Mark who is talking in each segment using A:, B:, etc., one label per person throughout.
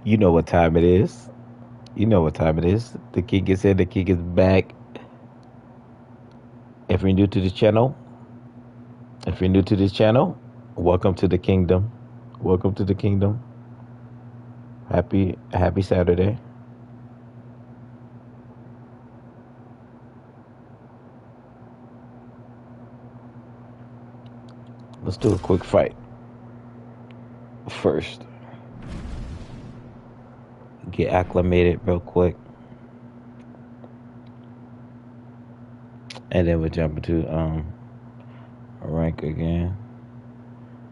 A: You know what time it is. You know what time it is. The king is here. The king is back. If you're new to the channel, if you're new to this channel, welcome to the kingdom. Welcome to the kingdom. Happy Saturday. Let's do a quick fight first. Get acclimated real quick, and then we'll jump into rank again.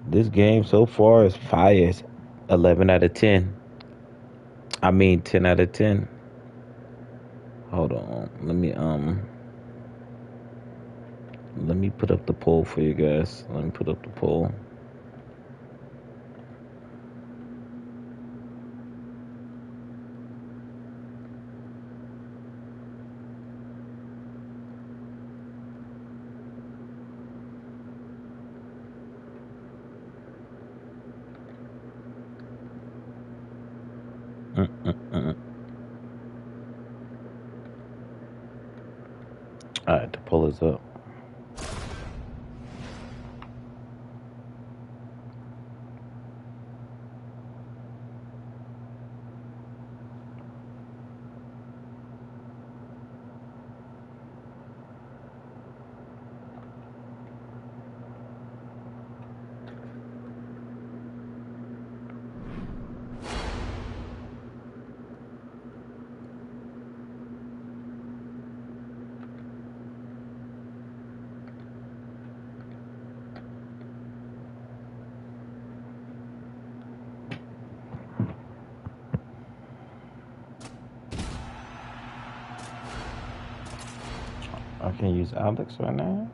A: This game so far is fire. It's 11 out of 10. I mean 10 out of 10. Hold on. Let me put up the poll for you guys. Let me put up the poll. Mm-mm-mm. All right, the poll is up. I can use Alex right now.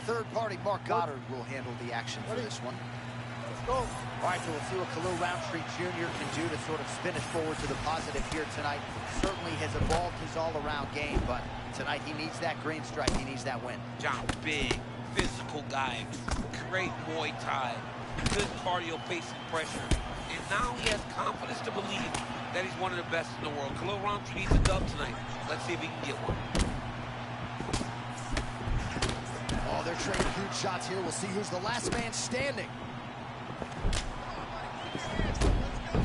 B: Third party Mark Goddard will handle the action for this one.
C: Let's go.
B: All right, so we'll see what Khalil Roundtree Jr. can do to sort of spin us forward to the positive here tonight. Certainly has evolved his all-around game, but tonight he needs that green stripe. He needs that win.
D: John, big, physical guy, great Muay Thai, good cardio, pace, and pressure. And now he has confidence to believe that he's one of the best in the world. Khalil Roundtree needs a dub tonight. Let's see if he can get one.
B: Oh, they're trading huge shots here. We'll see who's the last man standing.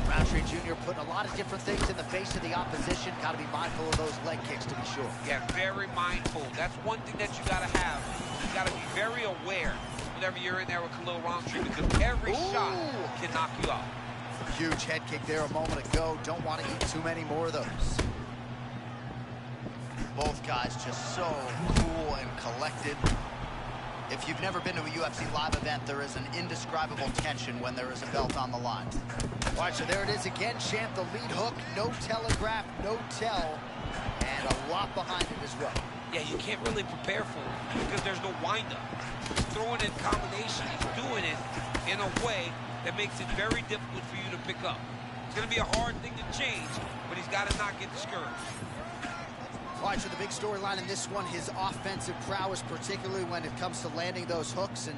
B: Roundtree Jr. putting a lot of different things in the face of the opposition. Got to be mindful of those leg kicks, to be sure.
D: Yeah, very mindful. That's one thing that you got to have. You got to be very aware whenever you're in there with Khalil Roundtree, because every shot can knock you out.
B: Huge head kick there a moment ago. Don't want to eat too many more of those. Both guys just so cool and collected. If you've never been to a UFC live event, there is an indescribable tension when there is a belt on the line. All right, so there it is again, champ, the lead hook, no telegraph, no tell, and a lot behind it as well.
D: Yeah, you can't really prepare for it because there's no windup. He's throwing in combination. He's doing it in a way that makes it very difficult for you to pick up. It's going to be a hard thing to change, but he's got to not get discouraged.
B: All right, so the big storyline in this one, his offensive prowess, particularly when it comes to landing those hooks. And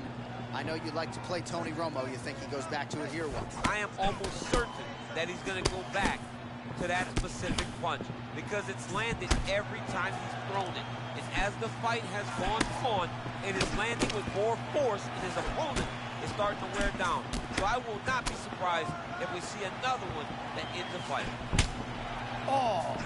B: I know you like to play Tony Romo. You think he goes back to it here? What?
D: I am almost certain that he's going to go back to that specific punch because it's landed every time he's thrown it. And as the fight has gone on, it is landing with more force, and his opponent is starting to wear down. So I will not be surprised if we see another one that ends the fight.
B: Oh!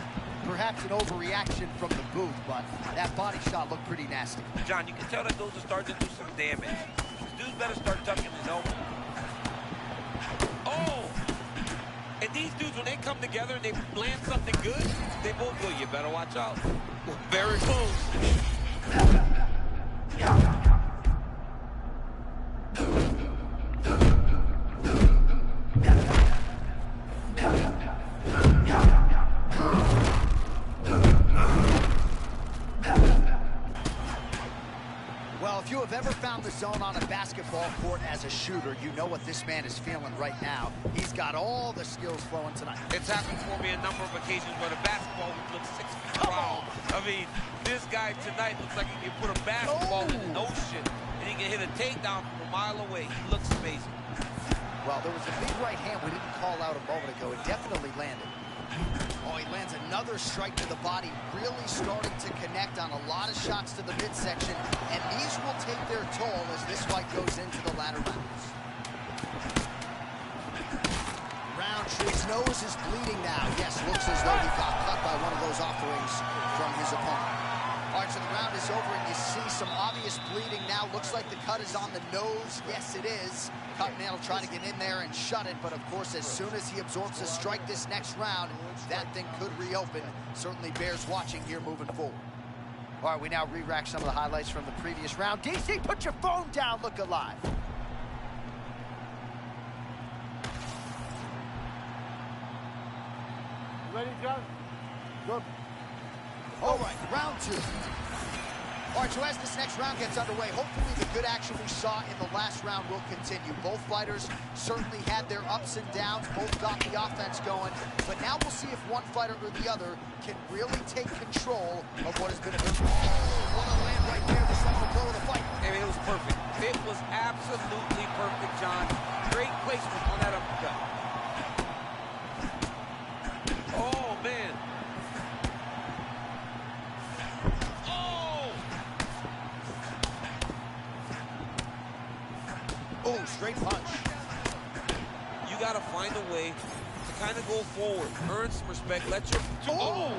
B: Perhaps an overreaction from the booth, but that body shot looked pretty nasty.
D: John, you can tell that those are starting to do some damage. This dude better start tucking his elbow. Oh! And these dudes, when they come together and they land something good, they both go, you better watch out. Very close.
B: have ever found the zone on a basketball court as a shooter, you know what this man is feeling right now. He's got all the skills flowing tonight.
D: It's happened for me a number of occasions where the basketball would look 6 feet tall. I mean, this guy tonight looks like he can put a basketball in the ocean and he can hit a takedown from a mile away. He looks amazing.
B: Well, there was a big right hand we didn't call out a moment ago. It definitely landed. Oh, he lands another strike to the body, really starting to connect on a lot of shots to the midsection, and these will take their toll as this fight goes into the latter rounds. Roundtree's nose is bleeding now. Yes, looks as though he got cut by one of those offerings from his opponent. All right, so the round is over, and you see some obvious bleeding now. Looks like the cut is on the nose. Yes, it is. Cutman will try to get in there and shut it, but of course, as soon as he absorbs a strike this next round, that thing could reopen. Certainly bears watching here moving forward. All right, we now re-rack some of the highlights from the previous round. DC, put your phone down, look alive.
C: Ready, John? Good.
B: All right, round two. All right, so as this next round gets underway, hopefully the good action we saw in the last round will continue. Both fighters certainly had their ups and downs, both got the offense going, but now we'll see if one fighter or the other can really take control of what has been a good what a land right there, the second blow of the fight.
D: I mean, it was perfect. It was absolutely perfect, John. Great placement on that uppercut. Oh, man.
B: Oh, straight punch.
D: You got to find a way to kind of go forward, earn some respect, let your... Oh!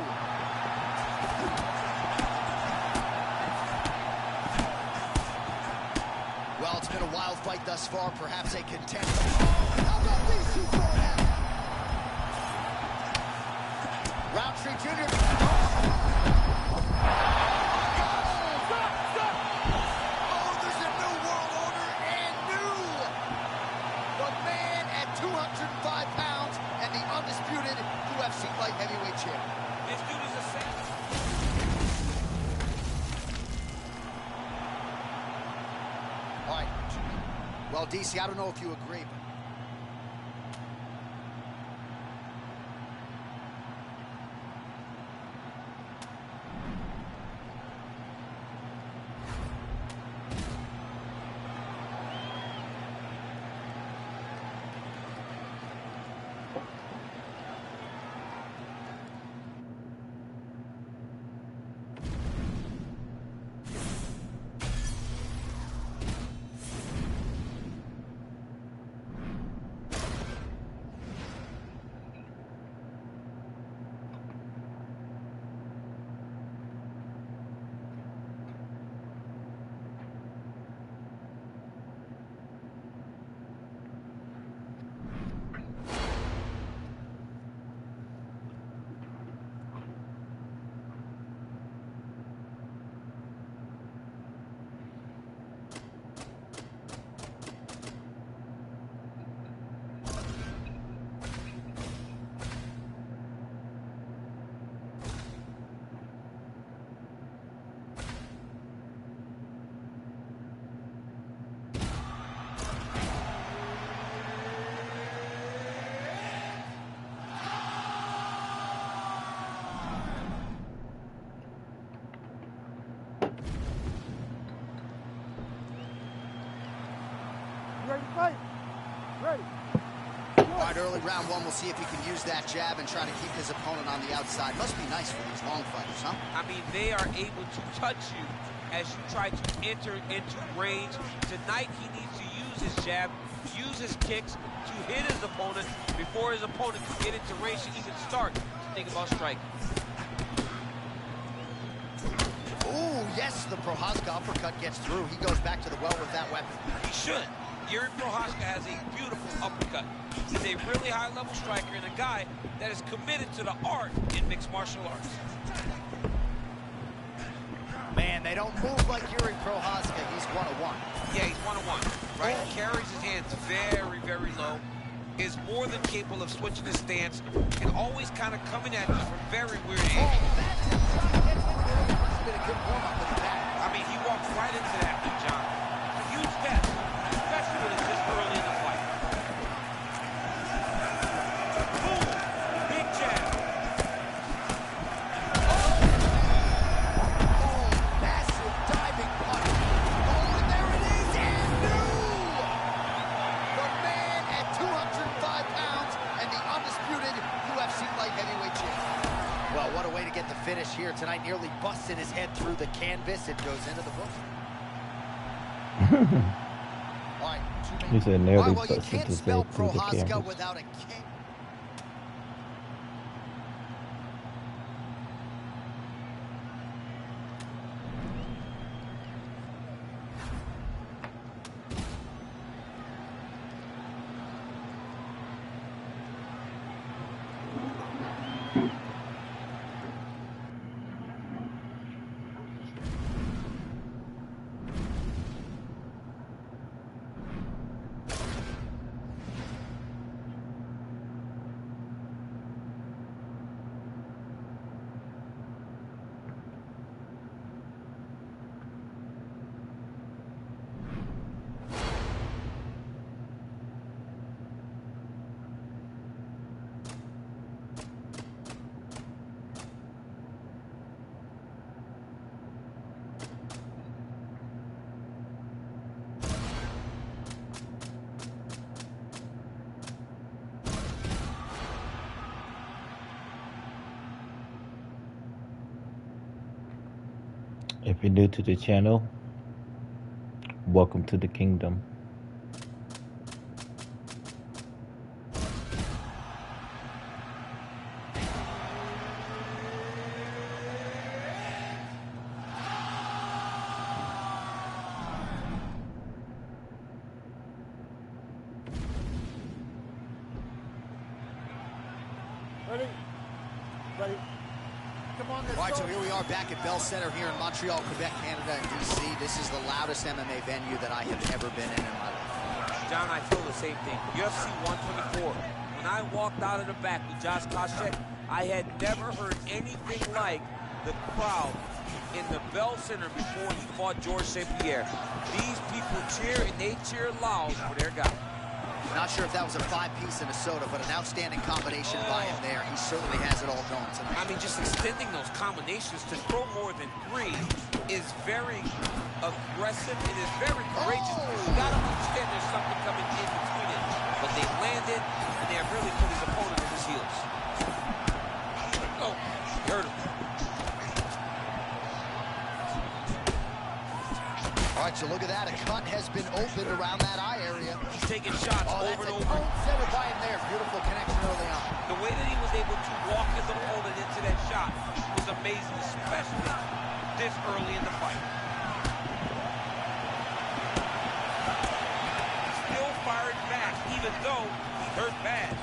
B: Well, it's been a wild fight thus far, perhaps a contender. Oh, how about these two going at it? Roundtree Jr. UFC light heavyweight champion.
D: This dude is a savage.
B: All right. Well, DC, I don't know if you agree, but
C: Ready to fight? Ready.
B: all right, early round one, we'll see if he can use that jab and try to keep his opponent on the outside. Must be nice for these long fighters, huh?
D: I mean, they are able to touch you as you try to enter into range. Tonight, he needs to use his jab, use his kicks to hit his opponent before his opponent can get into range to even start to think about striking.
B: Oh, yes, the Prochazka uppercut gets through. He goes back to the well with that weapon.
D: He should. Yuri Prochazka has a beautiful uppercut. He's a really high-level striker and a guy that is committed to the art in mixed martial arts.
B: Man, they don't move like Yuri Prochazka. He's one-on-one.
D: Yeah, he's one-on-one, right? He carries his hands very, very low, is more than capable of switching his stance, and always kind of coming at you from very weird angles.
B: That's been a good warm-up with that.
D: I mean, he walked right into that, John.
B: earlier tonight, nearly busted his head through the canvas. It goes into the books. All right,
A: He said
B: all
A: nearly
B: right, well, you
A: busted
B: can't
A: his
B: spell
A: head through the
B: Prohaska
A: canvas.
B: without a K.
A: If you're new to the channel, welcome to the kingdom.
C: Ready? Ready? Come on, let's
B: All right,
C: go.
B: so here we are back at Bell Center here in Montreal, Quebec, Canada, and DC. This is the loudest MMA venue that I have ever been in my life.
D: John, I feel the same thing. UFC 124. When I walked out of the back with Josh Koscheck, I had never heard anything like the crowd in the Bell Center before he fought George St. Pierre. These people cheer, and they cheer loud for their guy.
B: Not sure if that was a 5-piece and a soda, but an outstanding combination by him there. He certainly has it all going tonight.
D: I mean, just extending those combinations to throw more than 3 is very aggressive. It is very courageous. You got to understand there's something coming in between it. But they landed, and they have really put his opponent on his heels. Oh, he hurt him.
B: All right, so look at that. A cut has been opened around that eye area.
D: He's taking shots
B: Oh,
D: over
B: that's
D: and
B: a
D: over.
B: cone center by him there. Beautiful connection early on.
D: The way that he was able to walk his opponent into that shot was amazing, especially this early in the fight. Still firing back, even though he hurt bad.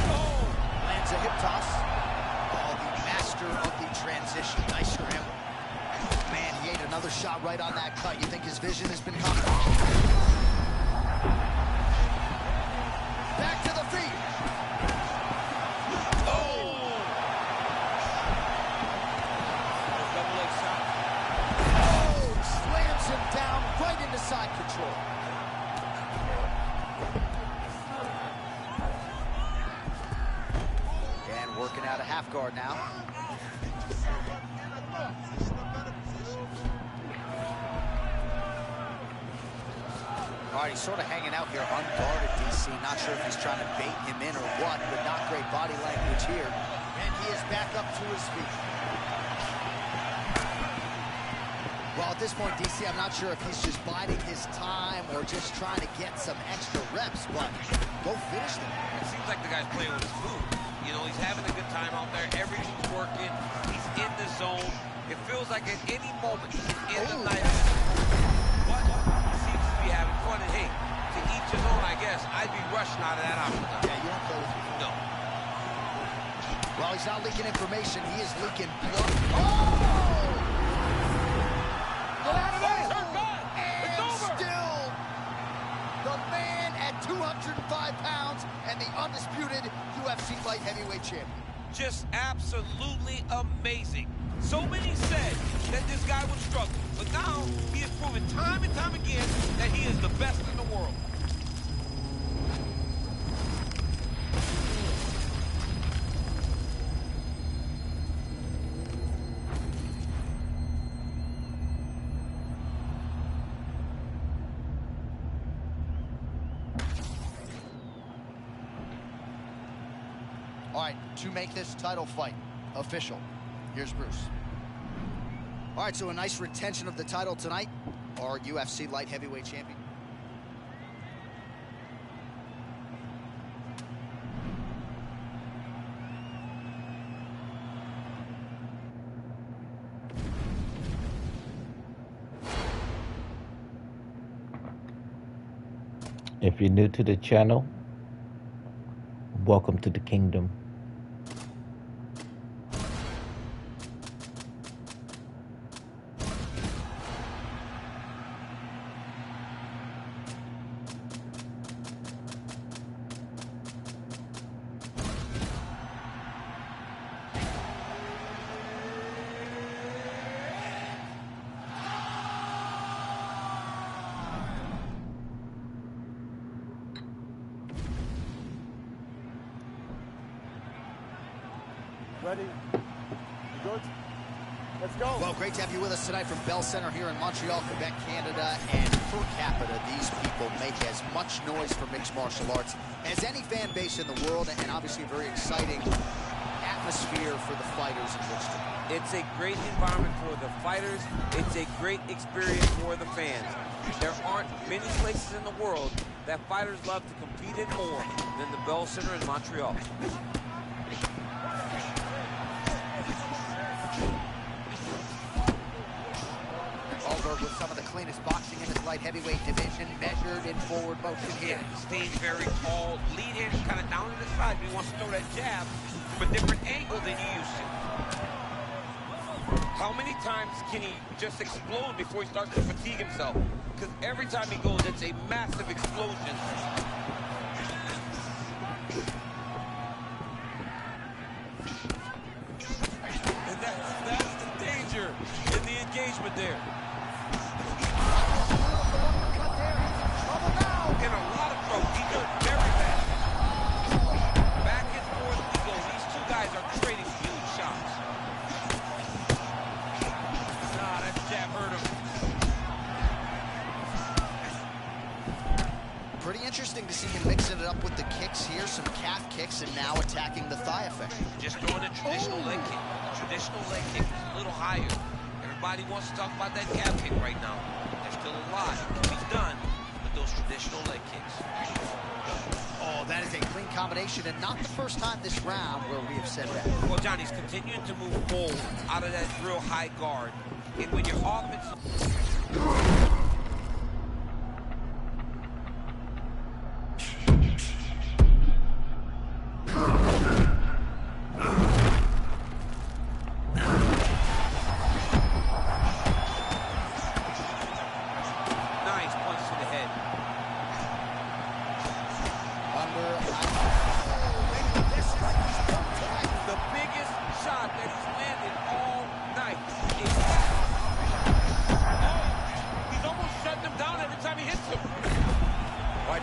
B: Oh, lands a hip toss. Oh, the master of the transition. Nice scram. Man, he ate another shot right on that cut. You think his vision has been compromised? Back to the feet. Oh!
D: Double leg shot.
B: Oh, slams him down right into side control. And working out a half guard now. All right, he's sort of hanging out here unguarded, DC. Not sure if he's trying to bait him in or what, but not great body language here. And he is back up to his feet. Well, at this point, DC, I'm not sure if he's just biding his time or just trying to get some extra reps, but go finish them.
D: It seems like the guy's playing with his food. You know, he's having a good time out there. Everything's working. He's in the zone. It feels like at any moment he's in the night. What? He seems to be having fun. And hey, to each his own, I guess. I'd be rushing out of that octagon.
B: Yeah, you don't go with me.
D: No.
B: Well, he's not leaking information. He is leaking blood. Oh!
C: Get out of there!
D: Hurt bad. It's
B: And
D: over.
B: still, the man at 205 pounds and the undisputed UFC light heavyweight champion.
D: Just absolutely amazing. So many said that this guy would struggle, but now he has proven time and time again that he is the best in the world.
B: right, to make this title fight official, here's Bruce. All right, so a nice retention of the title tonight. Our UFC light heavyweight champion.
A: If you're new to the channel, welcome to the kingdom.
C: Ready? You good? Let's go.
B: Well, great to have you with us tonight from Bell Center here in Montreal, Quebec, Canada. And per capita, these people make as much noise for mixed martial arts as any fan base in the world, and obviously a very exciting atmosphere for the fighters in which to be.
D: It's a great environment for the fighters. It's a great experience for the fans. There aren't many places in the world that fighters love to compete in more than the Bell Center in Montreal.
B: With some of the cleanest boxing in his light heavyweight division, measured in forward motion here.
D: Yeah, stays very tall, lead hand kind of down to the side, but he wants to throw that jab from a different angle than you used to. How many times can he just explode before he starts to fatigue himself? Because every time he goes, it's a massive explosion. And that's the danger in the engagement there. In a lot of trouble. He does very fast. Back and forth we go. These two guys are trading huge shots. Nah, that jab hurt him.
B: Pretty interesting to see him mixing it up with the kicks here, some calf kicks, and now attacking the thigh effect.
D: Just throwing a traditional leg kick. The traditional leg kick is a little higher. Everybody wants to talk about that calf kick right now. There's still a lot to be done. Those traditional leg kicks.
B: Oh, that is a clean combination, and not the first time this round where we have said that.
D: Well, Johnny's continuing to move forward out of that real high guard. And when your offense...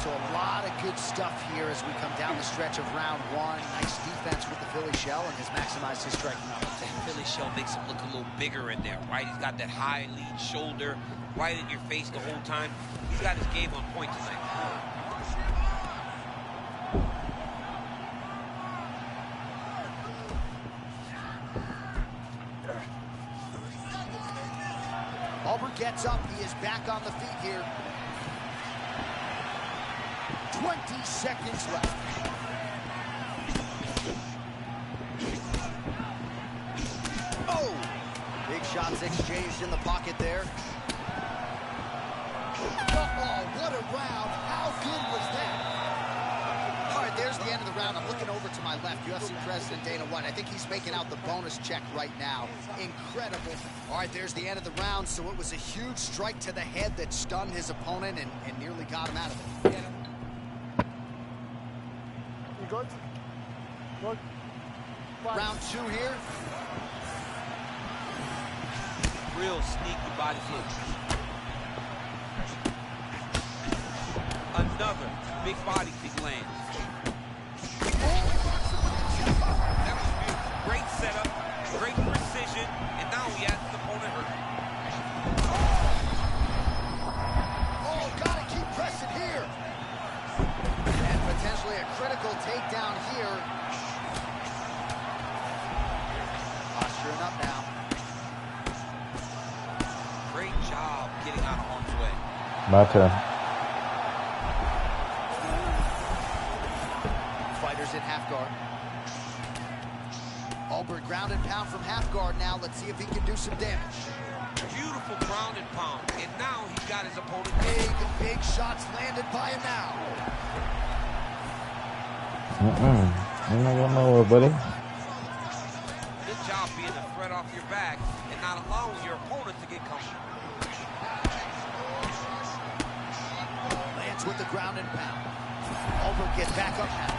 B: So a lot of good stuff here as we come down the stretch of round one. Nice defense with the Philly shell and has maximized his striking offense.
D: That Philly shell makes him look a little bigger in there, right? He's got that high lead shoulder right in your face the whole time. He's got his game on point tonight.
B: Albert gets up. He is back on the feet here. 20 seconds left. Oh! Big shots exchanged in the pocket there. Oh, what a round. How good was that? All right, there's the end of the round. I'm looking over to my left. UFC President Dana White. I think he's making out the bonus check right now. Incredible. All right, there's the end of the round. So it was a huge strike to the head that stunned his opponent and nearly got him out of it.
C: Good? Good? Fine.
B: Round two here.
D: Real sneaky body flip. Another big body kick lands. That was beautiful. Great setup, great precision, and now he has his opponent hurt.
B: Oh, gotta keep pressing here. And potentially a critical takedown here.
A: My turn.
B: Fighters in half guard. Albert ground and pound from half guard now. Let's see if he can do some damage.
D: Beautiful ground and pound. And now he's got his opponent.
B: Big shots landed by him now.
A: You're not going nowhere, buddy.
D: Good job being a threat off your back and not allowing your opponent to get comfortable.
B: Lands with the ground and pound. Albert gets back up now.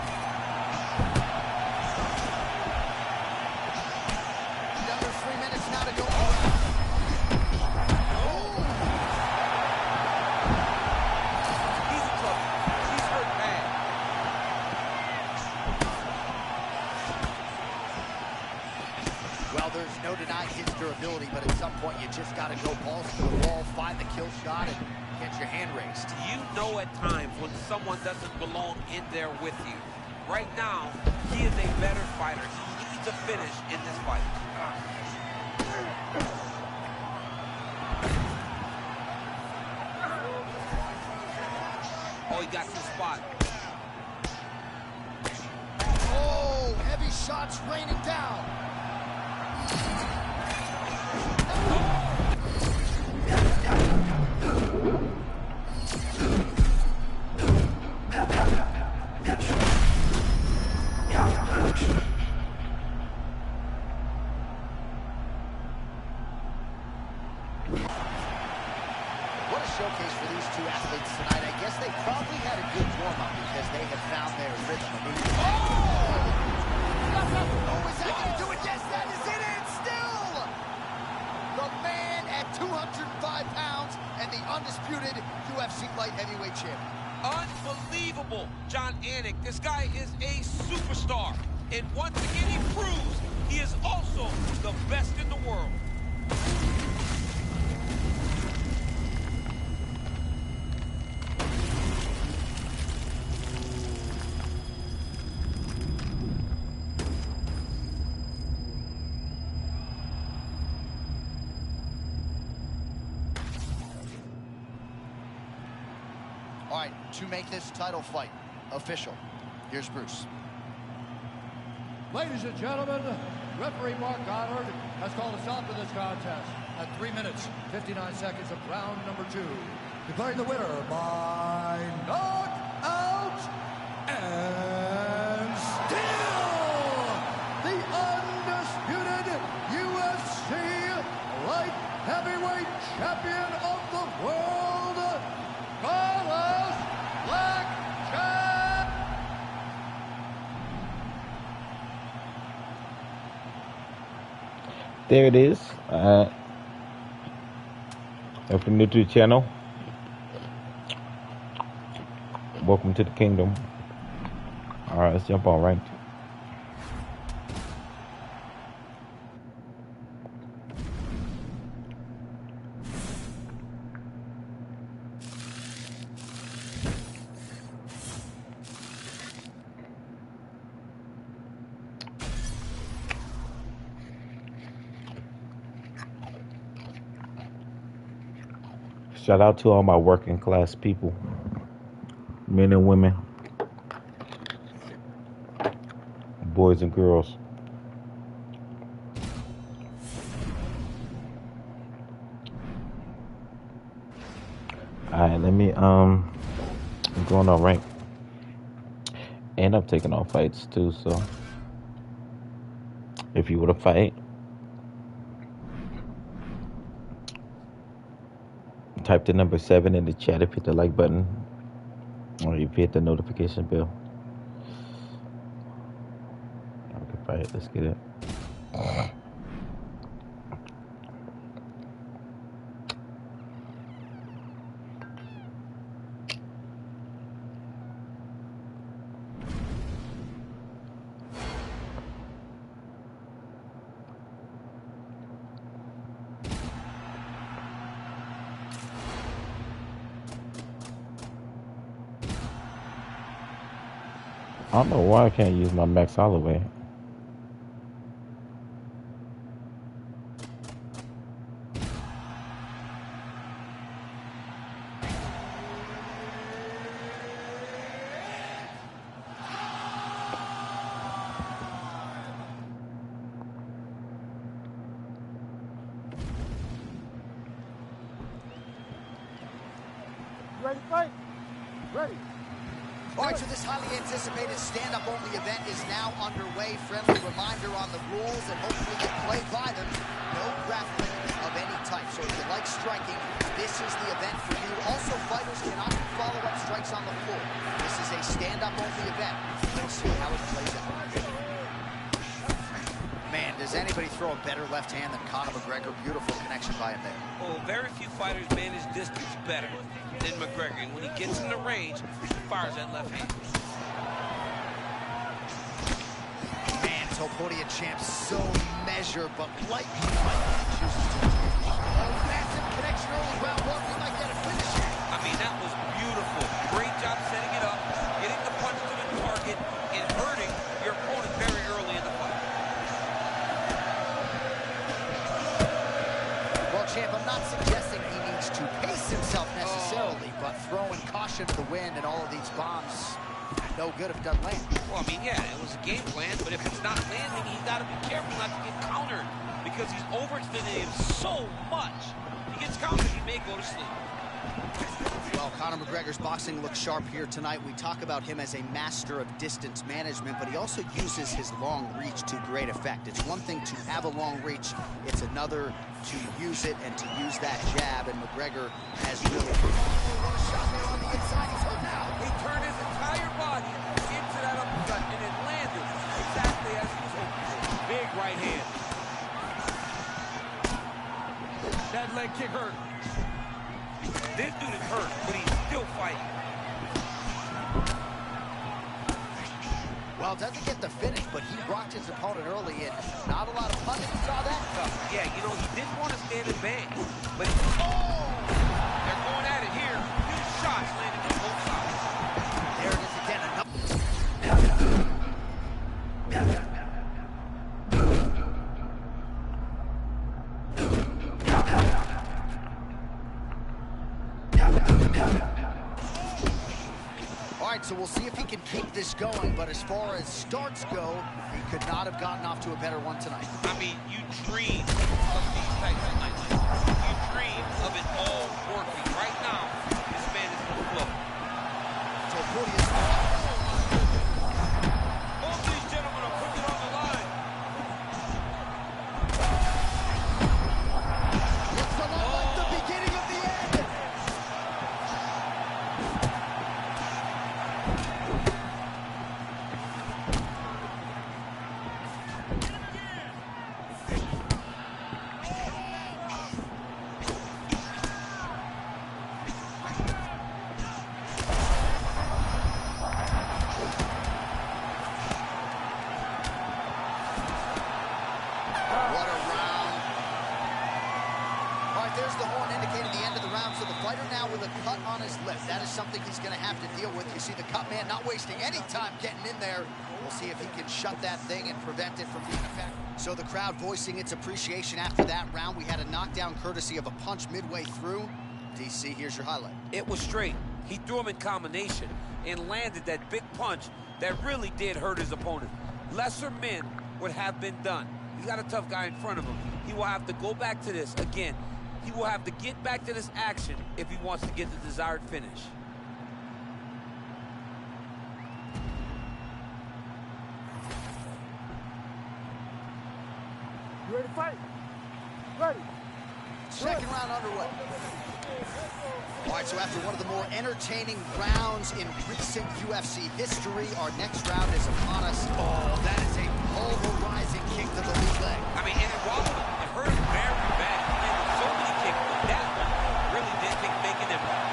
B: Under 3 minutes now to go.
D: He's in trouble. He's hurt bad.
B: Well, there's no denying his durability, but at some point you just got to go balls to the wall, find the kill shot, and get your hand raised.
D: You know at times when someone doesn't belong in there with you. Right now, he is a better fighter. He needs a finish in this fight. Oh, he got to the spot.
B: Oh, heavy shots raining down. What a showcase for these two athletes tonight. I guess they probably had a good warm-up because they have found their rhythm immediately. Oh, is that going to do it? Yes, that is it, and still! The man at 205 pounds and the undisputed UFC light heavyweight champion.
D: Unbelievable, John Anik. This guy is a superstar. And once again, he proves he is also the best in the world.
B: All right, to make this title fight official, here's Bruce.
E: Ladies and gentlemen, referee Mark Goddard has called a stop to this contest at 3 minutes, 59 seconds of round number 2. Declaring the winner by knockout and still the undisputed UFC light heavyweight champion of the world, Carlos Black Jack.
A: There it is. If you're new to the channel, welcome to the kingdom. All right, let's jump on right. Shout out to all my working class people, men and women, boys and girls. Alright, let me I'm going on rank. And I'm taking on fights too, so if you wanna fight, type the number 7 in the chat if you hit the like button, or if you hit the notification bell. Okay, fight. Let's get it. I don't know why I can't use my Max Holloway.
C: Ready, fight. Ready.
B: All right, so this highly anticipated stand-up only event is now underway. Friendly reminder on the rules, and hopefully you play by them. No grappling of any type. So if you like striking, this is the event for you. Also, fighters cannot do follow-up strikes on the floor. This is a stand-up only event. Let's see how it plays out. Man, does anybody throw a better left hand than Conor McGregor? Beautiful connection by him there.
D: Oh, very few fighters manage distance better than McGregor. And when he gets in the range, he fires that left hand.
B: Man, Topuria champ so measured, but lightning chooses to. Oh, massive connection early round one. We might get a finish here.
D: I mean, that was beautiful. Great job setting it up, getting the punch to the target, and hurting your opponent very early in the fight.
B: Well, champ, I'm not suggesting he needs to pace himself necessarily, but throwing caution to the wind and all of these bombs, no good if it doesn't land.
D: Well, I mean, yeah, it was a game plan, but if it's not landing, he's got to be careful not to get countered because he's overextending him so much. He gets countered, he may go to sleep.
B: Well, Conor McGregor's boxing looks sharp here tonight. We talk about him as a master of distance management, but he also uses his long reach to great effect. It's one thing to have a long reach, it's another to use it and to use that jab, and McGregor has really... What a shot there on the inside. He's hurt now.
D: He turned his entire body into that uppercut, and it landed exactly as he was hoping for. Big right hand. That leg kick hurt. This dude is hurt, but he's still fighting.
B: Well, doesn't get the finish, but he rocked his opponent early, and not a lot of pundits saw that coming.
D: Yeah, you know, he didn't want to stand and bang, but they're going at it here. Huge shots landing on both sides.
B: There it is again, another. All right, so we'll see if he can keep this going, but as far as starts go, he could not have gotten off to a better one tonight.
D: I mean, you dream of these types of nights. You dream of it all working. Right now, this man is on the floor.
B: Topuria's
D: Both these gentlemen are putting it on the line.
B: looks a lot like the beginning of the end. What a round. All right, there's the horn indicating the end of the round. So the fighter now with a cut on his lip. That is something he's going to have to deal with. You see the cut man not wasting any time getting in there. We'll see if he can shut that thing and prevent it from being a factor. So the crowd voicing its appreciation after that round. We had a knockdown courtesy of a punch midway through. DC, here's your highlight.
D: It was straight. He threw him in combination and landed that big punch that really did hurt his opponent. Lesser men would have been done. He's got a tough guy in front of him. He will have to go back to this. Again, he will have to get back to this action if he wants to get the desired finish.
C: You ready to fight? Ready.
B: Second round underway. All right, so after one of the more entertaining rounds in recent UFC history, our next round is upon us. Oh, that is a pulverizing kick to the lead leg.
D: I mean, and it wobbled him. It hurt him very bad. He landed so many kicks, but that one really did make an impact.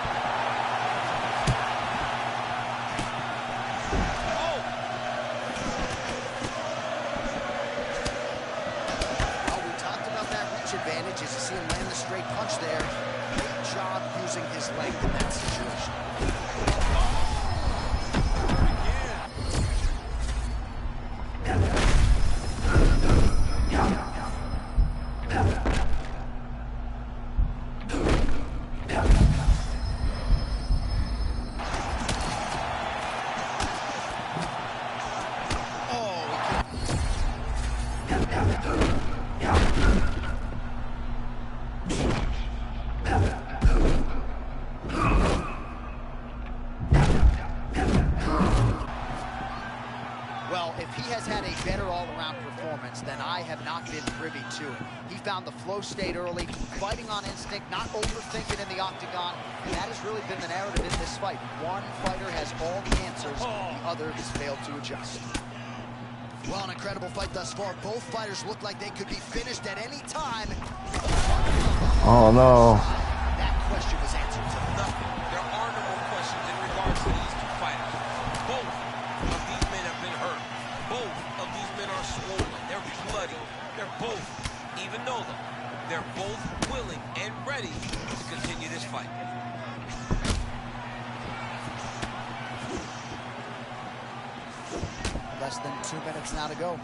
B: Well, we talked about that reach advantage as you see him land the straight punch there. Great job using his length in that situation. I have not been privy to it. He found the flow state early, fighting on instinct, not overthinking in the octagon, and that has really been the narrative in this fight. One fighter has all the answers, the other has failed to adjust. Well, an incredible fight thus far. Both fighters look like they could be finished at any time.
A: Oh no.
B: That question was answered to
D: Nothing. There are no more questions in regards to these two fighters. Both of these men have been hurt. Both of these men are swollen. They're bloody. They're both, even though they're both willing and ready to continue this fight.
B: less than 2 minutes now to go.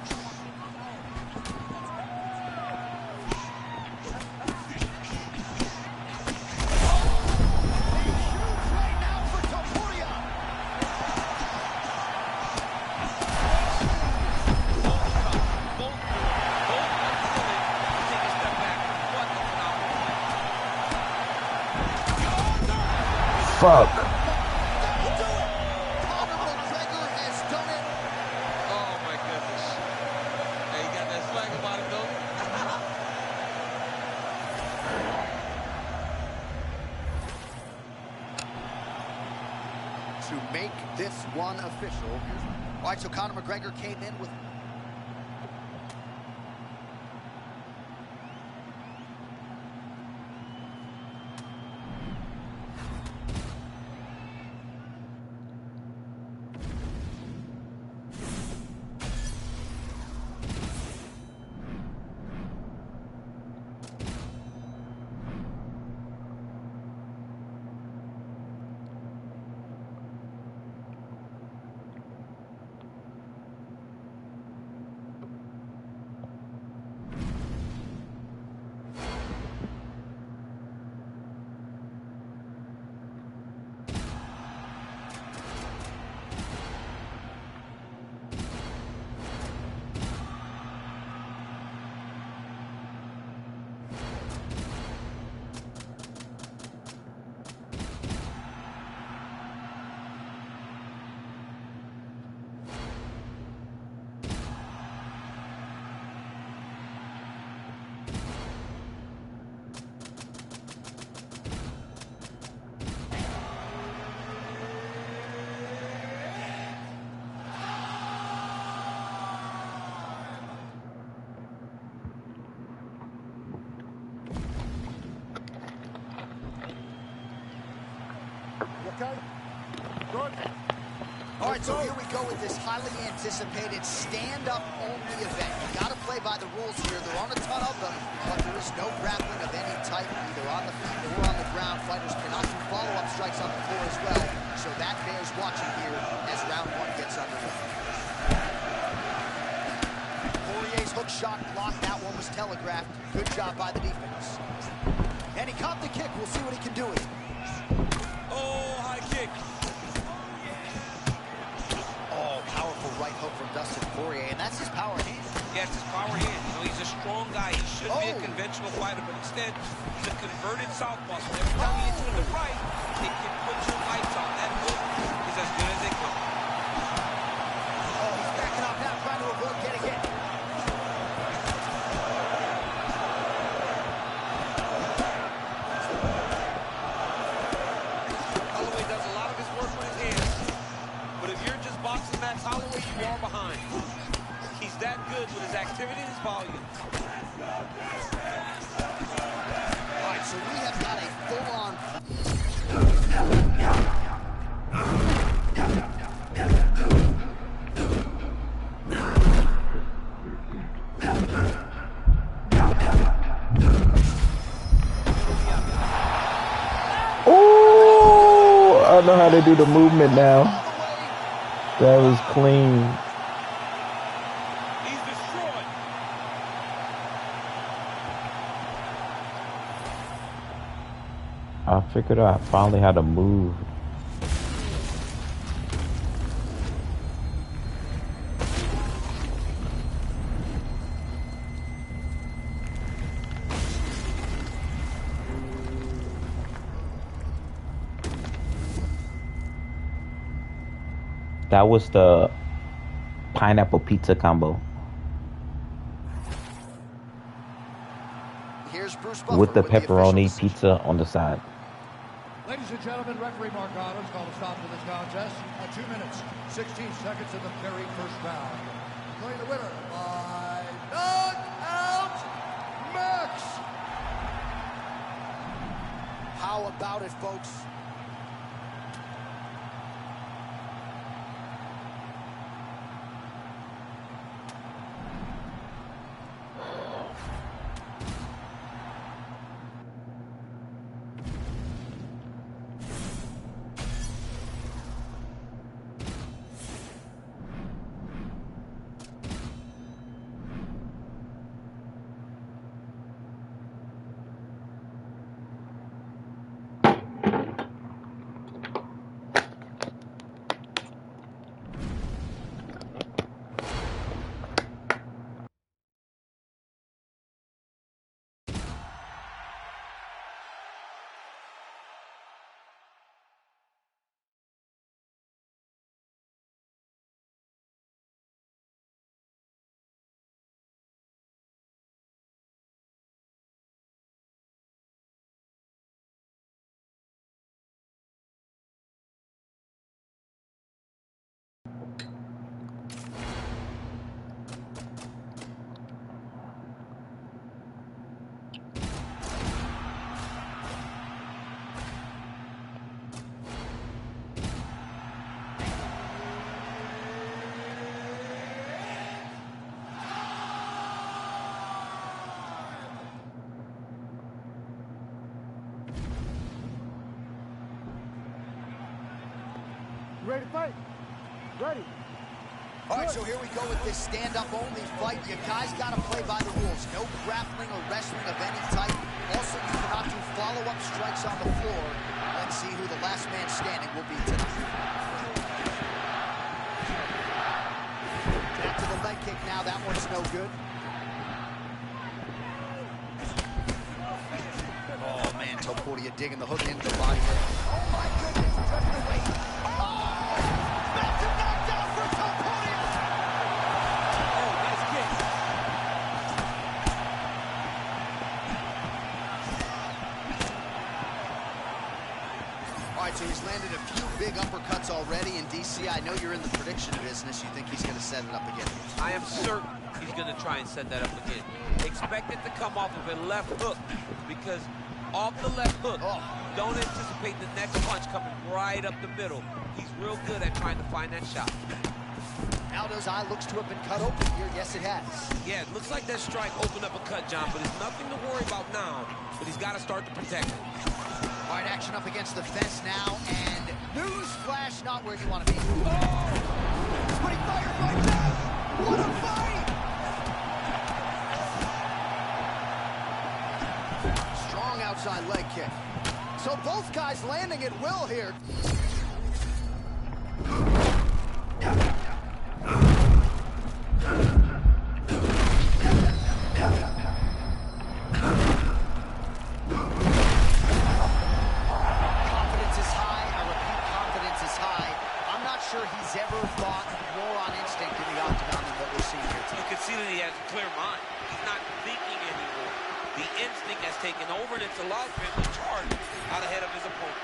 A: Fuck.
D: Oh my goodness. Hey, you got that swag about it though?
B: To make this one official. All right, so Conor McGregor came in with...
C: Okay? Good.
B: All right, so here we go with this highly anticipated stand-up only event. You got to play by the rules here. There aren't a ton of them, but there is no grappling of any type, either on the feet or on the ground. Fighters cannot do follow-up strikes on the floor as well, so that bears watching here as round one gets underway. Poirier's hook shot blocked. That one was telegraphed. Good job by the defense. And he caught the kick. We'll see what he can do with it.
D: Oh, high kick.
B: Oh, powerful right hook from Dustin Poirier, and that's his power hand.
D: Yes, his power hand. You know, he's a strong guy. He should be a conventional fighter, but instead, he's a converted southpaw. So every time he hits you in the right, it can put your lights on. That hook is as good as they come.
B: Oh, he's backing up now, trying to avoid getting hit.
D: Holloway does a lot of his work with his hands, but if you're just boxing Max Holloway, you are behind. He's that good with his activity and his volume.
B: All right, so we have got a full-on...
A: Oh, I know how to do the movement now. That was clean.
D: He's destroyed.
A: I figured out finally how to move. That was the pineapple pizza combo.
B: Here's Bruce
A: with
B: Buffer
A: the
B: with the
A: pepperoni
B: officials.
A: pizza on the side.
E: Ladies and gentlemen, referee Mark Otto's called a stop to this contest at 2 minutes, 16 seconds in the very first round. Declaring the winner by knockout, Max.
B: How about it, folks?
C: Ready to fight? Ready.
B: All right, so here we go with this stand-up-only fight. You guys got to play by the rules. No grappling or wrestling of any type. Also, you cannot do follow-up strikes on the floor. Let's see who the last man standing will be tonight. Back to the leg kick now. That one's no good. Oh, man, Topuria digging the hook into the body there. Oh, my goodness, just the weight. So he's landed a few big uppercuts already in DC. I know you're in the prediction business. You think he's going to set it up again?
D: I am certain he's going to try and set that up again. Expect it to come off of a left hook, because off the left hook, don't anticipate the next punch coming right up the middle. He's real good at trying to find that shot.
B: Aldo's eye looks to have been cut open here. Yes, it has. Yeah,
D: it looks like that strike opened up a cut, John, but it's nothing to worry about now. But he's got to start to protect it.
B: All right, action up against the fence now, and newsflash, not where you want to be. Oh! But he fires right now! What a fight! Strong outside leg kick. So both guys landing at will here.
D: Taken over, and it's allowed him to charge out ahead of his opponent.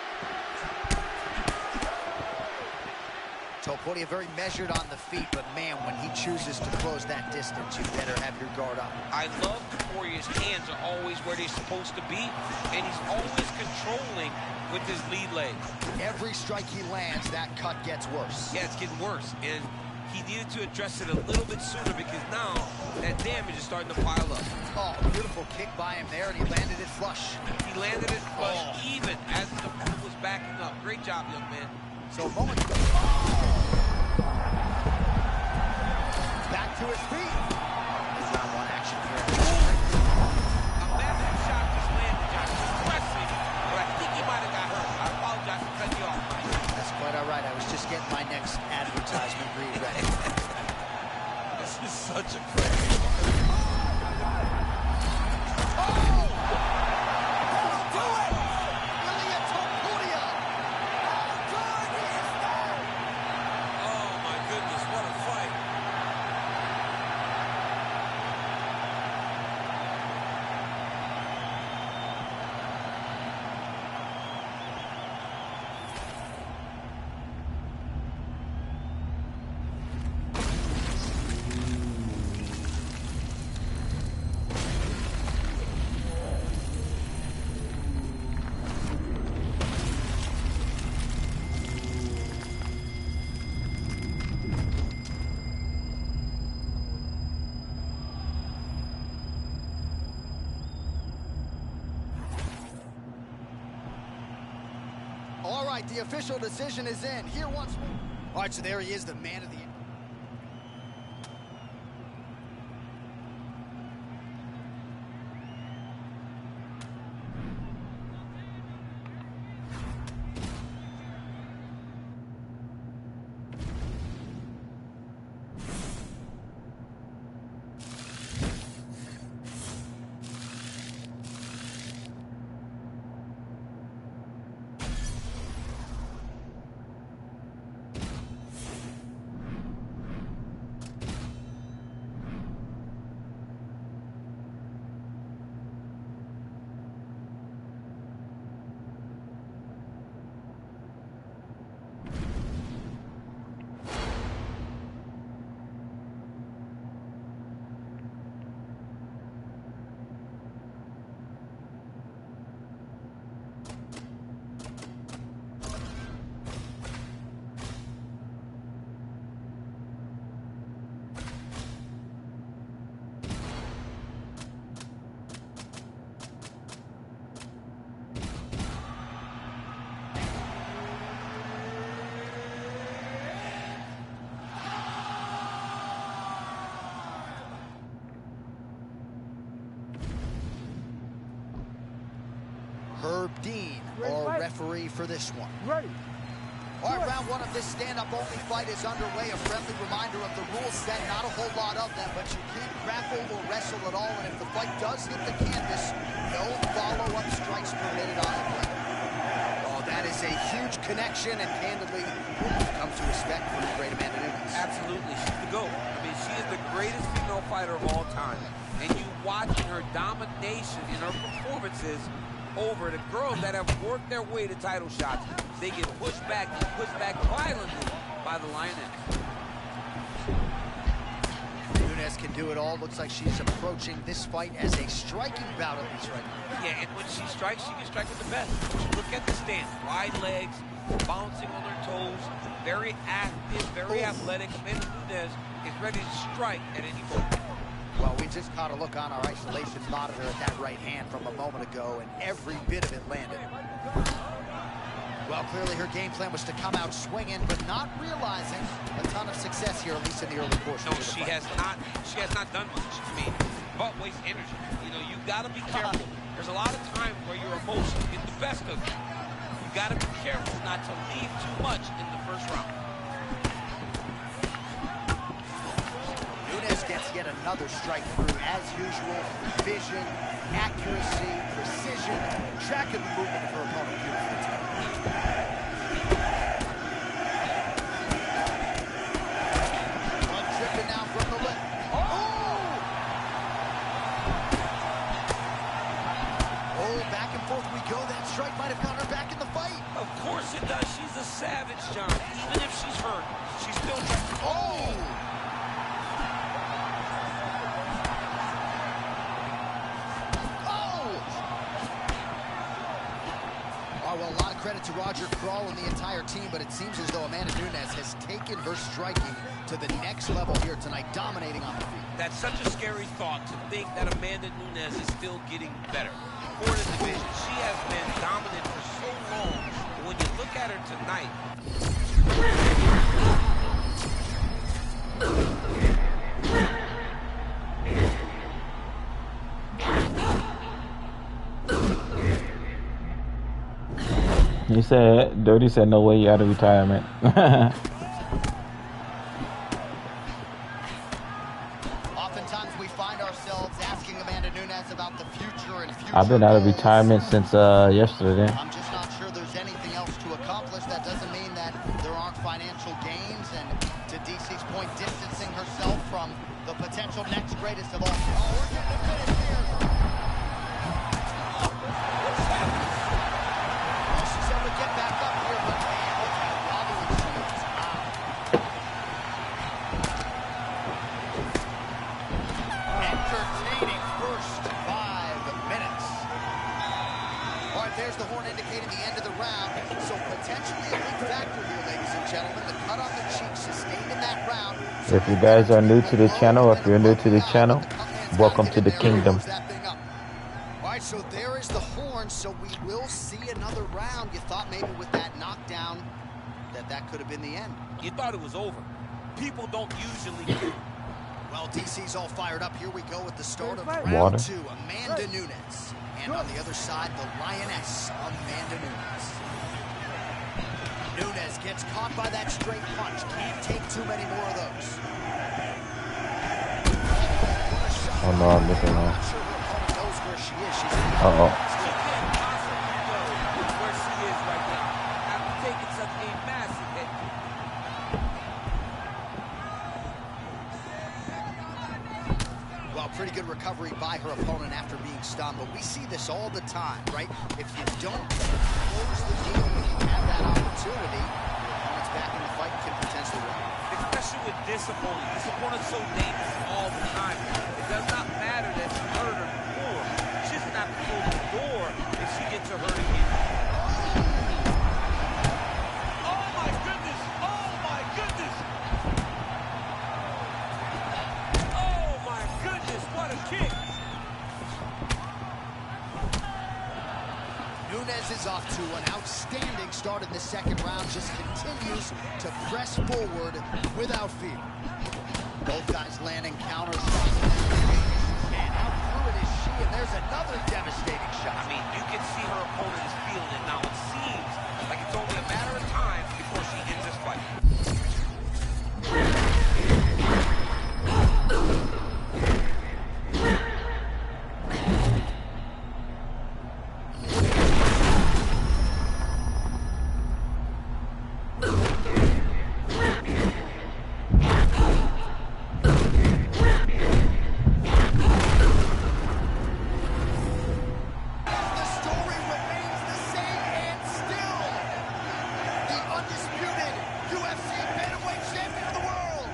B: Topuria very measured on the feet, but man, when he chooses to close that distance, you better have your guard up.
D: I love Topuria's hands are always where they're supposed to be, and he's always controlling with his lead leg.
B: Every strike he lands, that cut gets worse.
D: Yeah, it's getting worse, and he needed to address it a little bit sooner, because now that damage is starting to pile up.
B: Oh, beautiful kick by him there, and he landed it flush.
D: He landed it flush even as the foot was backing up. Great job, young man.
B: So a moment ago. Back to his feet. Round one action here.
D: A massive shot just landed, John. He was pressing, but I think he might have got hurt. I apologize for cutting you off, Mike.
B: That's quite all right. I was just getting my next advertisement ready.
D: This is such a crazy.
B: right, the official decision is in. Here once more. All right, so there he is, the man of the... Herb Dean, our referee for this one.
C: Ready.
B: All right, round one of this stand-up-only fight is underway. A friendly reminder of the rules set. Not a whole lot of them, but you can't grapple or wrestle at all. And if the fight does hit the canvas, no follow-up strikes permitted on the plate. Oh, that is a huge connection, and candidly, we've come to respect from the great Amanda Nunes.
D: Absolutely, she's the GOAT. I mean, she is the greatest female fighter of all time. And you watching her domination in her performances over the girls that have worked their way to title shots. They get pushed back violently by the Lioness.
B: Nunes can do it all. Looks like she's approaching this fight as a striking bout at least right now.
D: Yeah, and when she strikes, she can strike with the best. Look at the stance. Wide legs, bouncing on her toes, very active, very athletic. Amanda Nunes is ready to strike at any moment.
B: Well, we just caught a look on our isolation monitor at that right hand from a moment ago, and every bit of it landed. Well, clearly her game plan was to come out swinging, but not realizing a ton of success here, at least in the early portion of the fight.
D: She has not done much. I mean, but waste energy. You know, you got to be careful. There's a lot of times where your emotions get the best of you. You got to be careful not to leave too much in the first round.
B: Nunes gets yet another strike through, as usual. Vision, accuracy, precision, tracking the movement of her opponent beautifully. One tripping now from the lip. Oh, back and forth we go. That strike might have gotten her back in the fight.
D: Of course it does. She's a savage, John. Even if she's hurt, she's still trying.
B: Oh! Well, a lot of credit to Roger Kral and the entire team, but it seems as though Amanda Nunes has taken her striking to the next level here tonight, dominating on the feet.
D: That's such a scary thought to think that Amanda Nunes is still getting better. For the division, she has been dominant for so long, but when you look at her tonight...
A: He said, Dirty said, no way you out of retirement.
B: Oftentimes we find ourselves asking Amanda Nunes about the future and future
A: I've been out of
B: goals.
A: retirement since yesterday.
B: I'm just not sure there's anything else to accomplish. That doesn't mean that there aren't financial gains, and to DC's point, distancing herself from the potential next greatest of all. Oh, we're getting a finish here. Get back up here, but man, look how wobbly she is. Entertaining first 5 minutes. All right, there's the horn indicating the end of the round. So potentially a big factor here, ladies and gentlemen. The cut on the cheek sustained in that round.
A: If you guys are new to the channel, if you're new to the channel, welcome to the kingdom.
B: All right, right, so there is the horn, so we will see another round. You thought maybe with that knockdown that could have been the end.
D: You thought it was over. People don't usually.
B: Well, DC's all fired up. Here we go with the start of
A: Water.
B: round 2. Amanda Nunes. And on the other side, the Lioness, Amanda Nunes. Nunes gets caught by that straight punch. Can't take too many more of those.
A: Oh no, I'm missing
B: I'm
A: one.
B: not sure her opponent knows where she is. She's
A: Uh-oh.
D: She can't possibly know where she is right now after taking such a massive hit.
B: Well, pretty good recovery by her opponent after being stunned, but we see this all the time, right? If you don't close the deal when you have that opportunity, your opponent's back in the fight and can potentially win.
D: Especially with this opponent. This opponent's so dangerous all the time. It does not matter that she hurt her before. She doesn't have to close the door if she gets her hurt again. Oh my goodness! Oh my goodness! Oh my goodness! What a kick!
B: Nunes is off to an outstanding start in the second round, just continues to press forward without fear. Both guys landing counters. And how fluid is she? And there's another devastating shot.
D: I mean, you can see her opponent is feeling it now. It seems like it's only a matter of time before she ends this fight.
B: The story remains the same, and still the undisputed UFC bantamweight champion of the world.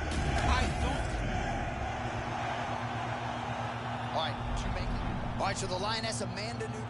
B: All right, two making. All right, so the Lioness Amanda Nunes.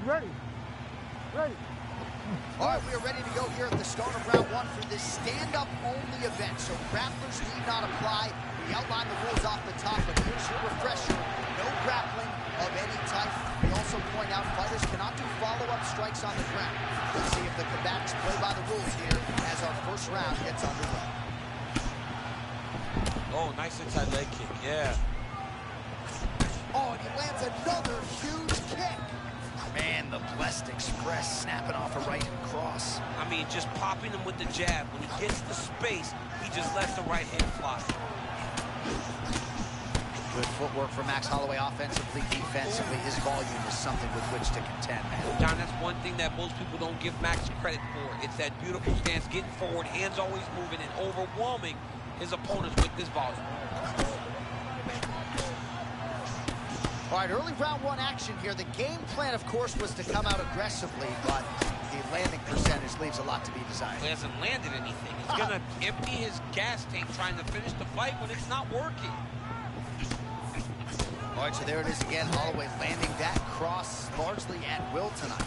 C: Ready. Ready.
B: All right, we are ready to go here at the start of round 1 for this stand-up only event. So grapplers need not apply. We outlined the rules off the top, but here's your refresher. No grappling of any type. We also point out fighters cannot do follow-up strikes on the ground. Let's see if the combatants play by the rules here as our first round gets underway.
D: Oh, nice inside leg kick, yeah.
B: Oh, and he lands another huge kick. Man, the Blessed Express snapping off a right cross.
D: I mean, just popping him with the jab. When he gets the space, he just lets the right hand fly.
B: Good footwork for Max Holloway offensively, defensively. His volume is something with which to contend, man.
D: John, that's one thing that most people don't give Max credit for. It's that beautiful stance, getting forward, hands always moving, and overwhelming his opponents with this volume.
B: All right, early round 1 action here. The game plan, of course, was to come out aggressively, but the landing percentage leaves a lot to be desired.
D: He hasn't landed anything. He's gonna empty his gas tank trying to finish the fight when it's not working.
B: All right, so there it is again. Holloway landing that cross largely at will tonight.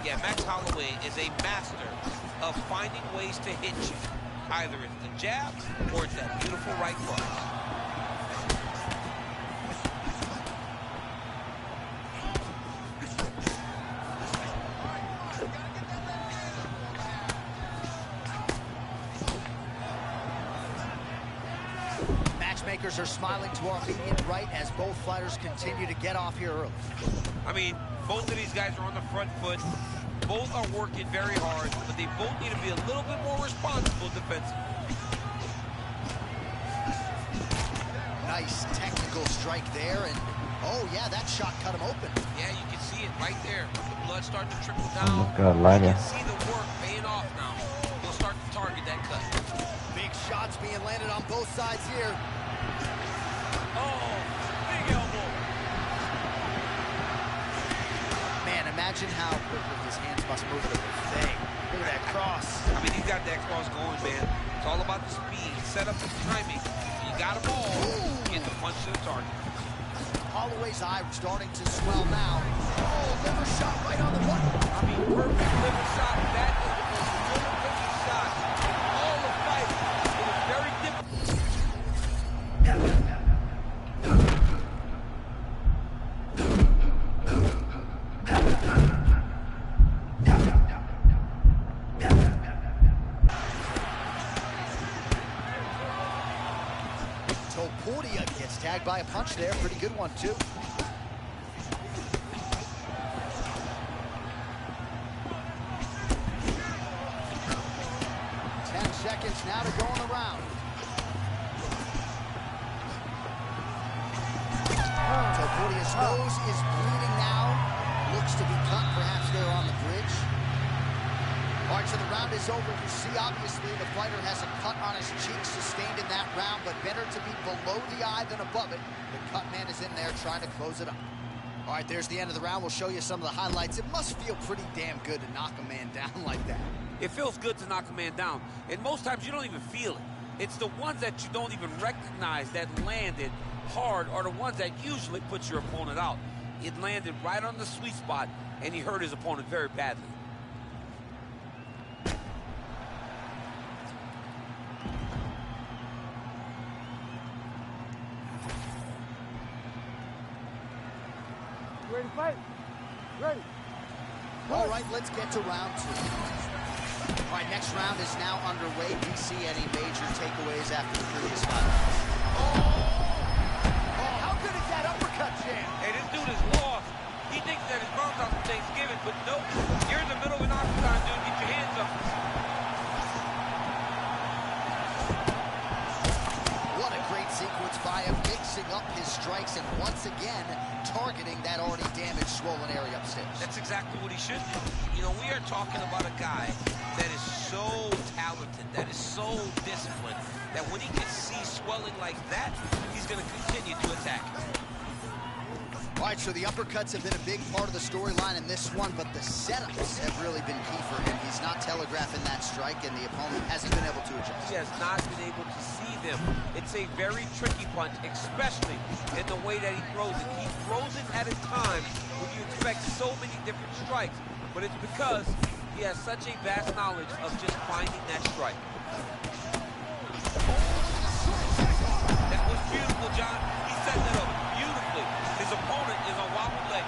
D: Yeah, Max Holloway is a master of finding ways to hit you. Either it's the jab or it's that beautiful right cross.
B: Peacemakers are smiling to our immediate right as both fighters continue to get off here early.
D: I mean, both of these guys are on the front foot. Both are working very hard, but they both need to be a little bit more responsible defensively.
B: Nice technical strike there, and oh yeah, that shot cut him open.
D: Yeah, you can see it right there. The blood starting to trickle
A: Oh
D: down.
A: my God,
D: You
A: lighter.
D: can see the work paying off now. He'll start to target that cut.
B: Big shots being landed on both sides here.
D: Oh, big elbow.
B: Man, imagine how quickly his hands must move to the thing. Look at that cross.
D: I mean, he's got that cross going, man. It's all about the speed, setup, and timing. You got them all. Get the punch to the target.
B: Holloway's eye starting to swell now. Oh, liver shot right on the button.
D: I mean, perfect liver shot. That is the most liver shot in all the fight. It was very difficult.
B: Topuria gets tagged by a punch there. Pretty good one, too. 10 seconds now to go in the round. Topuria's nose is bleeding now. Looks to be cut, perhaps there on the bridge. All right, so the round is over. You see, obviously, the fighter has a cut on his cheek sustained in that round, but better to be below the eye than above it. The cut man is in there trying to close it up. All right, there's the end of the round. We'll show you some of the highlights. It must feel pretty damn good to knock a man down like that.
D: It feels good to knock a man down, and most times you don't even feel it. It's the ones that you don't even recognize that landed hard are the ones that usually put your opponent out. It landed right on the sweet spot, and he hurt his opponent very badly.
C: Ready to fight? Ready.
B: All right, let's get to round two. All right, next round is now underway. Do you see any major takeaways after the previous fight? Oh, how good is that uppercut, Jam?
D: Hey, this dude is lost. He thinks that his mom's out for Thanksgiving, but nope. You're in the middle of an octagon, dude. Get your hands up.
B: What a great sequence by him, mixing up his strikes and once again targeting that already damaged, swollen area upstairs.
D: That's exactly what he should do. You know, we are talking about a guy that is so talented, that is so disciplined, that when he can see swelling like that, he's going to continue to attack.
B: All right, so the uppercuts have been a big part of the storyline in this one, but the setups have really been key for him. He's not telegraphing that strike, and the opponent hasn't been able to adjust.
D: He has not been able to see them. It's a very tricky punch, especially in the way that he throws it. He throws it at a time when you expect so many different strikes, but it's because he has such a vast knowledge of just finding that strike. That was beautiful, John. He set that up beautifully. His opponent is a wobbled leg.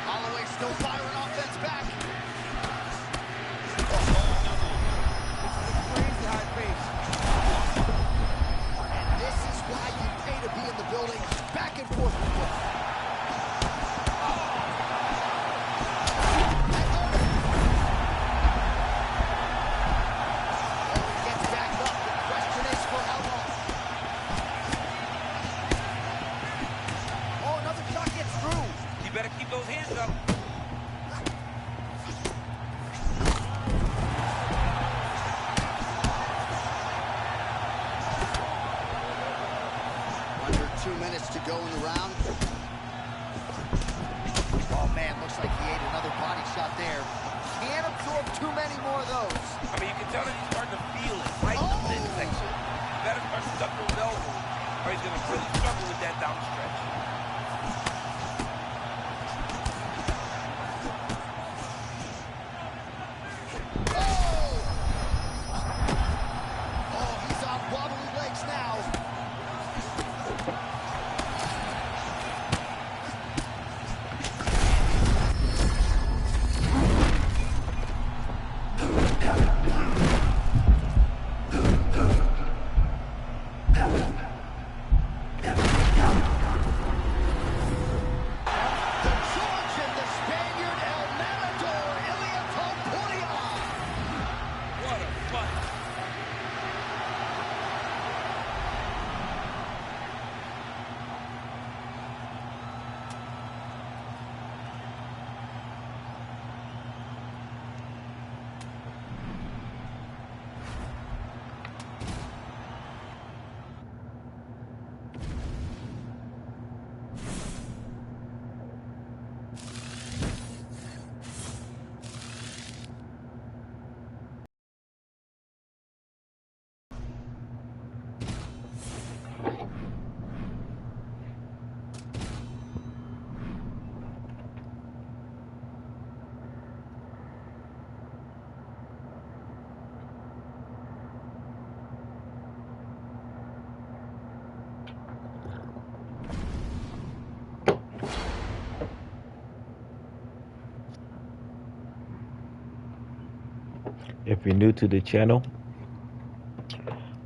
B: Holloway still firing offense back.
C: Crazy high pace.
B: And this is why you pay to be in the building. Back and forth with it. Gets back up. The question is for how long? Oh, another shot gets through.
D: You better keep those hands up.
B: Under 2 minutes to go in the round. Oh, man, looks like he ate another body shot there. Can't absorb too many more of those.
D: I mean, you can tell that he's starting to feel it right in the midsection. You better start to duck those elbows, or he's going to really struggle with that down the stretch.
B: Oh, he's on wobbly legs now.
A: If you're new to the channel,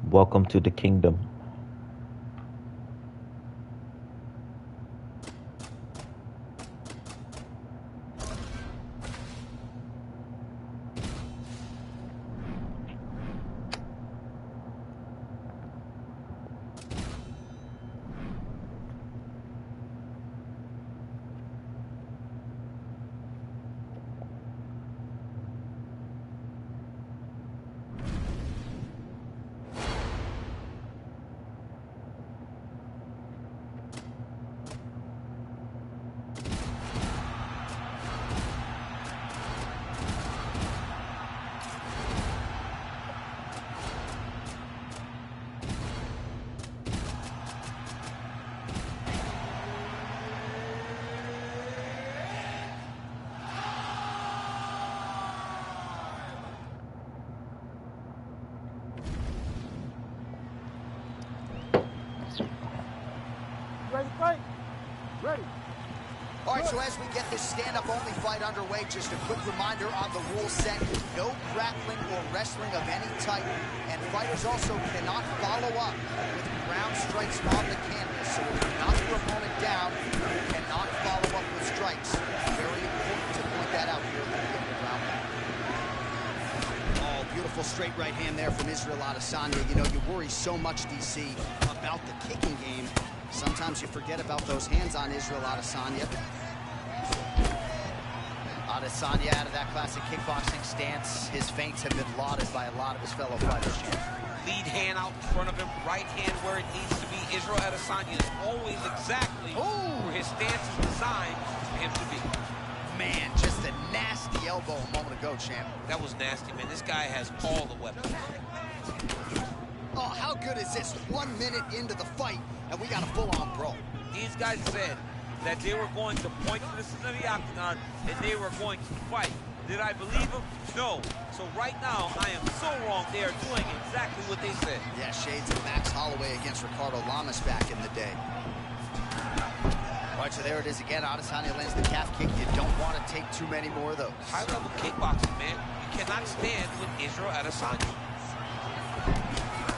A: welcome to the kingdom.
C: Ready to fight? Ready.
B: All right, so as we get this stand-up only fight underway, just a quick reminder on the rule set: no grappling or wrestling of any type, and fighters also cannot follow up with ground strikes on the canvas. So if you knock your opponent down, you cannot follow up with strikes. Very important to point that out here at the beginning of round one. Oh, beautiful straight right hand there from Israel Adesanya. You know, you worry so much, DC, about the kicking game. Sometimes you forget about those hands on Israel Adesanya. Adesanya out of that classic kickboxing stance. His feints have been lauded by a lot of his fellow fighters.
D: Lead hand out in front of him, right hand where it needs to be. Israel Adesanya is always exactly where his stance is designed for him to be.
B: Man, just a nasty elbow a moment ago, champ.
D: That was nasty, man. This guy has all the weapons.
B: Oh, how good is this? 1 minute into the fight, and we got a full-on brawl.
D: These guys said that they were going to point to the center of the octagon and they were going to fight. Did I believe them? No. So right now, I am so wrong. They are doing exactly what they said.
B: Yeah, shades of Max Holloway against Ricardo Lamas back in the day. All right, so there it is again. Adesanya lands the calf kick. You don't want to take too many more of those.
D: High-level kickboxing, man. You cannot stand with Israel Adesanya.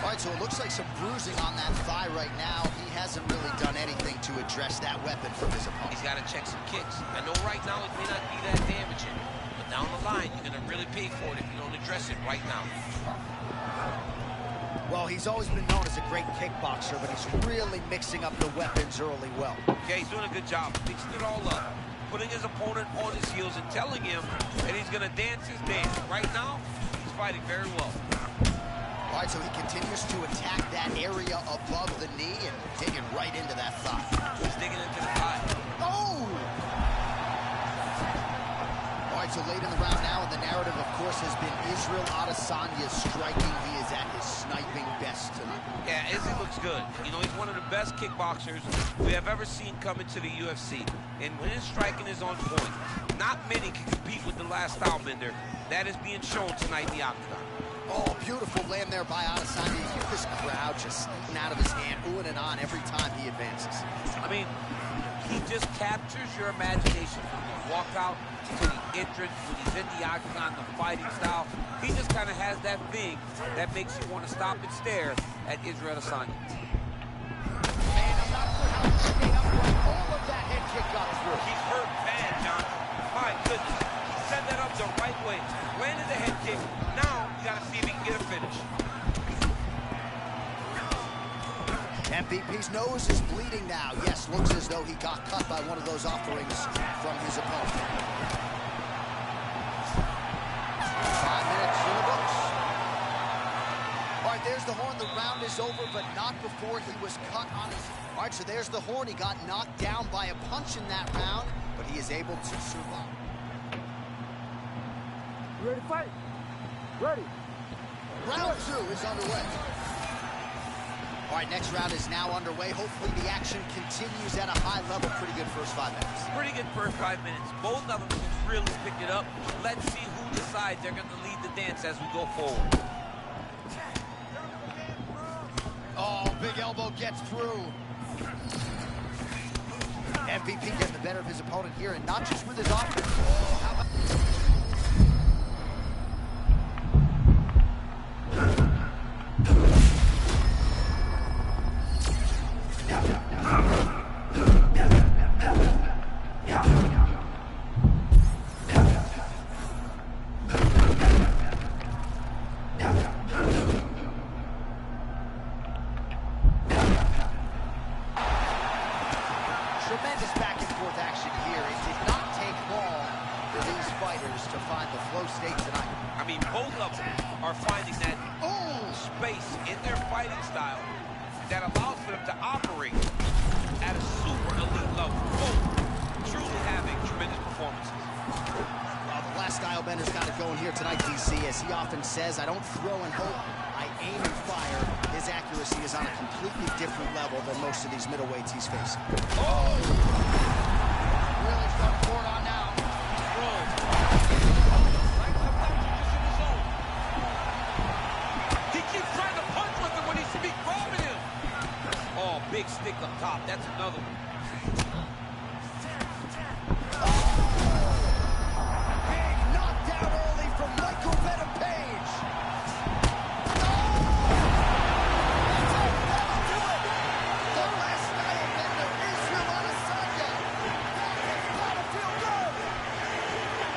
B: All right, so it looks like some bruising on that thigh right now. He hasn't really done anything to address that weapon from his opponent.
D: He's got to check some kicks. I know right now it may not be that damaging, but down the line, you're going to really pay for it if you don't address it right now.
B: Well, he's always been known as a great kickboxer, but he's really mixing up the weapons early well.
D: Okay, he's doing a good job mixing it all up, putting his opponent on his heels and telling him that he's going to dance his dance. Right now, he's fighting very well.
B: All right, so he continues to attack that area above the knee and digging right into that thigh.
D: He's digging into the thigh.
B: Oh! All right, so late in the round now, and the narrative, of course, has been Israel Adesanya's striking. He is at his sniping best tonight.
D: Yeah, Izzy looks good. You know, he's one of the best kickboxers we have ever seen come into the UFC. And when his striking is on point, not many can compete with the last style bender. That is being shown tonight in the octagon.
B: Oh, beautiful land there by Adesanya. You hear this crowd just eating out of his hand, oohing and on every time he advances.
D: I mean, he just captures your imagination from the walkout to the entrance, when he's in the octagon, the fighting style. He just kind of has that thing that makes you want to stop and stare at Israel Adesanya.
B: Man, I'm not sure how he stayed upright. All of that head kick got through.
D: He's hurt bad, John. My goodness. He set that up the right way. Landed the head kick. Now, you got to see if he can get a finish.
B: MVP's nose is bleeding now. Yes, looks as though he got cut by one of those offerings from his opponent. 5 minutes in the books. All right, there's the horn. The round is over, but not before he was cut on his... All right, so there's the horn. He got knocked down by a punch in that round, but he is able to survive.
C: You ready to fight? Ready.
B: Round 2 is underway. All right, next round is now underway. Hopefully the action continues at a high level. Pretty good first 5 minutes.
D: Pretty good first 5 minutes. Both of them can really pick it up. Let's see who decides they're going to lead the dance as we go forward.
B: Oh, big elbow gets through. MVP getting the better of his opponent here, and not just with his offense. Oh, how about...
D: level are finding that space in their fighting style that allows for them to operate at a super elite level. Both truly having tremendous performances.
B: Well, the last style bender's got it going here tonight, DC. As he often says, I don't throw and hope, I aim and fire. His accuracy is on a completely different level than most of these middleweights he's facing.
E: Oh! Really starting to pour it on now.
D: Rolls. Right up that just in his zone. He keeps trying to punch with him when he should be grabbing him. Oh, big stick up top. That's another one.
B: Big knockdown early from Michael Venom Page. The last style bender, Israel Adesanya. That has gotta feel good.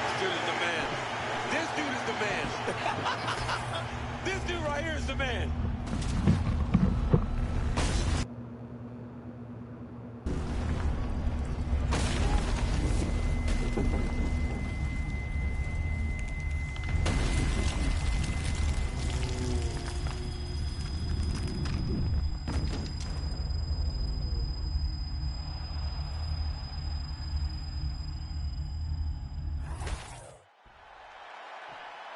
D: This dude is the man. This dude is the man. This dude right here is the man.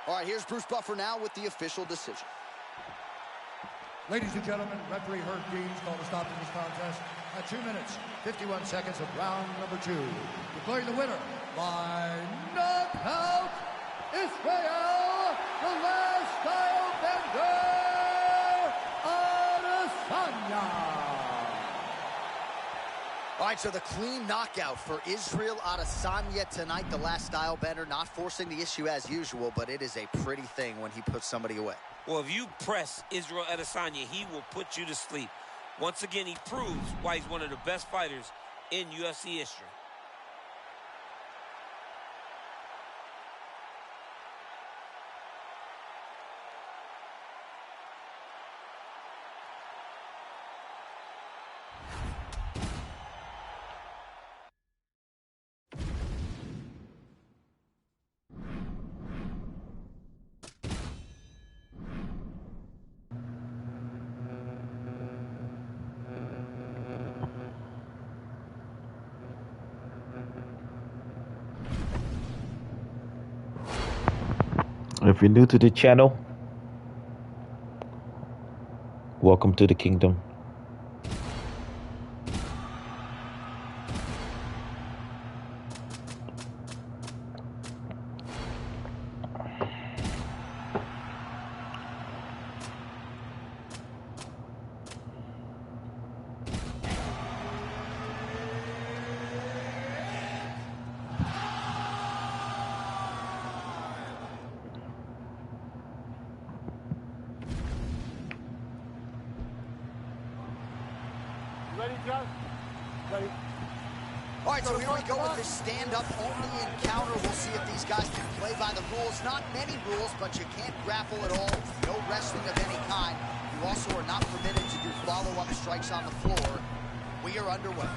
B: All right, here's Bruce Buffer now with the official decision.
E: Ladies and gentlemen, referee Herb Dean's called a stop to this contest at 2 minutes, 51 seconds of round number 2. Declaring the winner by knockout, Israel, the last style bender, Adesanya.
B: All right, so the clean knockout for Israel Adesanya tonight. The last style bender, not forcing the issue as usual, but it is a pretty thing when he puts somebody away.
D: Well, if you press Israel Adesanya, he will put you to sleep. Once again, he proves why he's one of the best fighters in UFC history.
A: If you're new to the channel, welcome to the kingdom.
C: Ready, Josh? Ready.
B: All right, so here we go with this stand-up only encounter. We'll see if these guys can play by the rules. Not many rules, but you can't grapple at all. No wrestling of any kind. You also are not permitted to do follow-up strikes on the floor. We are underway.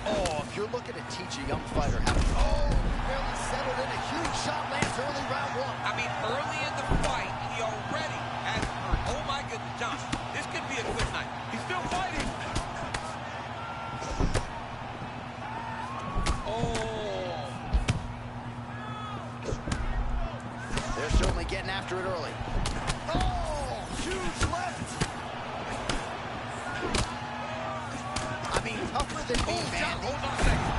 B: Oh, if you're looking to teach a young fighter how to... Oh, barely settled in. A huge shot lands early round 1.
D: I mean, early in the fight, he already has hurt. Oh, my goodness, John. This could be a good night. He's still fighting. Oh.
B: They're certainly getting after it early. Oh, huge left. I mean, tougher than me, man.
D: Hold on a second.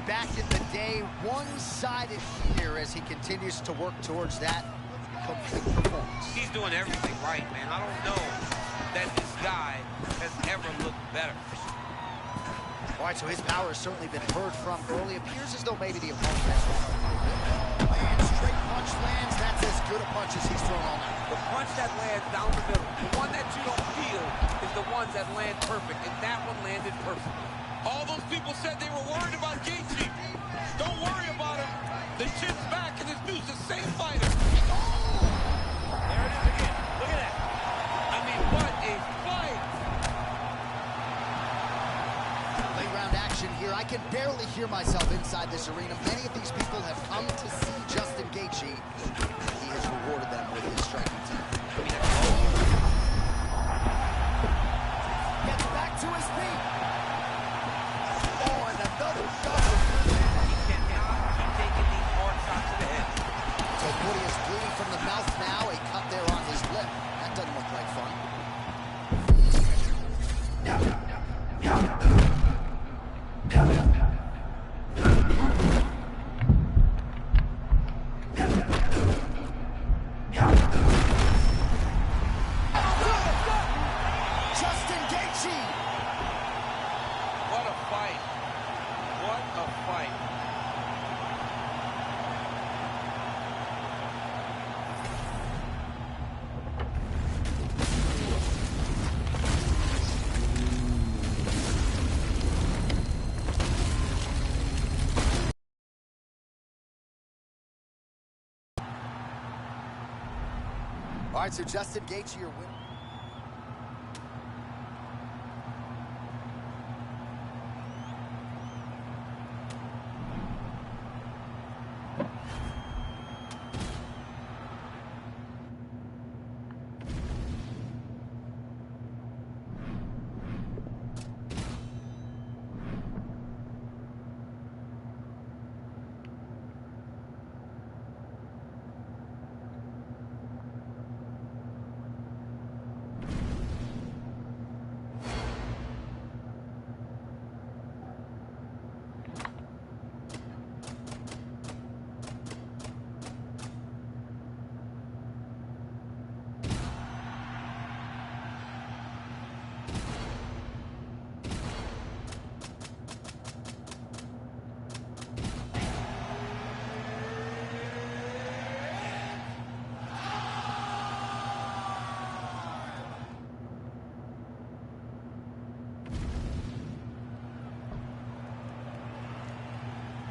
B: Back in the day, one-sided here as he continues to work towards that complete performance.
D: He's doing everything right, man. I don't know that this guy has ever looked better.
B: All right, so his power has certainly been heard from early. Appears as though maybe the opponent has... And straight punch lands, that's as good a punch as he's thrown all night.
D: The punch that lands down the middle, the one that you don't feel, is the ones that land perfect, and that one landed perfectly.
F: All those people said they were worried about Gaethje. Don't worry about him. The chin's back, and this dude's the same fighter.
D: There it is again. Look at that. I mean, what a fight.
B: Late round action here. I can barely hear myself inside this arena. Many of these people have come to see Justin Gaethje. He has rewarded them with his striking team. Gets back to his feet. Oh, and another shot.
D: He cannot keep taking these hard shots to the head.
B: Topuria is bleeding from the mouth now. A cut there on his lip. That doesn't look like fun. Justin Gaethje.
F: What a fight. What a fight.
B: All right, so Justin Gaethje, your winner.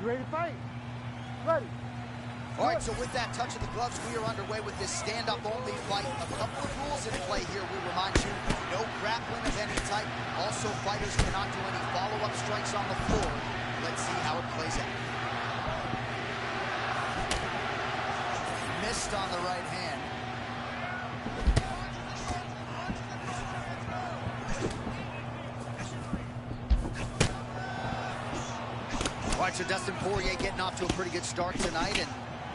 C: You ready to fight? Ready.
B: All right, so with that touch of the gloves, we are underway with this stand-up only fight. A couple of rules in play here, we remind you. No grappling of any type. Also, fighters cannot do any follow-up strikes on the floor. Let's see how it plays out. Missed on the right hand. All right, so Dustin Poirier getting off to a pretty good start tonight, and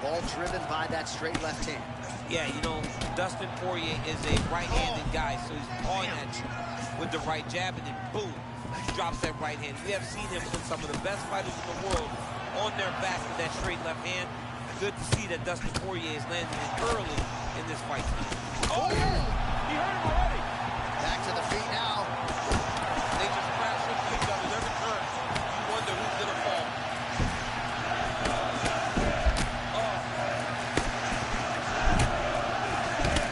B: all driven by that straight left hand.
D: Yeah, you know, Dustin Poirier is a right-handed guy, so he's pawing at you with the right jab, and then boom, he drops that right hand. We have seen him put some of the best fighters in the world on their back with that straight left hand. Good to see that Dustin Poirier is landing it early in this fight.
F: Oh, he hurt him already.
B: Back to the feet now.
F: They just crash into each other every turn. You wonder who's going to fall.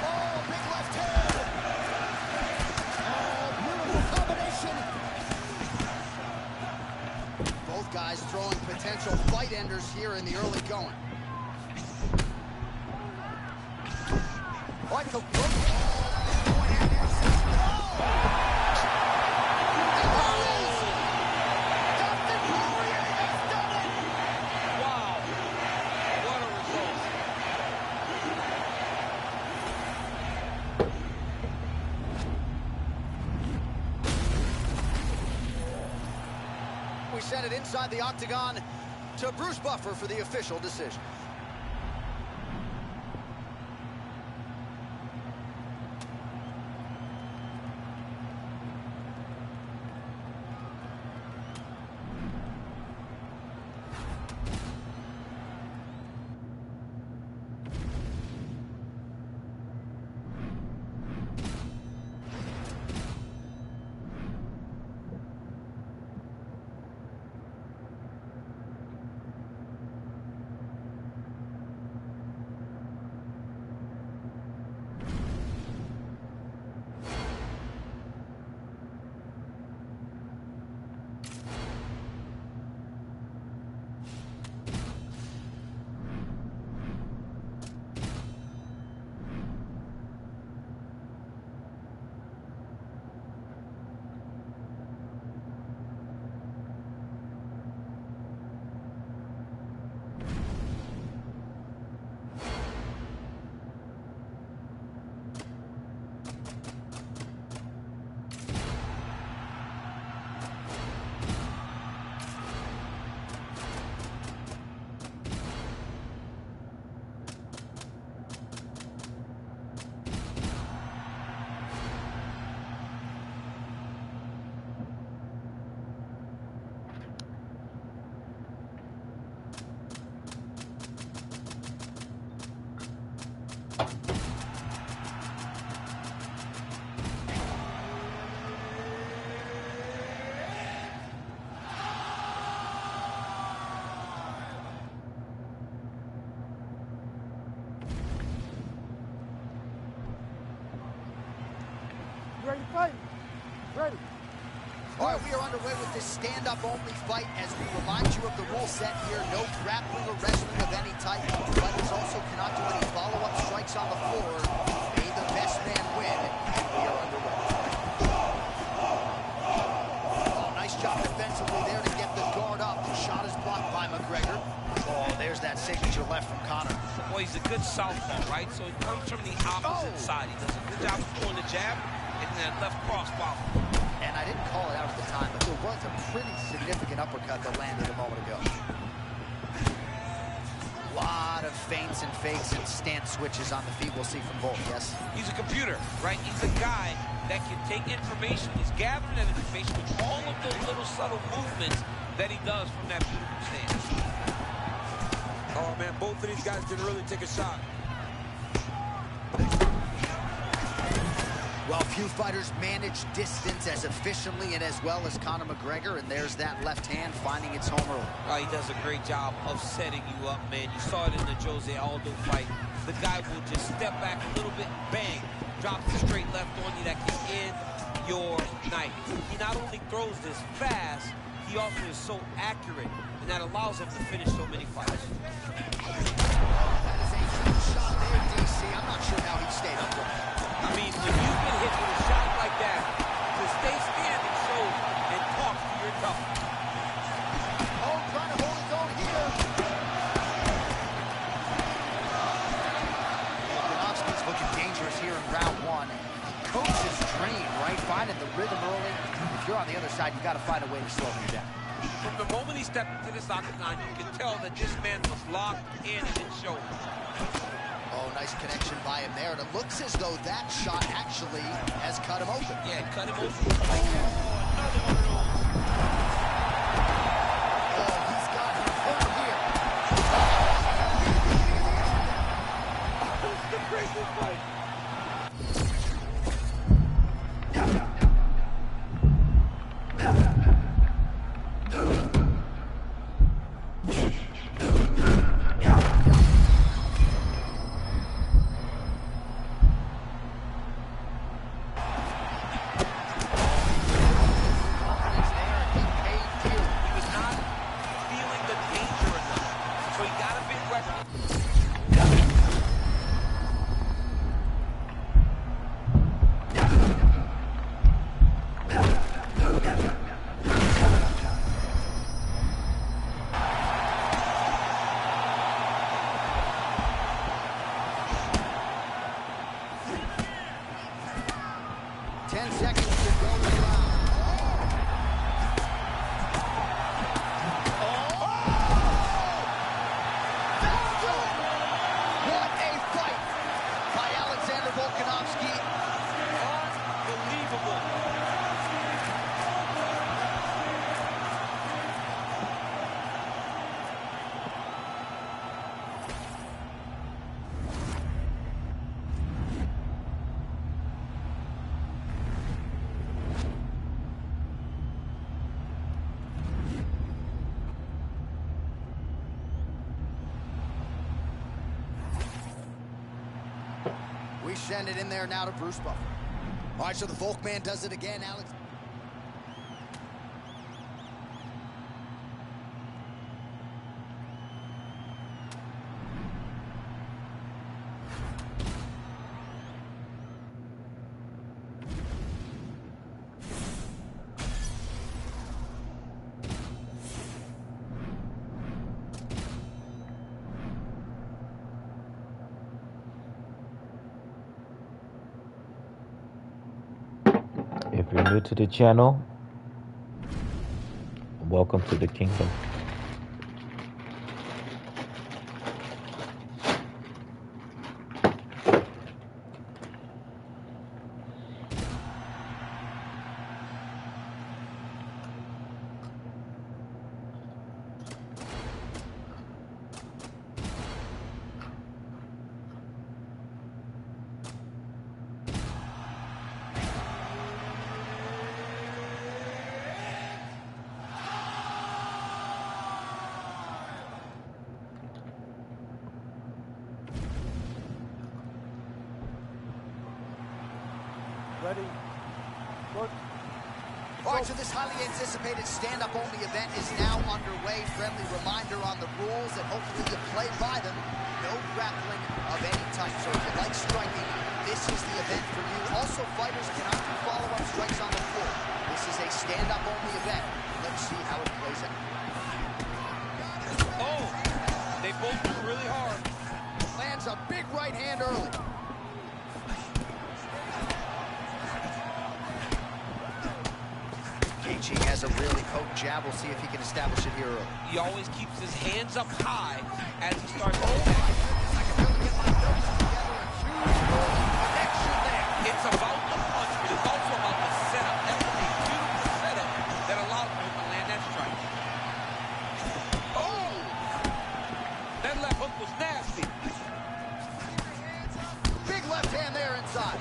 B: Oh, big left hand. Oh, beautiful combination. Both guys throwing potential fight enders here in the early going. What the
F: Wow. What a result.
B: We send it inside the octagon to Bruce Buffer for the official decision.
C: You ready to fight? Ready.
B: All right, we are underway with this stand-up only fight as we remind you of the rule set here. No grappling or wrestling of any type. Fighters also cannot do any follow-up strikes on the floor. May the best man win, and we are underway. Oh, nice job defensively there to get the guard up. The shot is blocked by McGregor. Oh, there's that signature left from Conor.
D: Well, he's a good southpaw, right? So it comes from the opposite side. He does a good job of throwing the jab and that left cross follow.
B: And I didn't call it out at the time, but there was a pretty significant uppercut that landed a moment ago. A lot of feints and fakes and stance switches on the feet we'll see from both, yes?
D: He's a computer, right? He's a guy that can take information. He's gathering that information with all of those little subtle movements that he does from that beautiful stance.
F: Oh, man, both of these guys can really take a shot.
B: Well, few fighters manage distance as efficiently and as well as Conor McGregor, and there's that left hand finding its home early.
D: He does a great job of setting you up, man. You saw it in the Jose Aldo fight. The guy will just step back a little bit, bang, drops a straight left on you that can end your night. He not only throws this fast, he also is so accurate, and that allows him to finish so many fights.
B: That is a huge shot there, DC. I'm not sure how he stayed upright.
D: I mean, when you get hit with a shot like that, to stay standing shows and talk to your tough.
B: Oh, trying to hold his own here. Volkanovski's looking dangerous here in round one. Coach's dream, right? Finding the rhythm early. If you're on the other side, you got to find a way to slow him down.
D: From the moment he stepped into this octagon, you can tell that this man was locked in and it showed.
B: Oh, nice connection by him there. And it looks as though that shot actually has cut him open.
D: Yeah, it cut him open. Another one of those.
B: Oh, he's got him hurt here.
C: This is the craziest fight.
B: Volkanovski.
D: Unbelievable.
B: We send it in there now to Bruce Buffer. All right, so the Volkman does it again, Alex.
A: If you're new to the channel, welcome to the kingdom.
C: Ready? Good.
B: All right, so this highly anticipated stand-up only event is now underway. Friendly reminder on the rules, and hopefully you play by them. No grappling of any type. So if you like striking, this is the event for you. Also, fighters cannot do follow-up strikes on the floor. This is a stand-up only event. Let's see how it plays out.
F: Oh, they both do really hard.
B: Lands a big right hand early. Gaethje has a really potent jab. We'll see if he can establish it here early.
D: He always keeps his hands up high as he starts to
B: Oh
D: attack.
B: my goodness, I can really get my notes together. A huge connection there.
D: It's about the punch, but it's also about the setup. That was a beautiful setup that allowed him to land that strike.
F: Oh! That left hook was nasty.
B: Big left hand there inside.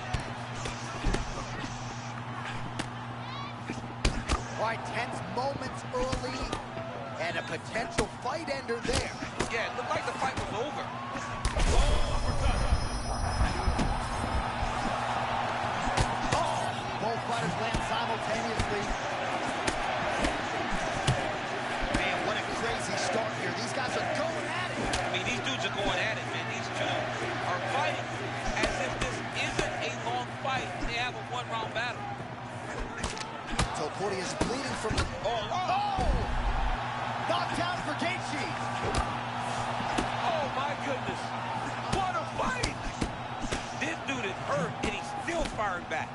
B: All right, tense moments early, and a potential fight ender there.
D: Yeah, it looked like the fight was over.
B: Both fighters land simultaneously. Man, what a crazy start here. These guys are going at it.
D: I mean, these dudes are going at it, man. These two are fighting as if this isn't a long fight. They have a one-round battle.
B: Topuria is bleeding from the... Oh! Knockdown for Gaethje.
F: Oh, my goodness. What a fight!
D: This dude is hurt, and he's still firing back.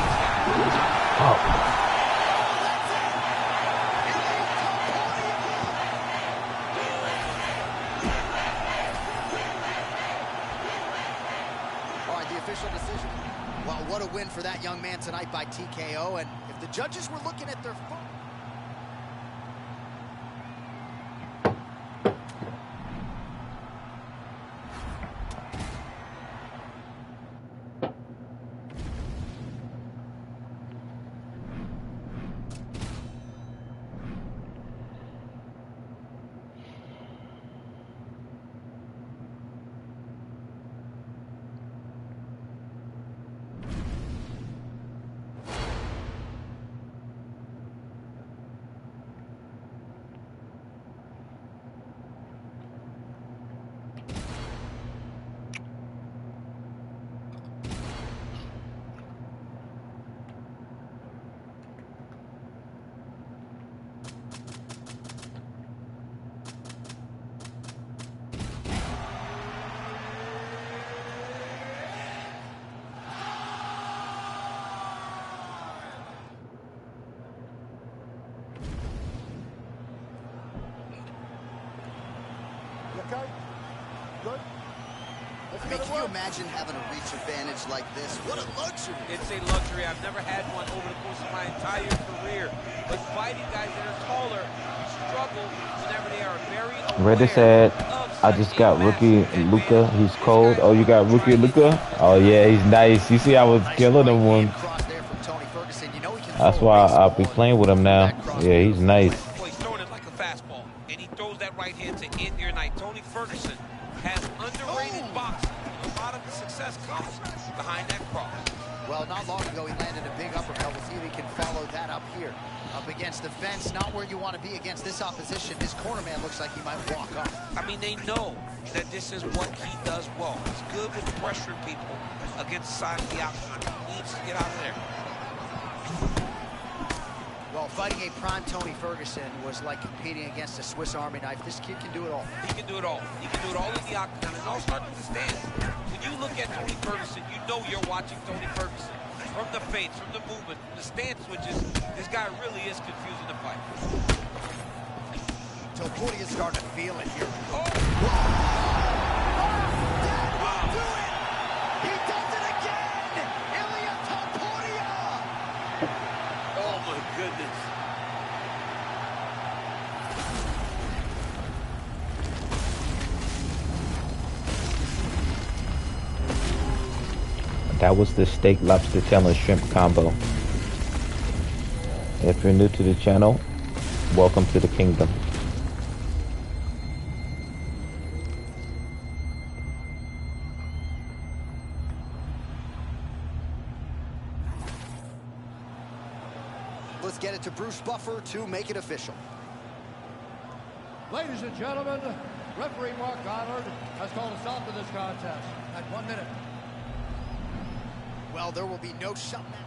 D: What a fight.
B: All right, the official decision. Well, what a win for that young man tonight by TKO. And if the judges were looking at their phone...
C: You okay? Good? Let's
B: I mean,
C: get it
B: can you
C: work.
B: imagine having a reach advantage like this? What a luxury.
D: It's a luxury. I've never had one over the course of my entire career. But fighting guys that are taller struggle whenever they are very aware
A: Reddit said,
D: of
A: I
D: such
A: just
D: a
A: got rookie
D: massive
A: Luca.
D: advantage.
A: He's
D: This
A: cold.
D: guy
A: Oh, you got rookie
D: trying to-
A: Luca? Oh, yeah, he's nice. You see, I was
B: Nice
A: killing
B: right
A: him
B: hand
A: one.
B: cross there from Tony Ferguson. You know he can
A: That's
B: throw a
A: why I'll
B: baseball
A: be playing with him
B: and
A: now.
B: that cross
A: Yeah, he's nice.
D: Well, he's throwing it like a fastball, and he throws that right hand to end your night. Tony Ferguson has underrated boxing. A lot of the success comes behind that cross.
B: Well, not long ago, he landed a big uppercut. We'll see if he can follow that up here. Up against the fence, not where you want to be against this opposition. His corner man looks like he might walk up.
D: I mean, they know that this is what he does well. He's good with pressuring people against the side of the octagon. He needs to get out of there.
B: Well, fighting a prime Tony Ferguson was like competing against a Swiss Army knife. This kid can do it all.
D: He can do it all. He can do it all in the octagon. It all starts with the stance. When you look at Tony Ferguson, you know you're watching Tony Ferguson. From the feints, from the movement, from the stance switches, this guy really is confusing the fight.
B: Topuria's starting to feel it here.
D: Oh!
B: That will do it! He does it again! Ilya Topuria!
D: Oh my goodness.
A: That was the steak, lobster tail, and shrimp combo. If you're new to the channel, welcome to the kingdom.
B: Let's get it to Bruce Buffer to make it official.
E: Ladies and gentlemen, referee Mark Goddard has called a stop to this contest at 1 minute.
B: Well, there will be no shutting that.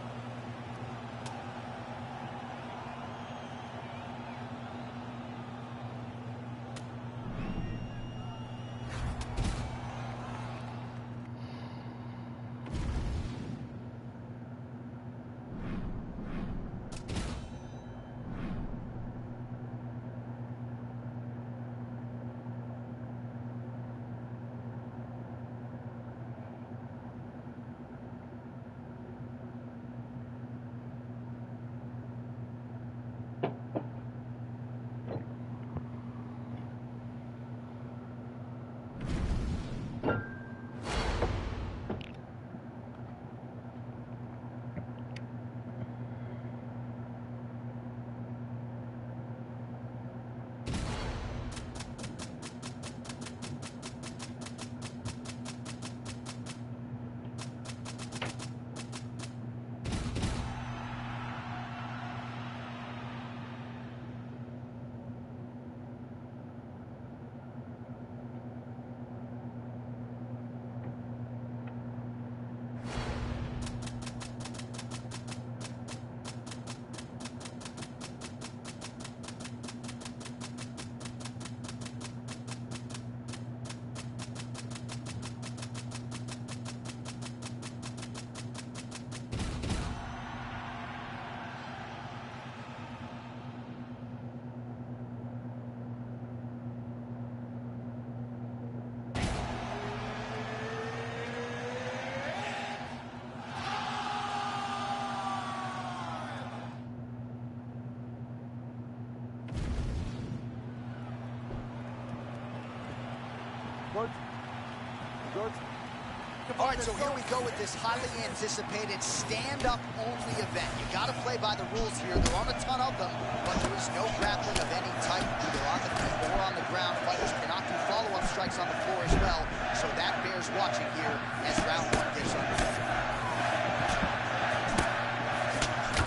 B: All right, so here we go with this highly anticipated stand-up only event. You got to play by the rules here. There aren't a ton of them, but there is no grappling of any type, either on the feet or on the ground. Fighters cannot do follow-up strikes on the floor as well, so that bears watching here as round one gets underway.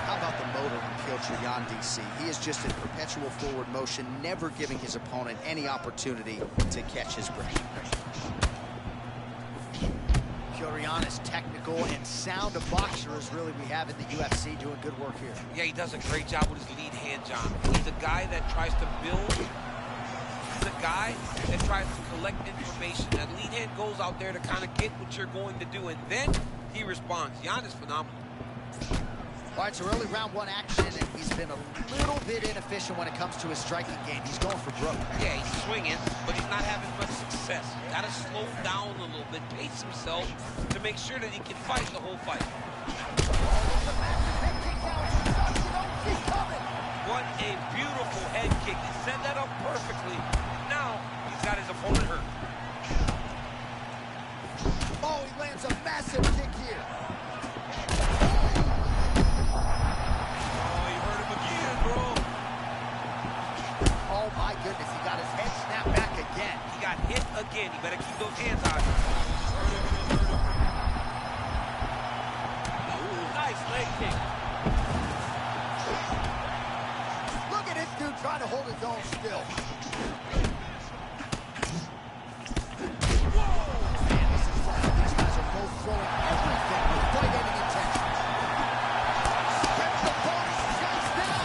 B: How about the motor on Piotr Jan, DC? He is just in perpetual forward motion, never giving his opponent any opportunity to catch his breath. Piotr Jan is technical and sound a boxer as really we have in the UFC, doing good work here.
D: Yeah, he does a great job with his lead hand, John. He's a guy that tries to build. He's a guy that tries to collect information. That lead hand goes out there to kind of get what you're going to do, and then he responds. Jan is phenomenal.
B: All right, so early round one action, and he's been a little bit inefficient when it comes to his striking game. He's going for broke.
D: Yeah, he's swinging, but he's not having much success. Got to slow down a little bit, pace himself to make sure that he can fight the whole fight. What a beautiful head kick. He set that up perfectly. Now he's got his opponent hurt.
B: Oh, he lands a massive kick here. Goodness, he got his head snapped back again.
D: He got hit again. You better keep those hands on him. Ooh, nice leg kick.
B: Look at this dude trying to hold his own still. Whoa! Man, this is fun. These guys are both throwing everything with fight-ending intention. Strips the bonus shots down.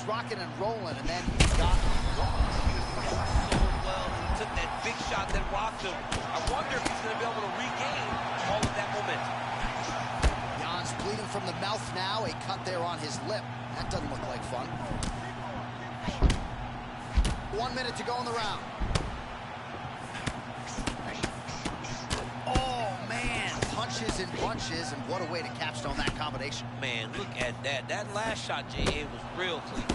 B: Rocking and rolling, and then he got rocked.
D: He was fighting so well. He took that big shot that rocked him. I wonder if he's going to be able to regain all of that momentum.
B: Jan's bleeding from the mouth now. A cut there on his lip. That doesn't look like fun. 1 minute to go in the round. Oh, man. Punch punches and bunches, and what a way to capstone that combination.
D: Man, look at that. That last shot, J.A., was real clean.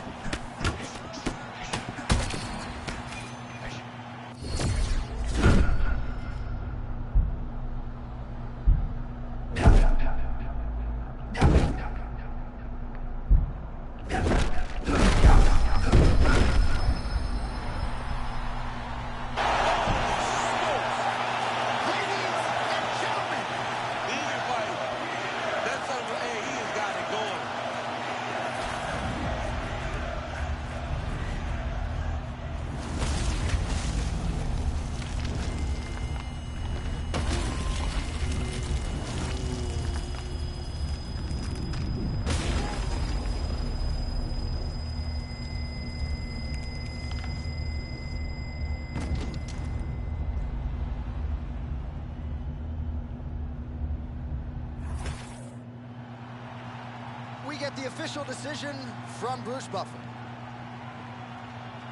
B: We get the official decision from Bruce Buffer.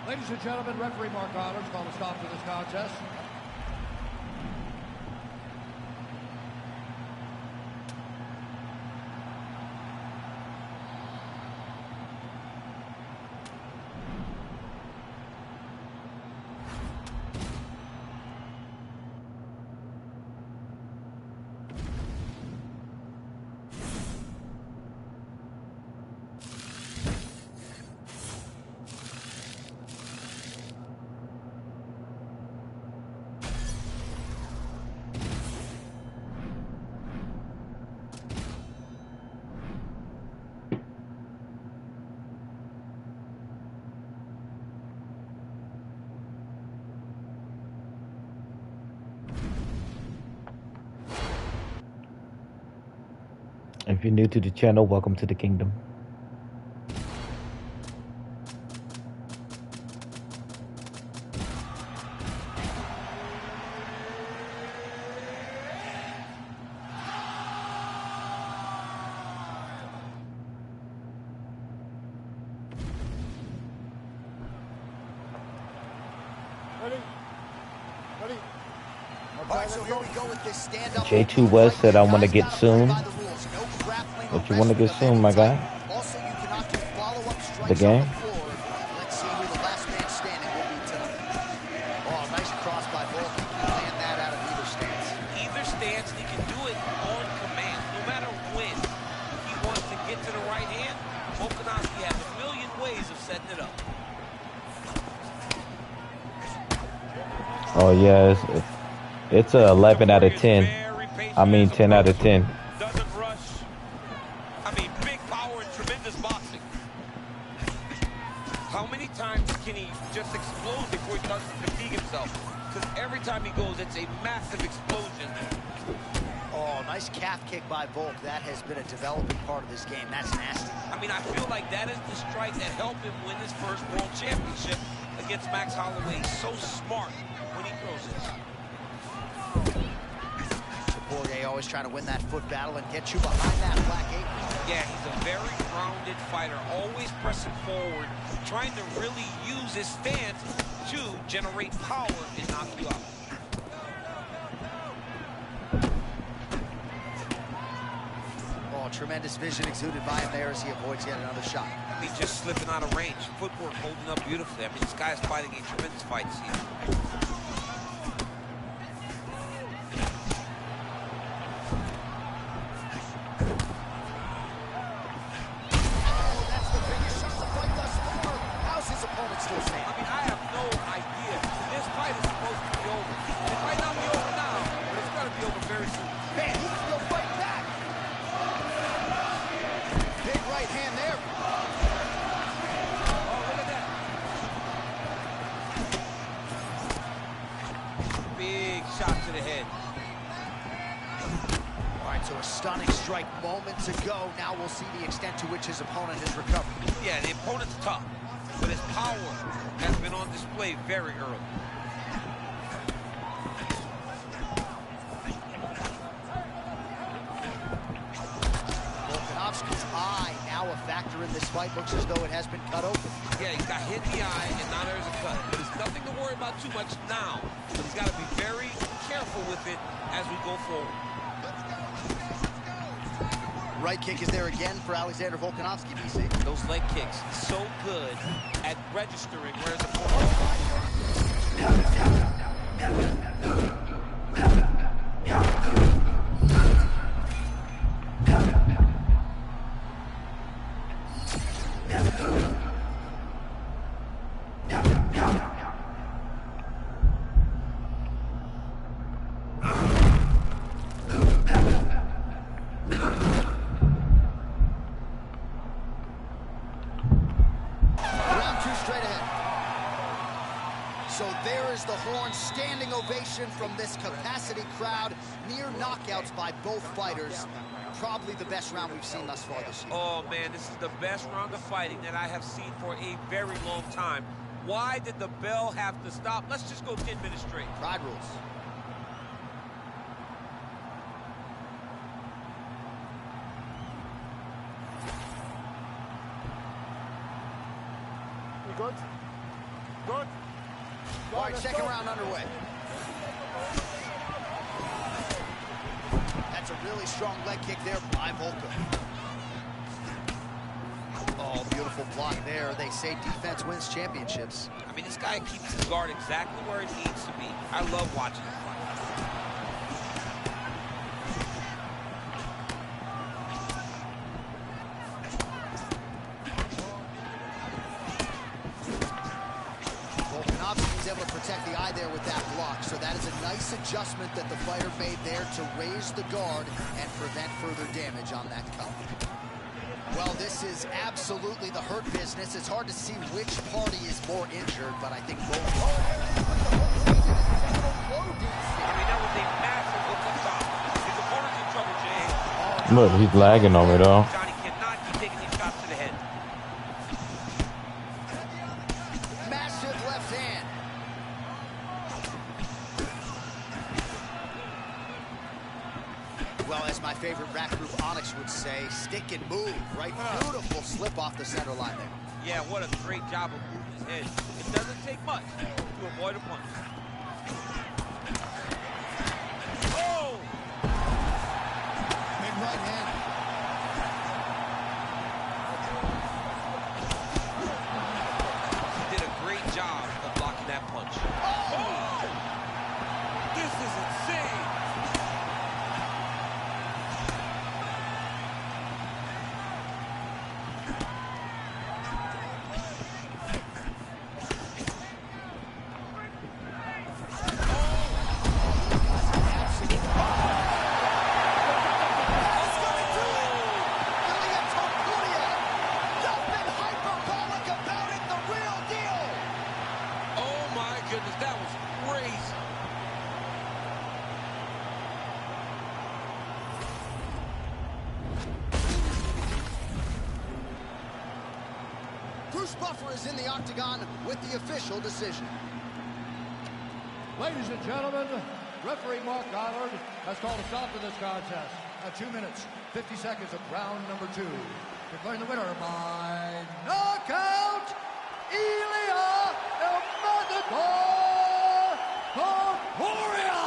E: Ladies and gentlemen, referee Mark Goddard's called a stop to this contest.
A: If you're new to the channel, welcome to the kingdom.
C: Ready? Ready?
B: All right, so here we go with this stand-up.
A: J2 West said, I want to get soon. What you want to get soon, my guy?
B: Also, you cannot do follow-up strikes
A: The game?
B: on the floor. Let's see who the last man standing will be tonight. Oh, nice cross by Volk. He can land that out of either stance.
D: Either stance, he can do it on command, no matter when. He wants to get to the right hand. Volkanovski has a million ways of setting it up.
A: Oh, yeah, it's a 11 out of 10. I mean, 10 out of 10.
D: Doesn't rush. I mean, big power and tremendous boxing. How many times can he just explode before he starts to fatigue himself? Because every time he goes, it's a massive explosion.
B: Oh, nice calf kick by Volk. That has been a developing part of this game. That's nasty.
D: I mean, I feel like that is the strike that helped him win his first world championship against Max Holloway. So smart when he throws it.
B: Poirier always trying to win that foot battle and get you behind that black apron.
D: Yeah, he's a very grounded fighter, always pressing forward, trying to really use his stance to generate power and knock you out.
B: Oh, tremendous vision exuded by him there as he avoids yet another shot.
D: He's just slipping out of range. Footwork holding up beautifully. I mean, this guy's fighting a tremendous fight scene.
B: Stunning strike moments ago. Now we'll see the extent to which his opponent has recovered.
D: Yeah, the opponent's tough, but his power has been on display very early.
B: Volkanovski's eye now a factor in this fight. Looks as though it has been cut open.
D: Yeah, he's got hit in the eye, and now there's a cut. But it's nothing to worry about too much now. He's got to be very careful with it as we go forward.
B: Right kick is there again for Alexander Volkanovski, BC.
D: Those leg kicks, so good at registering where's the opponent.
B: So there is the horn, standing ovation from this capacity crowd. Near knockouts by both fighters. Probably the best round we've seen thus far this year.
D: Oh, man, this is the best round of fighting that I have seen for a very long time. Why did the bell have to stop? Let's just go 10 minutes straight.
B: Pride rules.
C: You good? Good.
B: All right, second round underway. That's a really strong leg kick there by Volka. Oh, beautiful block there. They say defense wins championships.
D: I mean, this guy keeps his guard exactly where it needs to be. I love watching him fight.
B: Volkanovski's able to protect the eye there with that block, so that is a nice adjustment that the fighter made there to raise the guard and prevent further damage on that cut. Well, this is absolutely the hurt business. It's hard to see which party is more injured, but I think both.
D: I mean, that was a massive hook up top. His opponent's in trouble, Jay.
A: Look, he's lagging on me though.
D: Johnny cannot keep taking these shots to the head.
B: Massive left hand. Well, as my favorite rap group Onyx would say, stick and move, right? Beautiful slip off the center line there.
D: Yeah, what a great job of moving his head. It doesn't take much to avoid a punch. Oh!
B: Big right hand.
D: He did a great job of blocking that punch.
B: Oh!
F: This is insane. Oh my goodness, that was crazy.
B: Bruce Buffer is in the octagon with the official decision.
E: Ladies and gentlemen, referee Mark Goddard has called a stop to this contest at 2 minutes, 50 seconds of round number 2. Declaring the winner by knockout, Ilia El Matador Topuria!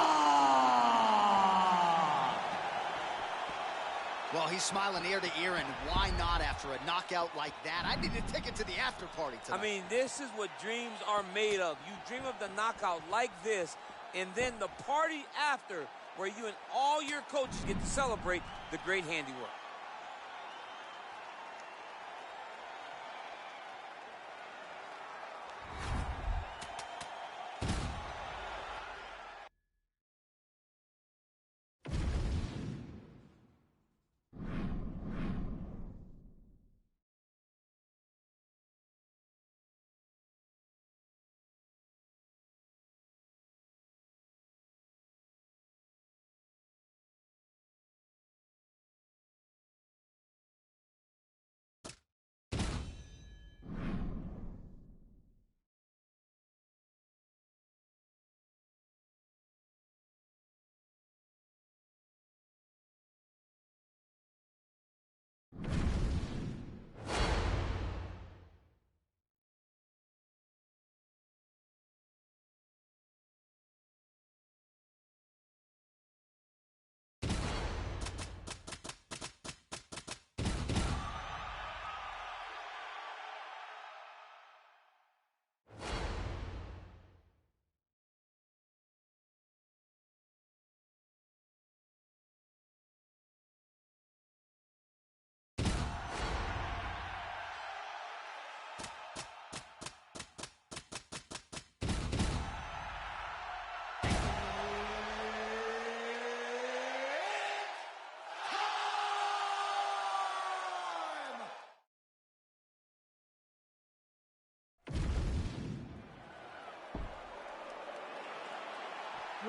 B: Well, he's smiling ear to ear, and why not after a knockout like that? I need a ticket to the after party tonight.
D: I mean, this is what dreams are made of. You dream of the knockout like this, and then the party after, where you and all your coaches get to celebrate the great handiwork.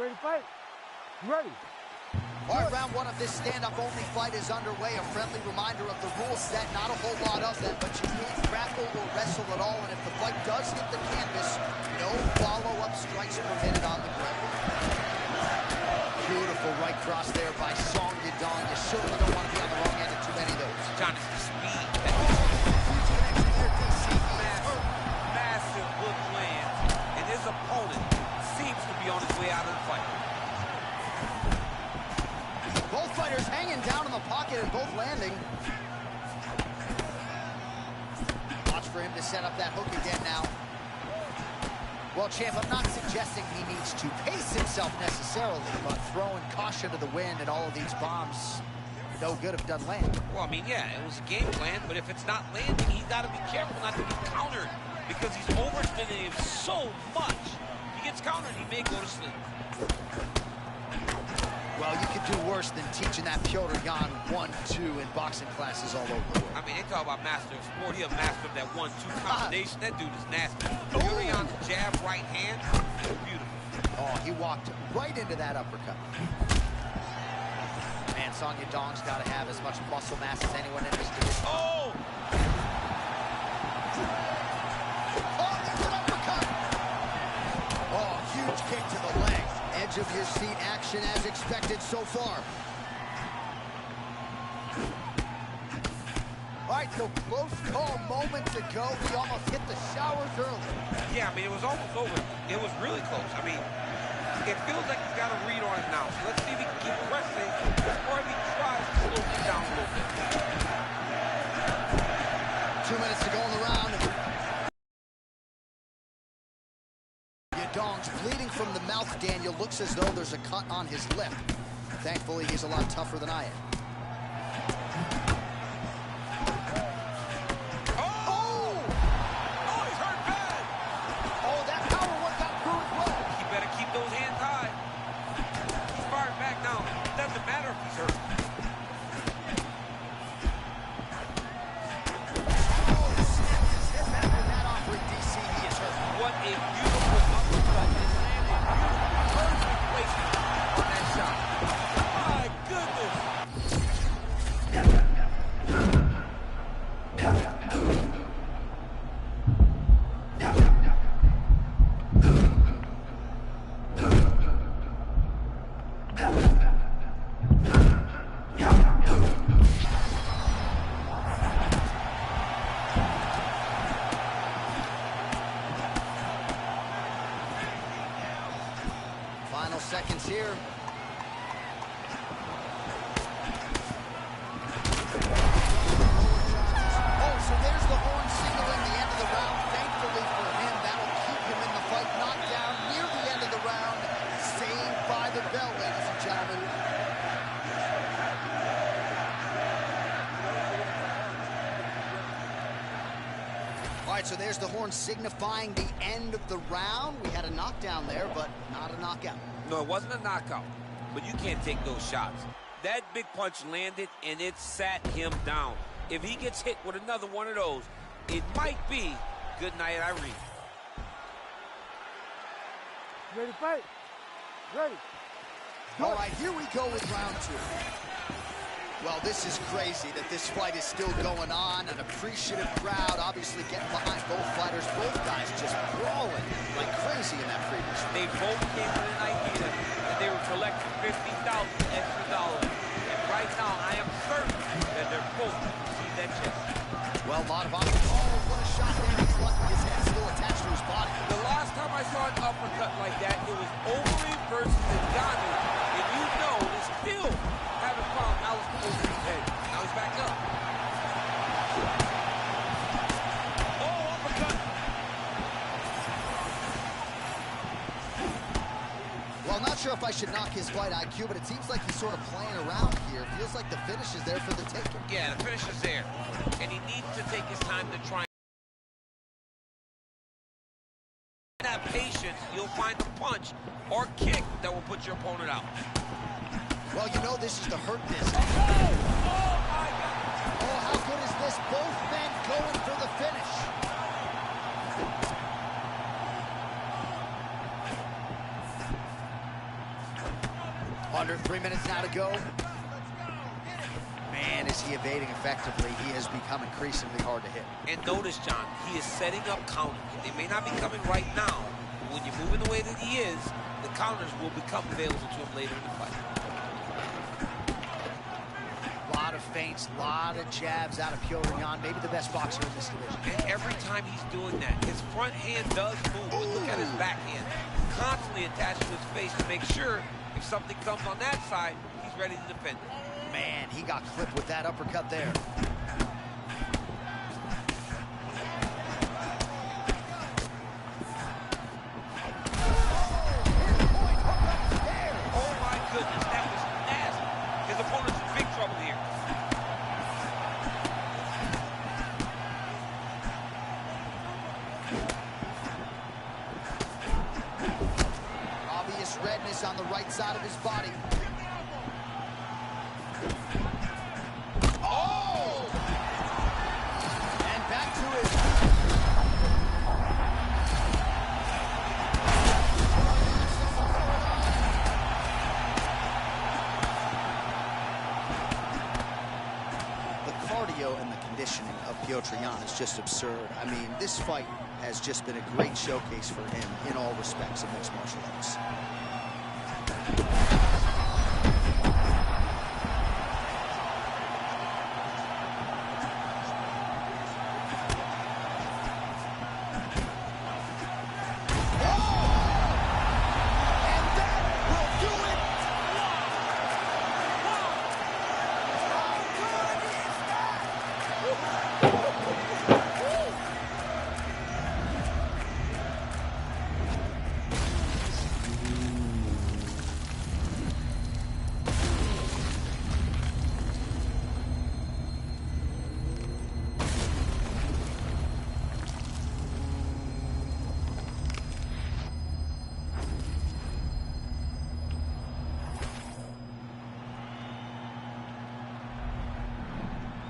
C: You ready to fight? You ready?
B: All right, round one of this stand-up-only fight is underway. A friendly reminder of the rule set. Not a whole lot of them, but you can't grapple or wrestle at all. And if the fight does hit the canvas, no follow-up strikes permitted on the ground. Beautiful right cross there by Song Yadong. You certainly don't want to be on the wrong end of too many of those.
D: John, it's the speed.
B: Huge connection there, DC.
D: Massive hook lands, and his opponent seems to be on his way out of the fight.
B: Both fighters hanging down in the pocket and both landing. Watch for him to set up that hook again now. Well, champ, I'm not suggesting he needs to pace himself necessarily, but throwing caution to the wind and all of these bombs, no good if it doesn't land.
D: Well, I mean, yeah, it was a game plan, but if it's not landing, he's got to be careful not to be countered because he's overspinning him so much. He gets countered, he may go to sleep.
B: Well, you could do worse than teaching that Piotr Jan 1-2 in boxing classes all over the world.
D: I mean, they talk about master of sport. He's a master of that 1-2 combination. That dude is nasty. Piotr Jan's jab, right hand, beautiful.
B: Oh, he walked right into that uppercut. Man, Song Yadong's got to have as much muscle mass as anyone in this division.
D: Oh!
B: Oh, there's an uppercut! Oh, huge kick to the leg. Edge of your seat action as expected so far. All right, so close call moments ago. We almost hit the showers early.
D: Yeah, I mean, it was almost over. It was really close. I mean, it feels like he's got a read on it now. So let's see if he can keep pressing before he tries to slow it down a little bit.
B: 2 minutes to go in the round. Yadong's bleeding from the mouth, Daniel. Looks as though there's a cut on his lip. Thankfully, he's a lot tougher than I am. Oh!
D: Oh, he's hurt bad!
B: Oh, that power one got through as well.
D: He better keep those hands high. He's firing back now. It doesn't matter if he's hurt.
B: Oh, he snaps his hip after that offering, DC. He is hurt.
D: What a beautiful uppercut. It landed beautiful. Perfect placement on that shot. My goodness.
B: Final seconds here. Oh, so there's the horn signaling the end of the round. Thankfully for him, that'll keep him in the fight. Knocked down near the end of the round. Saved by the bell, ladies and gentlemen. All right, so there's the horn signifying the end of the round. We had a knockdown there, but not a knockout.
D: No, it wasn't a knockout, but you can't take those shots. That big punch landed, and it sat him down. If he gets hit with another one of those, it might be good night, Irene.
C: You ready to fight? Ready.
B: All right, here we go with round two. Well, this is crazy that this fight is still going on. An appreciative crowd obviously getting behind both fighters. Both guys just brawling like crazy in that previous round.
D: They both came with an idea that they were collecting $50,000 extra dollars. And right now, I am certain that they're both going to receive that check.
B: Well, a lot of options. Oh, what a shot there. He's lucky his head's still attached to his body.
D: The last time I saw an uppercut like that, it was Overeem versus Ngannou. And you know they still haven't found Alice Overeem's head. Now he's back up. Oh, uppercut.
B: Well, I'm not sure if I should knock his fight IQ, but it seems like he's sort of playing around here. Feels like the finish is there for the taking.
D: Yeah, the finish is there. And he needs to take his time to try. That patience, you'll find a punch or kick that will put your opponent out.
B: Well, you know this is the hurt business.
D: Oh, my God.
B: Oh, how good is this? Both men going for the finish. Under 3 minutes now to go. Man, is he evading effectively. He has become increasingly hard to hit.
D: And notice, John, he is setting up counters. They may not be coming right now, but when you're moving the way that he is, the counters will become available to him later in the fight.
B: A lot of feints, a lot of jabs out of Piotr Yan, maybe the best boxer in this division.
D: And every time he's doing that, his front hand does move. But look at his backhand, constantly attached to his face to make sure if something comes on that side, he's ready to defend it.
B: Man, he got clipped with that uppercut there.
D: Oh my goodness, that was nasty. His opponent's in big trouble here.
B: Obvious redness on the right side of his body. Oh! And back to his... The cardio and the conditioning of Piotr Yan is just absurd. I mean, this fight has just been a great showcase for him in all respects of mixed martial arts.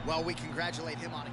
B: Well, we congratulate him on it.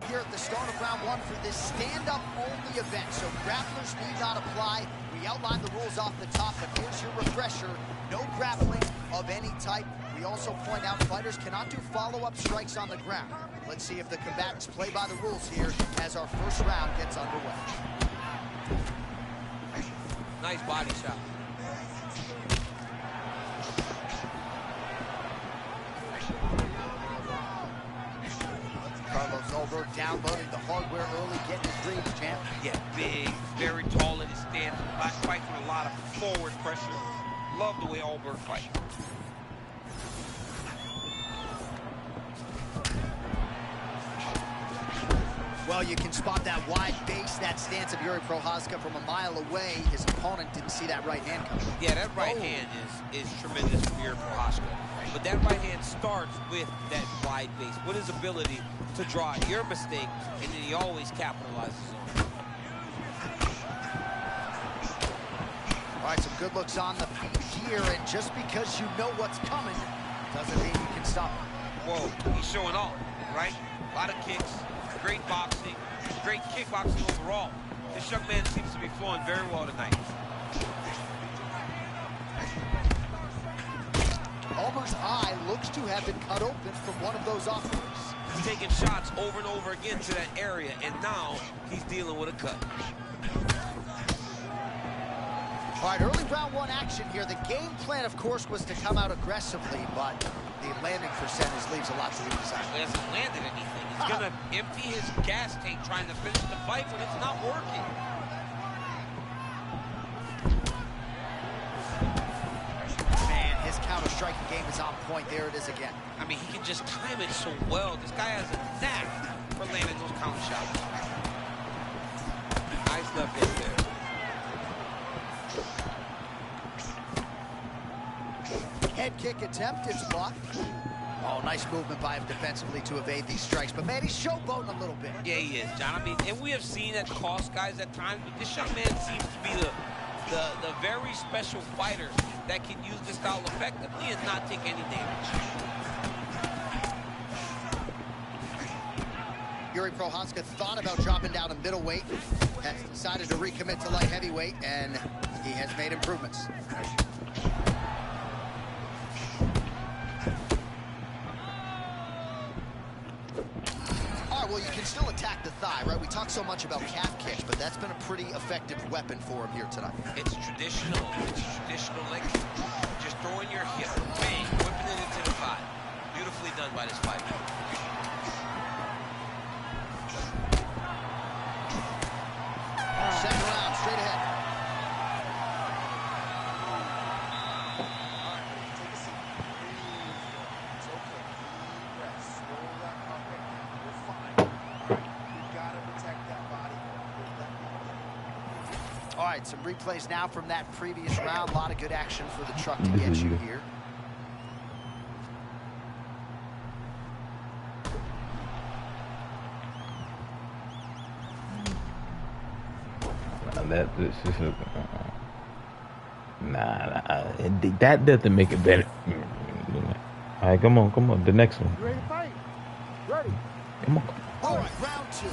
B: Here at the start of round one for this stand-up only event, so grapplers need not apply. We outlined the rules off the top, but here's your refresher. No grappling of any type. We also point out fighters cannot do follow-up strikes on the ground. Let's see if the combatants play by the rules here as our first round gets underway.
D: Nice body shot.
B: Downloading the hardware early, getting his dreams, champ.
D: Yeah, big, very tall in his stance. Fights with a lot of forward pressure. Love the way Alberg fights.
B: Well, you can spot that wide base, that stance of Yuri Prochazka from a mile away. His opponent didn't see that right hand coming.
D: Yeah, that right hand is tremendous from Yuri Prochazka. But that right hand starts with that wide base, with his ability to draw your mistake, and then he always capitalizes on it.
B: All right, some good looks on the feet here, and just because you know what's coming doesn't mean you can stop him.
D: Whoa, he's showing off, right? A lot of kicks, great boxing, great kickboxing overall. This young man seems to be flowing very well tonight.
B: looks to have been cut open from one of those offerings.
D: He's taking shots over and over again to that area, and now he's dealing with a cut.
B: All right, early round one action here. The game plan, of course, was to come out aggressively, but the landing percentage leaves a lot to be desired.
D: He hasn't landed anything. He's going to empty his gas tank trying to finish the fight when it's not working.
B: Man, his counter-striking game is on point. There it is again.
D: I mean, he can just time it so well. This guy has a knack for landing those counter shots. Nice left hook there.
B: Head kick attempt, it's blocked. Oh, nice movement by him defensively to evade these strikes. But, man, he's showboating a little bit.
D: Yeah, he is, John. I mean, and we have seen that cost guys at times, but this young man seems to be the very special fighter that can use this style effectively and not take any damage.
B: Yuri Prochazka thought about dropping down to middleweight, has decided to recommit to light heavyweight, and he has made improvements. Well, you can still attack the thigh, right? We talk so much about calf kicks, but that's been a pretty effective weapon for him here tonight.
D: It's traditional. It's traditional leg kick. Just throwing your hip, bang, whipping it into the thigh. Beautifully done by this fighter.
B: Second round, straight ahead. All right, some replays now from that previous round. A lot of good action for the truck to get you here.
A: That doesn't make it better. All right, come on, the next one.
C: You ready to fight? Ready.
A: Come on.
B: All right, round two.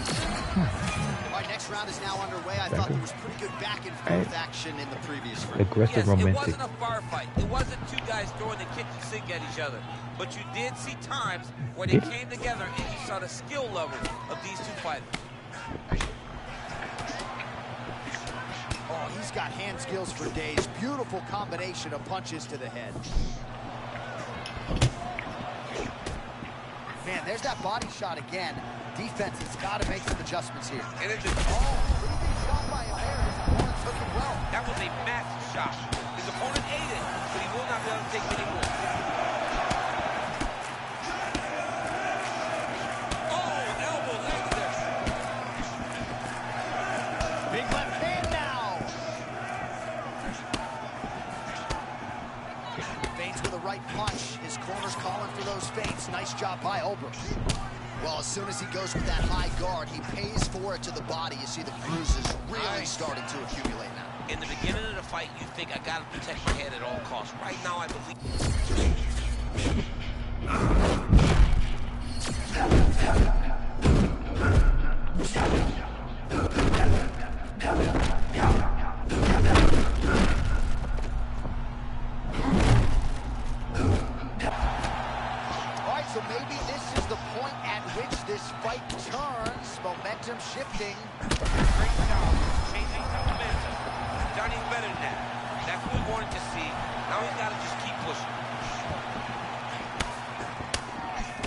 B: All right, next round is now underway. I thought there was pretty good back and forth action in the previous round.
A: Aggressive,
D: yes,
A: romantic.
D: It wasn't a firefight. It wasn't two guys throwing the kitchen sink at each other. But you did see times where they came together and you saw the skill level of these two fighters.
B: Oh, he's got hand skills for days. Beautiful combination of punches to the head. Man, there's that body shot again. Defense has got to make some adjustments here.
D: And it's
B: pretty big shot by him there. His opponent took it well.
D: That was a massive shot. His opponent ate it, but he will not be able to take many more. Oh, elbow lands there.
B: Big left hand now. Feints with a right punch. His corner's calling for those feints. Nice job by Olberg. Well, as soon as he goes with that high guard, he pays for it to the body. You see the bruises really starting to accumulate now.
D: In the beginning of the fight, you think, I got to protect my head at all costs. Right now, I believe...
B: So maybe this is the point at which this fight turns. Momentum shifting.
D: Great job. Changing the momentum. Done even better than that. That's what we wanted to see. Now he's got to just keep pushing.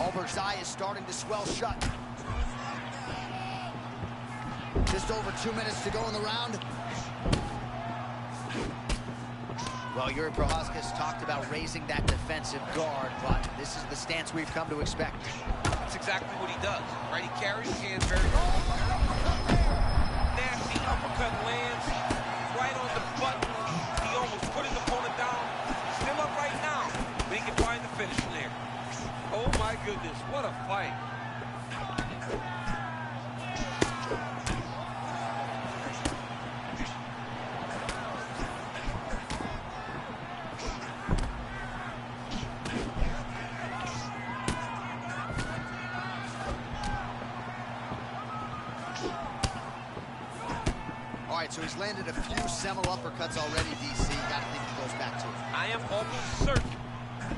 B: Olberg's eye is starting to swell shut. Just over 2 minutes to go in the round. Well, Yuri Prochazka talked about raising that defensive guard, but this is the stance we've come to expect.
D: That's exactly what he does, right? He carries his hands very well. Nasty uppercut lands right on the button. He almost put his opponent down. Still up right now, but he can find the finish from there. Oh my goodness, what a fight.
B: So he's landed a few seminal uppercuts already, DC. Got to think he goes back to it.
D: I am almost certain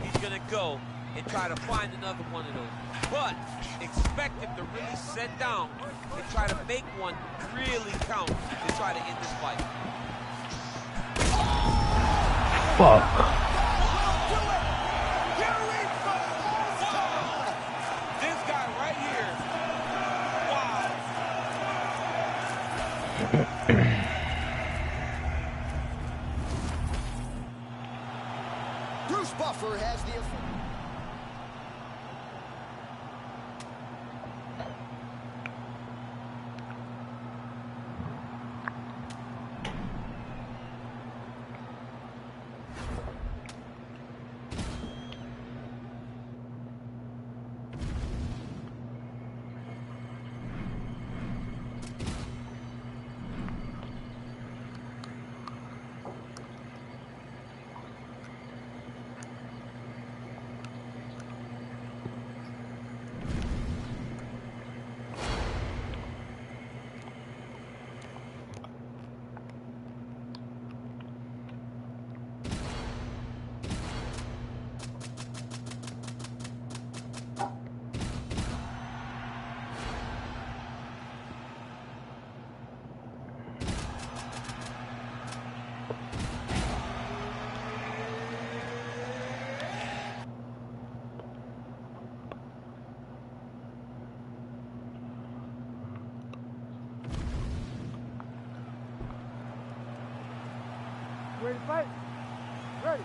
D: he's going to go and try to find another one of those. But expect him to really sit down and try to make one really count to try to end this fight.
A: Fuck.
D: This guy right here. Wow.
B: Bruce Buffer has the...
C: Ready to fight? Ready.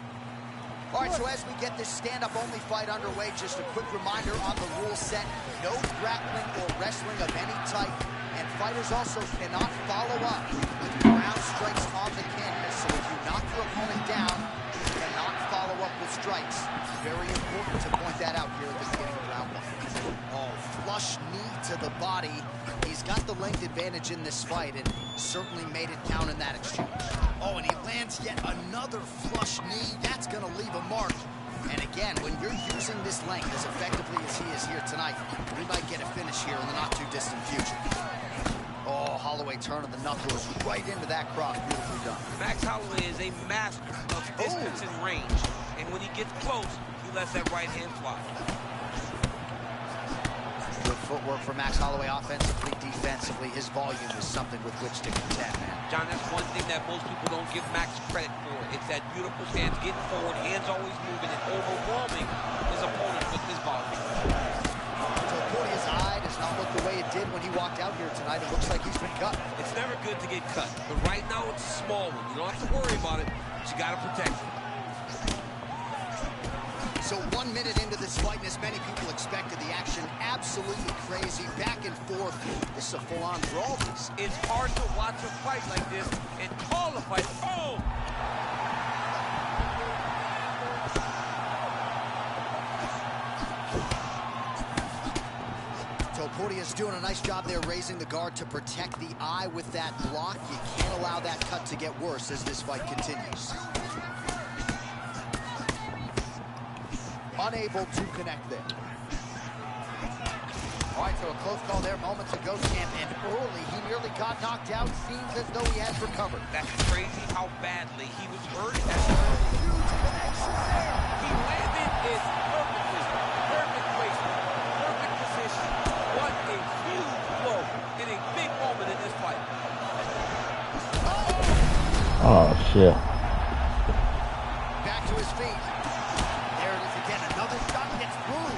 B: All right, so as we get this stand-up-only fight underway, just a quick reminder on the rule set. No grappling or wrestling of any type. And fighters also cannot follow up with ground strikes on the canvas. So if you knock your opponent down, you cannot follow up with strikes. Very important to point that out here at the beginning of round one. Oh, flush knee to the body. He's got the length advantage in this fight and certainly made it count in that exchange. Oh, and he lands yet another flush knee. That's going to leave a mark. And again, when you're using this length as effectively as he is here tonight, we might get a finish here in the not-too-distant future. Oh, Holloway turning the knuckles right into that cross. Beautifully done.
D: Max Holloway is a master of distance and range. And when he gets close, he lets that right hand fly.
B: Good footwork for Max Holloway offensively, defensively. His volume is something with which to contend, man.
D: John, that's one thing that most people don't give Max credit for. It's that beautiful stance, getting forward, hands always moving, and overwhelming his opponent with his volume.
B: So Portea's eye does not look the way it did when he walked out here tonight. It looks like he's been cut.
D: It's never good to get cut, but right now it's a small one. You don't have to worry about it, but you got to protect it.
B: So 1 minute into this fight, and as many people expected, the action absolutely crazy, back and forth. This is a full-on brawl.
D: It's hard to watch a fight like this and call a fight. Oh!
B: So Portea's doing a nice job there, raising the guard to protect the eye with that block. You can't allow that cut to get worse as this fight continues. Unable to connect there. All right, so a close call there moments ago, champ, and early he nearly got knocked out. Seems as though he has recovered.
D: That's crazy how badly he was hurt. He landed it perfectly. Perfect placement. Perfect position. What a huge blow in a big moment in this fight.
A: Oh, shit.
B: Back to his feet. There it is again. Another shot gets through.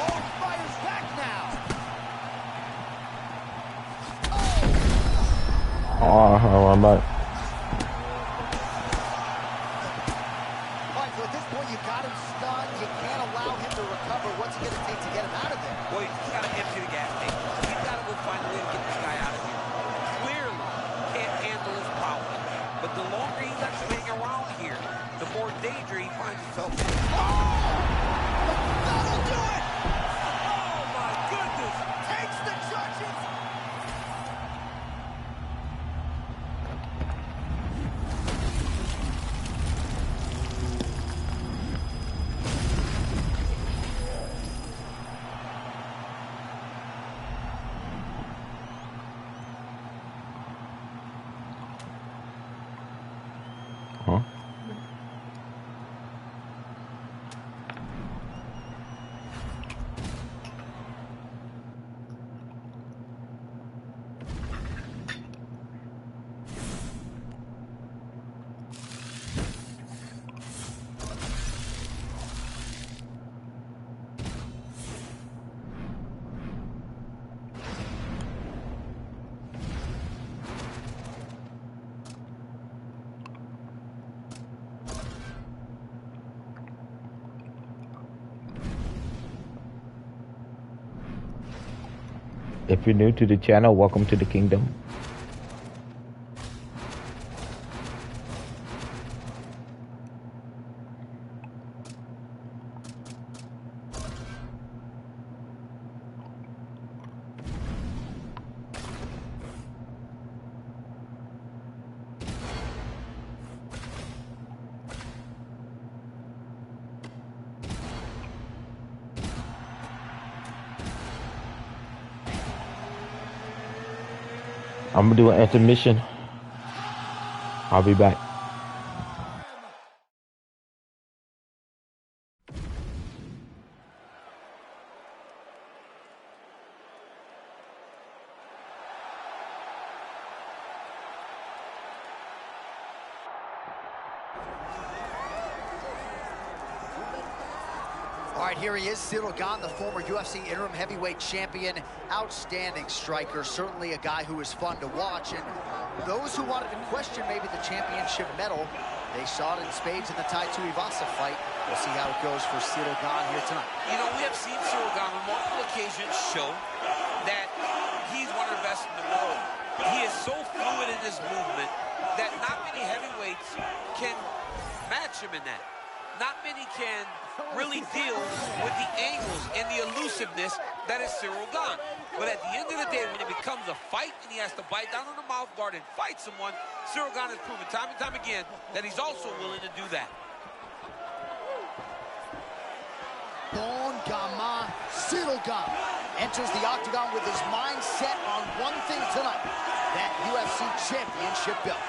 B: Oh, fires back now.
A: Oh, I'm back.
B: All right, so at this point, you got him stunned. You can't allow him to recover. What's it going to take to get him out of there?
D: Boy, he's got to empty the gas tank. He's got to go find a way to get this guy out of here. Clearly can't handle his power. But the longer he lets him hang around here, the more danger he finds himself in.
B: That'll do it!
D: Oh, my goodness!
B: Takes the judges!
A: Huh? If you're new to the channel, welcome to the kingdom. I'm gonna do an intermission. I'll be back.
B: All right, here he is, Ciryl Gane, the former UFC interim heavyweight champion. Outstanding striker, certainly a guy who is fun to watch. And those who wanted to question maybe the championship medal, they saw it in spades in the Tai Tuivasa fight. We'll see how it goes for Ciryl Gane here tonight.
D: You know, we have seen Ciryl Gane on multiple occasions show that he's one of the best in the world. He is so fluid in his movement that not many heavyweights can match him in that. Not many can really deal with the angles and the elusiveness that is Ciryl Gane. But at the end of the day, when it becomes a fight and he has to bite down on the mouth guard and fight someone, Ciryl Gane has proven time and time again that he's also willing to do that.
B: Bon gamin, Ciryl Gane enters the octagon with his mind set on one thing tonight, that UFC championship belt.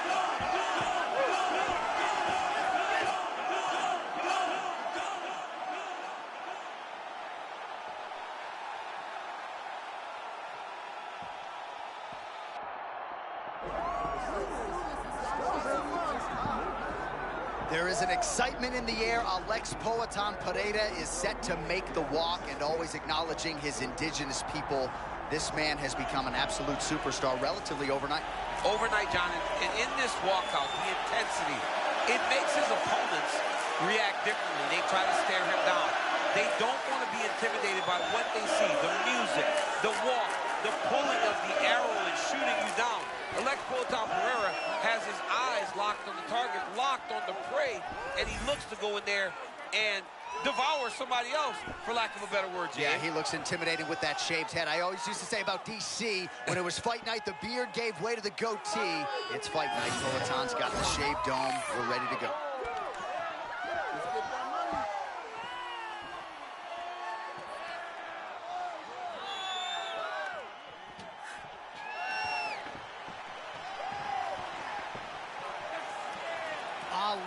B: There is an excitement in the air. Alex Poatan Pereira is set to make the walk, and always acknowledging his indigenous people. This man has become an absolute superstar relatively overnight.
D: Overnight, John, and in this walkout, the intensity, it makes his opponents react differently. They try to stare him down. They don't want to be intimidated by what they see, the music, the walk, the pulling of the arrow and shooting you down. Alex Poatan Pereira has his eyes locked on the target, locked on the prey, and he looks to go in there and devour somebody else, for lack of a better word, Jay.
B: Yeah, he looks intimidating with that shaved head. I always used to say about DC, when it was fight night, the beard gave way to the goatee. It's fight night. Poatan's got the shaved dome. We're ready to go.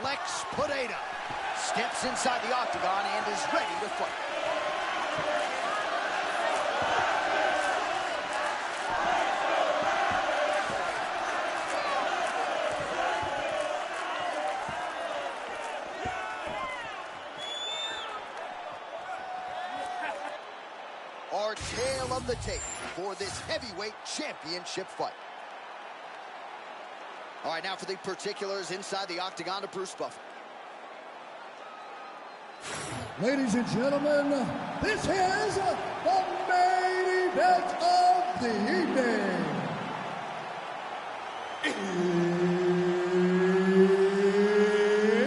B: Alex Pereira steps inside the octagon and is ready to fight. Our tale of the tape for this heavyweight championship fight. All right, now for the particulars inside the octagon of Bruce Buffer.
E: Ladies and gentlemen, this is the main event of the evening.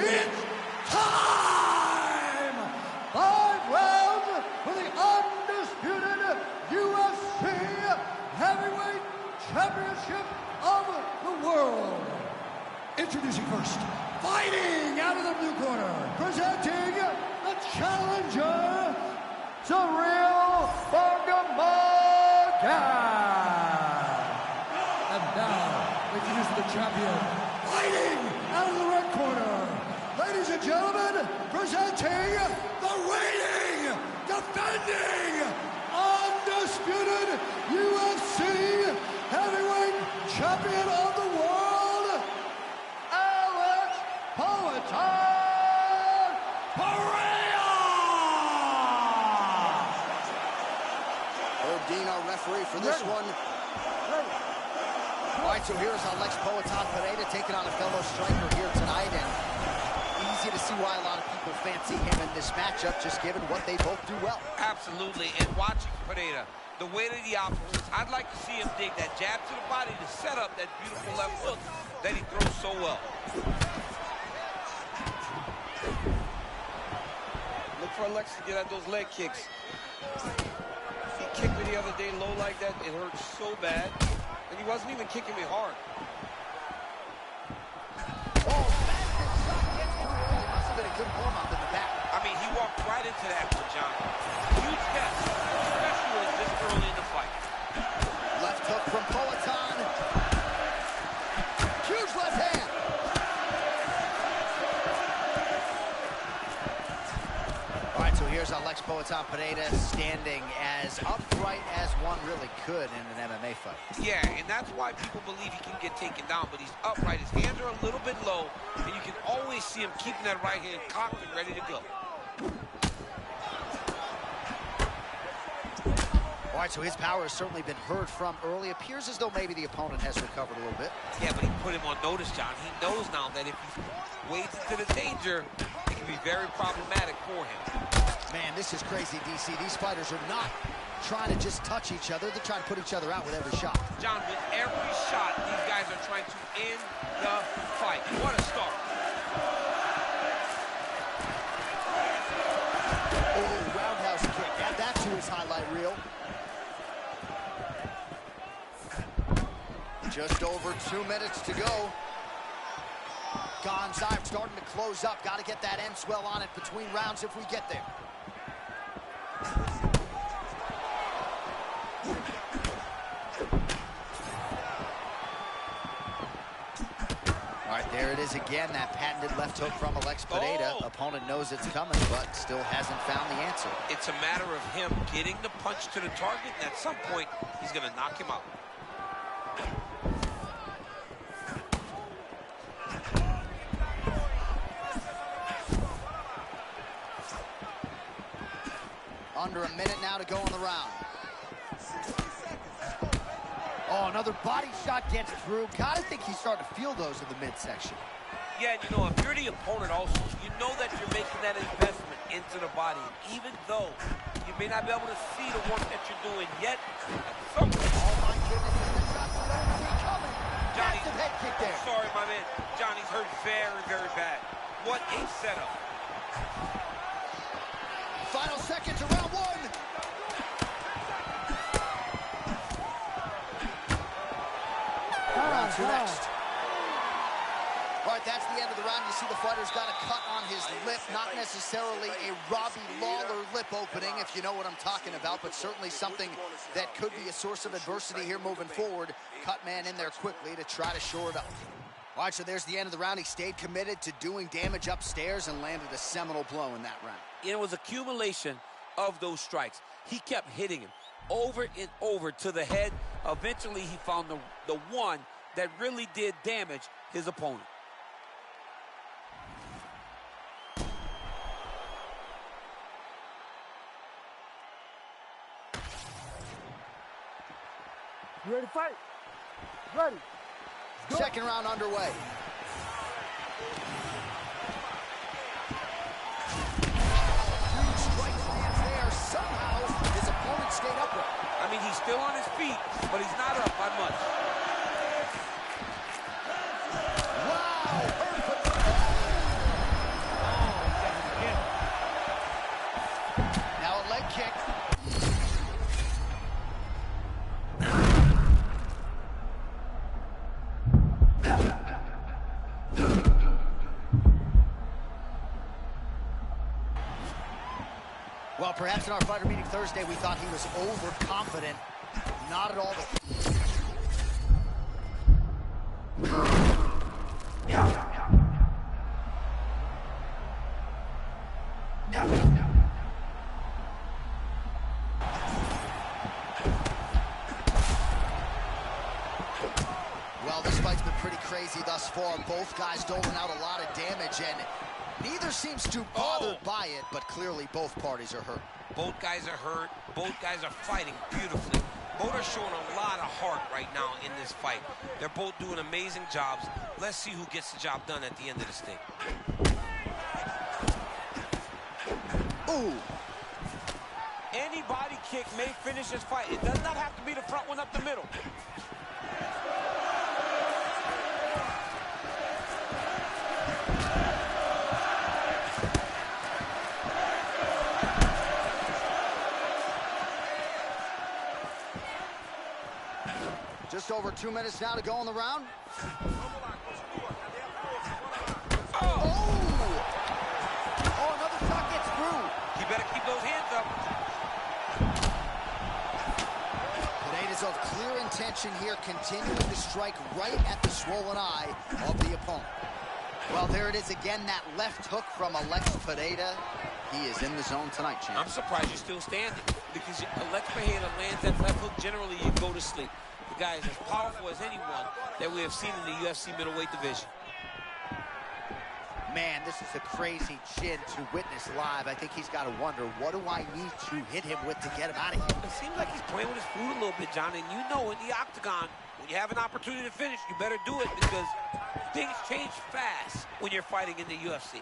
E: It's time! 5 rounds for the undisputed UFC Heavyweight Championship of the world. Introducing first, fighting out of the blue corner, presenting the challenger, Ciryl Gane. And now, introducing the champion, fighting out of the red corner. Ladies and gentlemen, presenting the reigning, defending, undisputed UFC Heavyweight Champion of the world, Alex Poatan Pereira!
B: Herb Dean, our referee for this one. All right, so here's Alex Poatan Pereira taking on a fellow striker here tonight, and easy to see why a lot of people fancy him in this matchup, just given what they both do well.
D: Absolutely, and watching Pereira, the weight of the opposites. I'd like to see him dig that jab to the body to set up that beautiful left hook that he throws so well.
F: Look for Alex to get at those leg kicks. He kicked me the other day low like that. It hurt so bad. And he wasn't even kicking me hard.
B: Oh, massive shot gets through. It must have been a good warm-up in the back.
D: I mean, he walked right into that one, John. Huge test, especially when it's this early in the fight.
B: Left hook from Poatan. Huge left hand. All right, so here's Alex Poatan Pineda standing as upright as one really could in an MMA fight.
D: Yeah, and that's why people believe he can get taken down, but he's upright. His hands are a little bit low, and you can always see him keeping that right hand cocked and ready to go.
B: All right, so his power has certainly been heard from early. Appears as though maybe the opponent has recovered a little bit.
D: Yeah, but he put him on notice, John. He knows now that if he wades into the danger, it can be very problematic for him.
B: Man, this is crazy, DC. These fighters are not trying to just touch each other. They're trying to put each other out with every shot.
D: John, with every shot, these guys are trying to end the fight. What a start.
B: Oh, roundhouse kick. Add that to his highlight reel. Just over 2 minutes to go. Gonzaga starting to close up. Got to get that end swell on it between rounds if we get there. All right, there it is again, that patented left hook from Alex Pineda.
D: Oh.
B: Opponent knows it's coming, but still hasn't found the answer.
D: It's a matter of him getting the punch to the target, and at some point, he's going to knock him out.
B: Under a minute now to go in the round. Oh, another body shot gets through. Gotta think he's starting to feel those in the midsection.
D: Yeah, and you know, if you're the opponent also, you know that you're making that investment into the body. Even though you may not be able to see the work that you're doing yet, at some point...
B: Oh, my goodness, and the shots you don't see coming.
D: Johnny,
B: massive head kick there.
D: Sorry, my man. Johnny's hurt very, very bad. What a setup.
B: Final seconds of round one. Round two next. All right, that's the end of the round. You see the fighter's got a cut on his lip. Not necessarily a Robbie Lawler lip opening, if you know what I'm talking about, but certainly something that could be a source of adversity here moving forward. Cut man in there quickly to try to shore it up. All right, so there's the end of the round. He stayed committed to doing damage upstairs and landed a seminal blow in that round.
D: It was accumulation of those strikes. He kept hitting him over and over to the head. Eventually, he found the one that really did damage his opponent.
C: You ready to fight? Ready.
B: Second round underway. Huge strike lands there. Somehow, his opponent stayed upright.
D: I mean, he's still on his feet, but he's not up by much.
B: Wow! Now a leg kick. Well, perhaps in our fighter meeting Thursday, we thought he was overconfident. Not at all. Well, this fight's been pretty crazy thus far. Both guys doling out a lot of damage, and neither seems too bothered by it, but clearly both parties are hurt.
D: Both guys are hurt. Both guys are fighting beautifully. Both are showing a lot of heart right now in this fight. They're both doing amazing jobs. Let's see who gets the job done at the end of this thing.
B: Ooh.
D: Anybody kick may finish this fight. It does not have to be the front one up the middle.
B: Just over 2 minutes now to go in the round. Oh, another shot gets through.
D: You better keep those hands up.
B: Pineda's of clear intention here, continuing to strike right at the swollen eye of the opponent. Well, there it is again, that left hook from Alex Pineda. He is in the zone tonight, champ.
D: I'm surprised you're still standing because Alex Pineda lands that left hook. Generally, you go to sleep. The guy is as powerful as anyone that we have seen in the UFC middleweight division.
B: Man, this is a crazy chin to witness live. I think he's got to wonder, what do I need to hit him with to get him out of here?
D: It seems like he's playing with his food a little bit, John, and you know in the octagon, when you have an opportunity to finish, you better do it because things change fast when you're fighting in the UFC.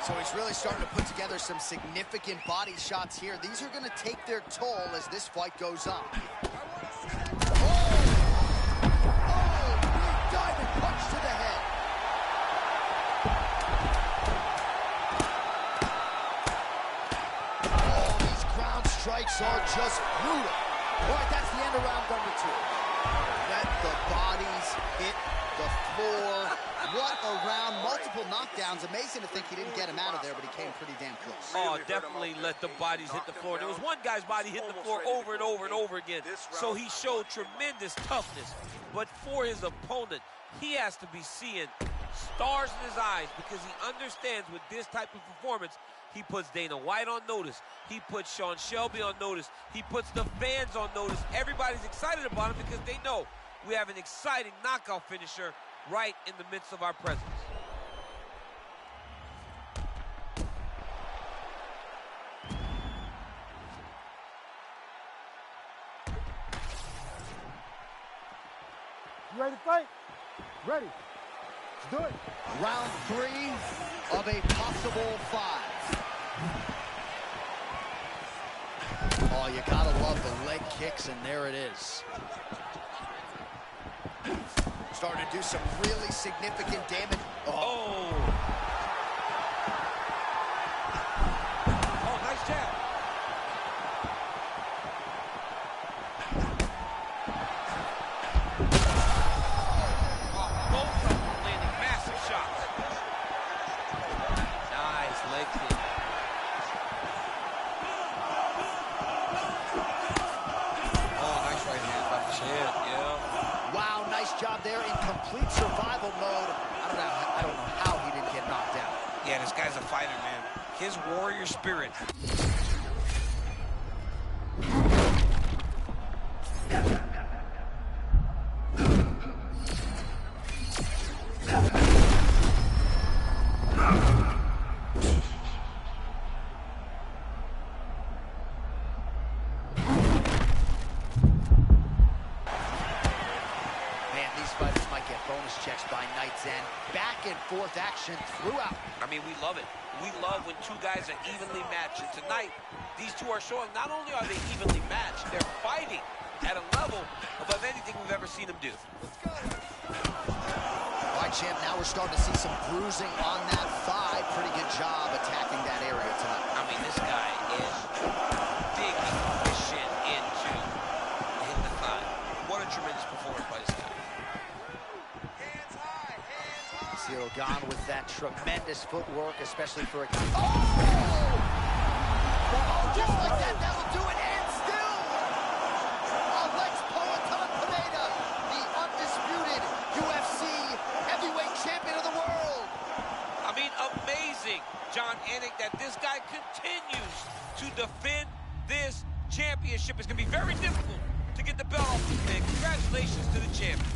B: So he's really starting to put together some significant body shots here. These are going to take their toll as this fight goes on. Diving punch to the head. Oh, these ground strikes are just brutal. All right, that's the end of round number 2. Let the bodies hit the floor. What a round, multiple knockdowns. Amazing to think he didn't get him out of there, but he came pretty damn close.
D: Oh, definitely let the bodies hit the floor. There was one guy's body hitting the floor over and over and over again, so he showed tremendous toughness. But for his opponent, he has to be seeing stars in his eyes because he understands with this type of performance, he puts Dana White on notice. He puts Sean Shelby on notice. He puts the fans on notice. Everybody's excited about him because they know we have an exciting knockout finisher right in the midst of our presence.
C: You ready to fight? Ready. Let's do it.
B: Round 3 of a possible 5. Oh, you gotta love the leg kicks, and there it is. Starting to do some really significant damage.
D: Oh, nice jab. Both of them landing massive shots. Nice leg kick. Oh, nice right hand by the chin, yeah.
B: Wow, nice job there in complete survival mode. I don't know how he didn't get knocked out.
D: Yeah, this guy's a fighter, man. His warrior spirit.
B: Forth action throughout.
D: I mean, we love it. We love when two guys are evenly matched. And tonight, these two are showing not only are they evenly matched, they're fighting at a level above anything we've ever seen them do.
B: All right, champ, now we're starting to see some bruising on that thigh. Pretty good job attacking that area tonight.
D: I mean, this guy is digging his shin into hitting the thigh. What a tremendous performance by this guy.
B: Cyril gone with that tremendous footwork, especially for a... Oh! Just like that, that'll do it, and still! Alex Pineda, the undisputed UFC heavyweight champion of the world.
D: I mean, amazing, John Anik, that this guy continues to defend this championship. It's going to be very difficult to get the belt off this man. Congratulations to the champion.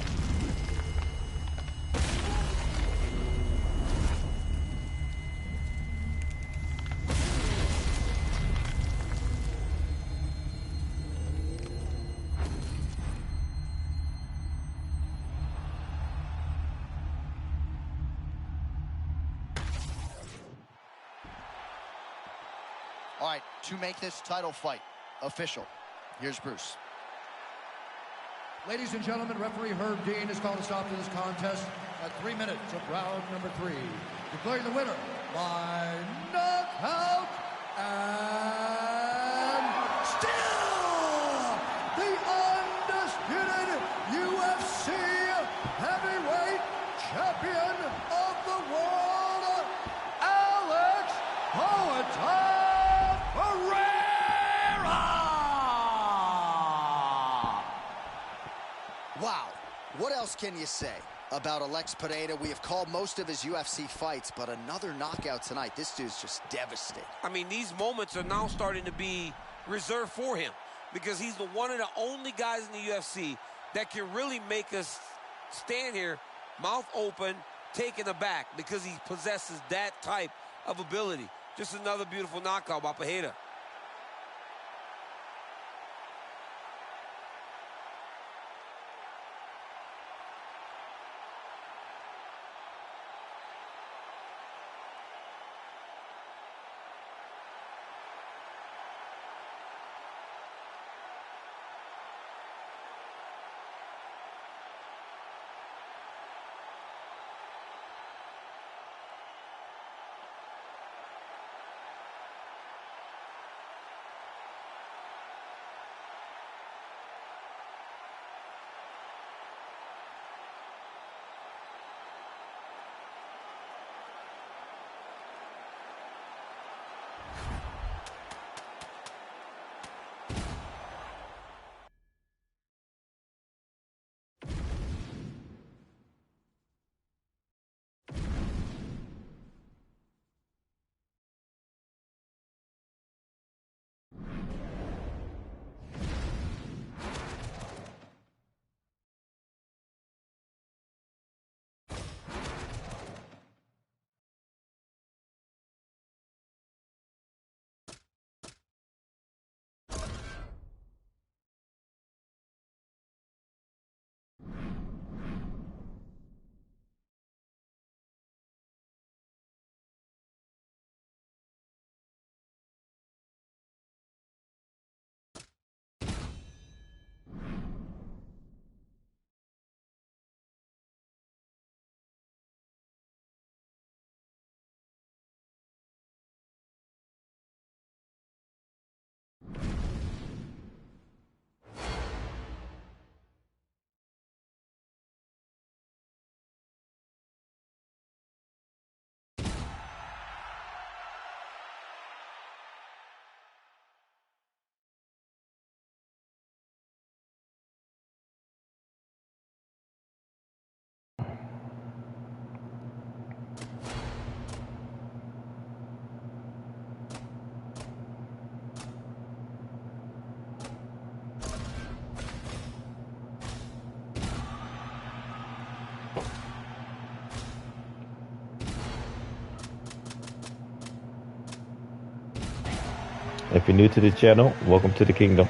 B: All right, to make this title fight official, here's Bruce.
E: Ladies and gentlemen, referee Herb Dean has called a stop to this contest at 3 minutes of round number 3. Declaring the winner by knockout and still the undisputed UFC heavyweight champion of the world, Alex Pereira!
B: Wow, what else can you say about Alex Pereira? We have called most of his UFC fights, but another knockout tonight. This dude's just devastating.
D: I mean, these moments are now starting to be reserved for him because he's the one of the only guys in the UFC that can really make us stand here, mouth open, taken aback, because he possesses that type of ability. Just another beautiful knockout by Pereira.
A: If you're new to the channel, welcome to the kingdom.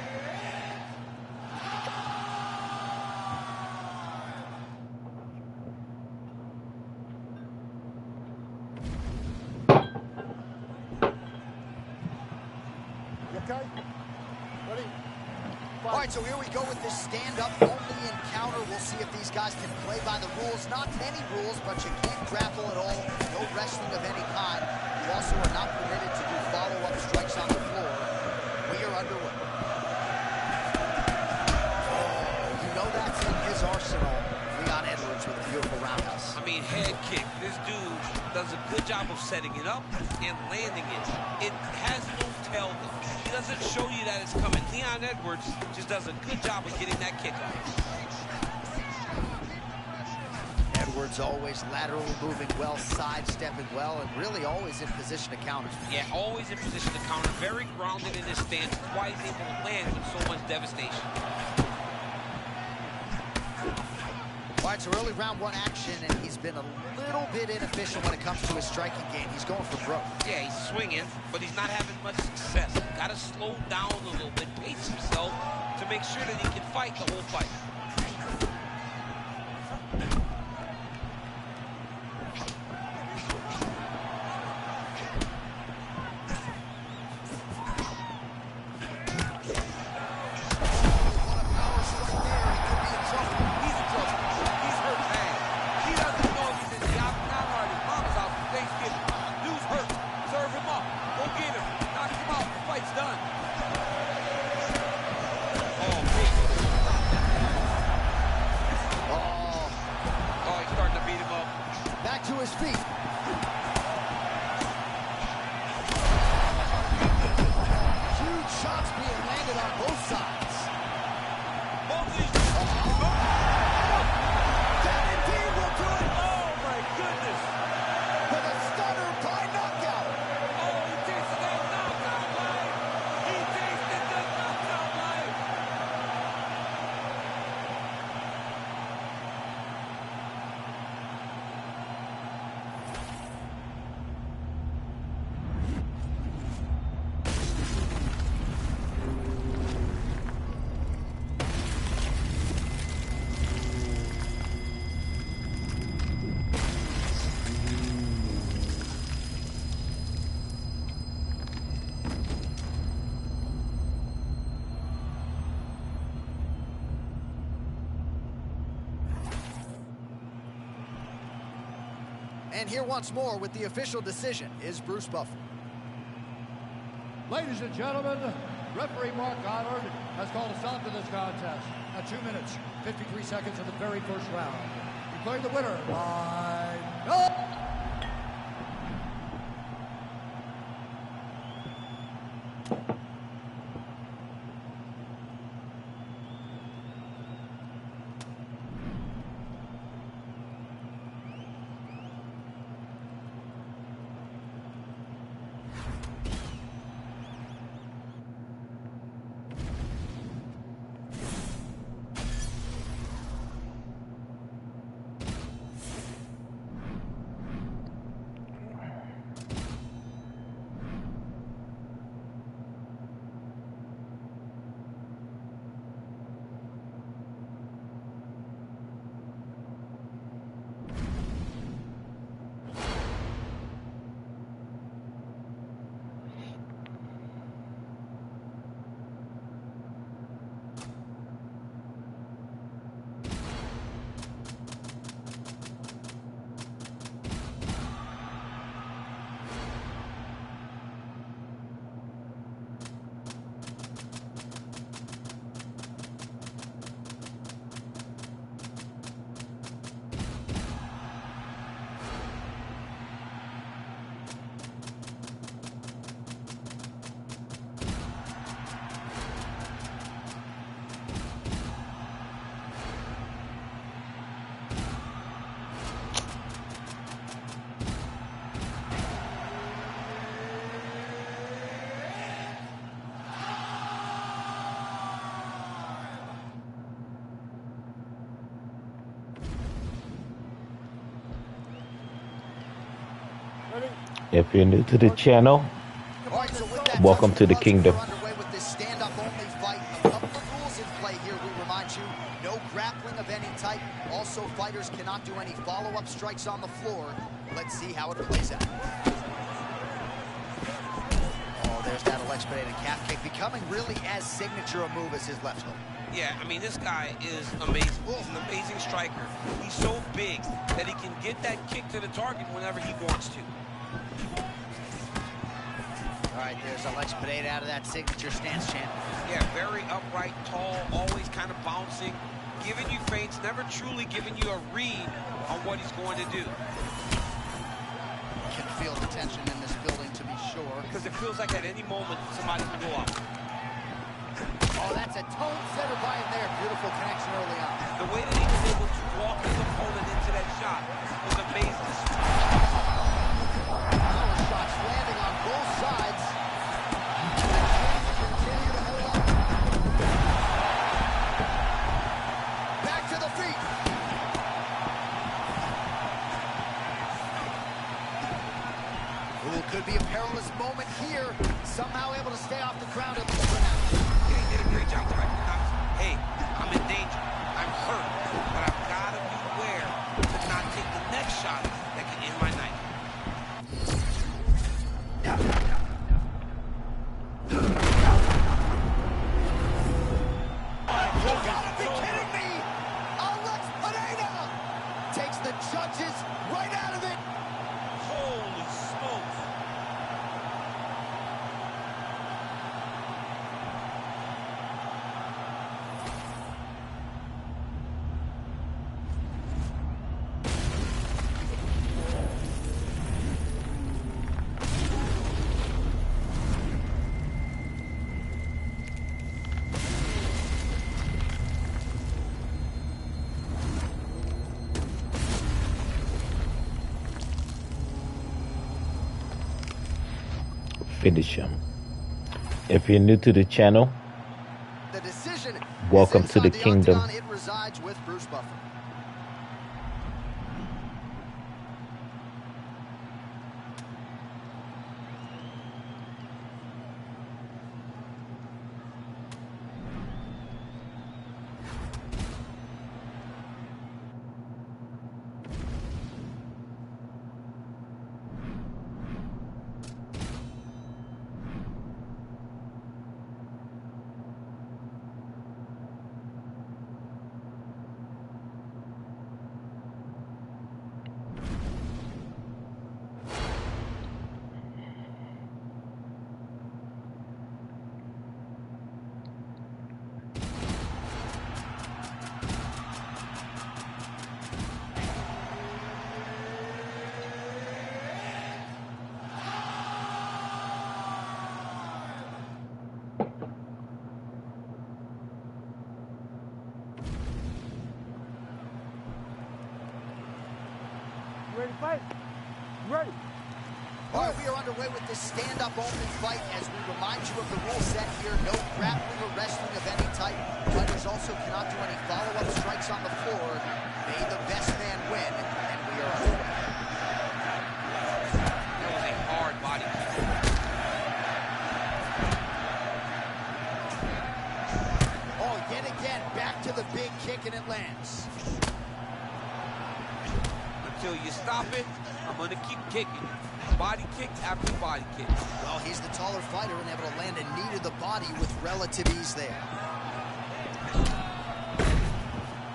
C: You okay? Ready?
B: All right, so here we go with this stand-up only encounter. We'll see if these guys can play by the rules. Not many rules, but you can't grapple at all. No wrestling of any kind. You also are not permitted to do follow-up strikes on the floor. We are underway. You know that's in his arsenal. Leon Edwards with a beautiful roundhouse.
D: I mean, head kick. This dude does a good job of setting it up and landing it. It has no tail though. He doesn't show you that it's coming. Leon Edwards just does a good job of getting that kick off.
B: Edwards always laterally moving well, sidestepping well, and really always in position to counter.
D: Yeah, always in position to counter. Very grounded in his stance. That's why he's able to land with so much devastation.
B: All right, so early round one action, and he's been a little bit inefficient when it comes to his striking game. He's going for broke.
D: Yeah, he's swinging, but he's not having much success. Got to slow down a little bit, pace himself to make sure that he can fight the whole fight.
B: And here once more with the official decision is Bruce Buffer.
E: Ladies and gentlemen, referee Mark Goddard has called a stop to this contest at 2 minutes, 53 seconds of the very first round. Declaring the winner by knockout.
A: If you're new to the channel,
B: All right, so with that
A: welcome
B: touch
A: to the
B: of gloves,
A: kingdom.
B: we're underway with this stand-up only fight. A couple of rules in play here, we remind you. No grappling of any type. Also, fighters cannot do any follow-up strikes on the floor. Let's see how it plays out. Oh, there's that expedited calf kick, becoming really as signature a move as his left hook.
F: Yeah, I mean, this guy is amazing. He's an amazing striker. He's so big that he can get that kick to the target whenever he wants to.
B: All right, there's Alex Pineda out of that signature stance, champ.
F: Yeah, very upright, tall, always kind of bouncing, giving you feints, never truly giving you a read on what he's going to do.
B: Can feel the tension in this building, to be sure.
F: Because it feels like at any moment somebody can go up.
B: Oh, that's a tone setter by him there. Beautiful connection early on.
F: The way that he was able to walk his opponent into that shot was amazing.
B: Power shots landing on both sides. Continue to hold up. Back to the feet. Ooh, could be a perilous moment here. Somehow able to stay off the ground at least for now.
F: He did a great job to recognize, hey, I'm in danger, I'm hurt, but I've got to beware to not take the next shot that can end my night.
B: You gotta be kidding me! Alex Pineda takes the judges right out of it.
F: Holy smokes.
A: Finish him. If you're new to the channel,
B: The decision
A: welcome
B: is
A: to the
B: inside
A: kingdom.
B: octagon. It resides with Bruce Buffer.
C: fight? You ready?
B: All right, we are underway with this stand-up open fight as we remind you of the rule set here. No grappling or wrestling of any type. Fighters also cannot do any follow-up strikes on the floor. May the best man win, and we are underway.
F: That was a hard body kick.
B: Oh, yet again, back to the big kick, and it lands.
D: Until you stop it, I'm going to keep kicking. Body kick after body kick.
B: Well, he's the taller fighter and able to land a knee to the body with relative ease there.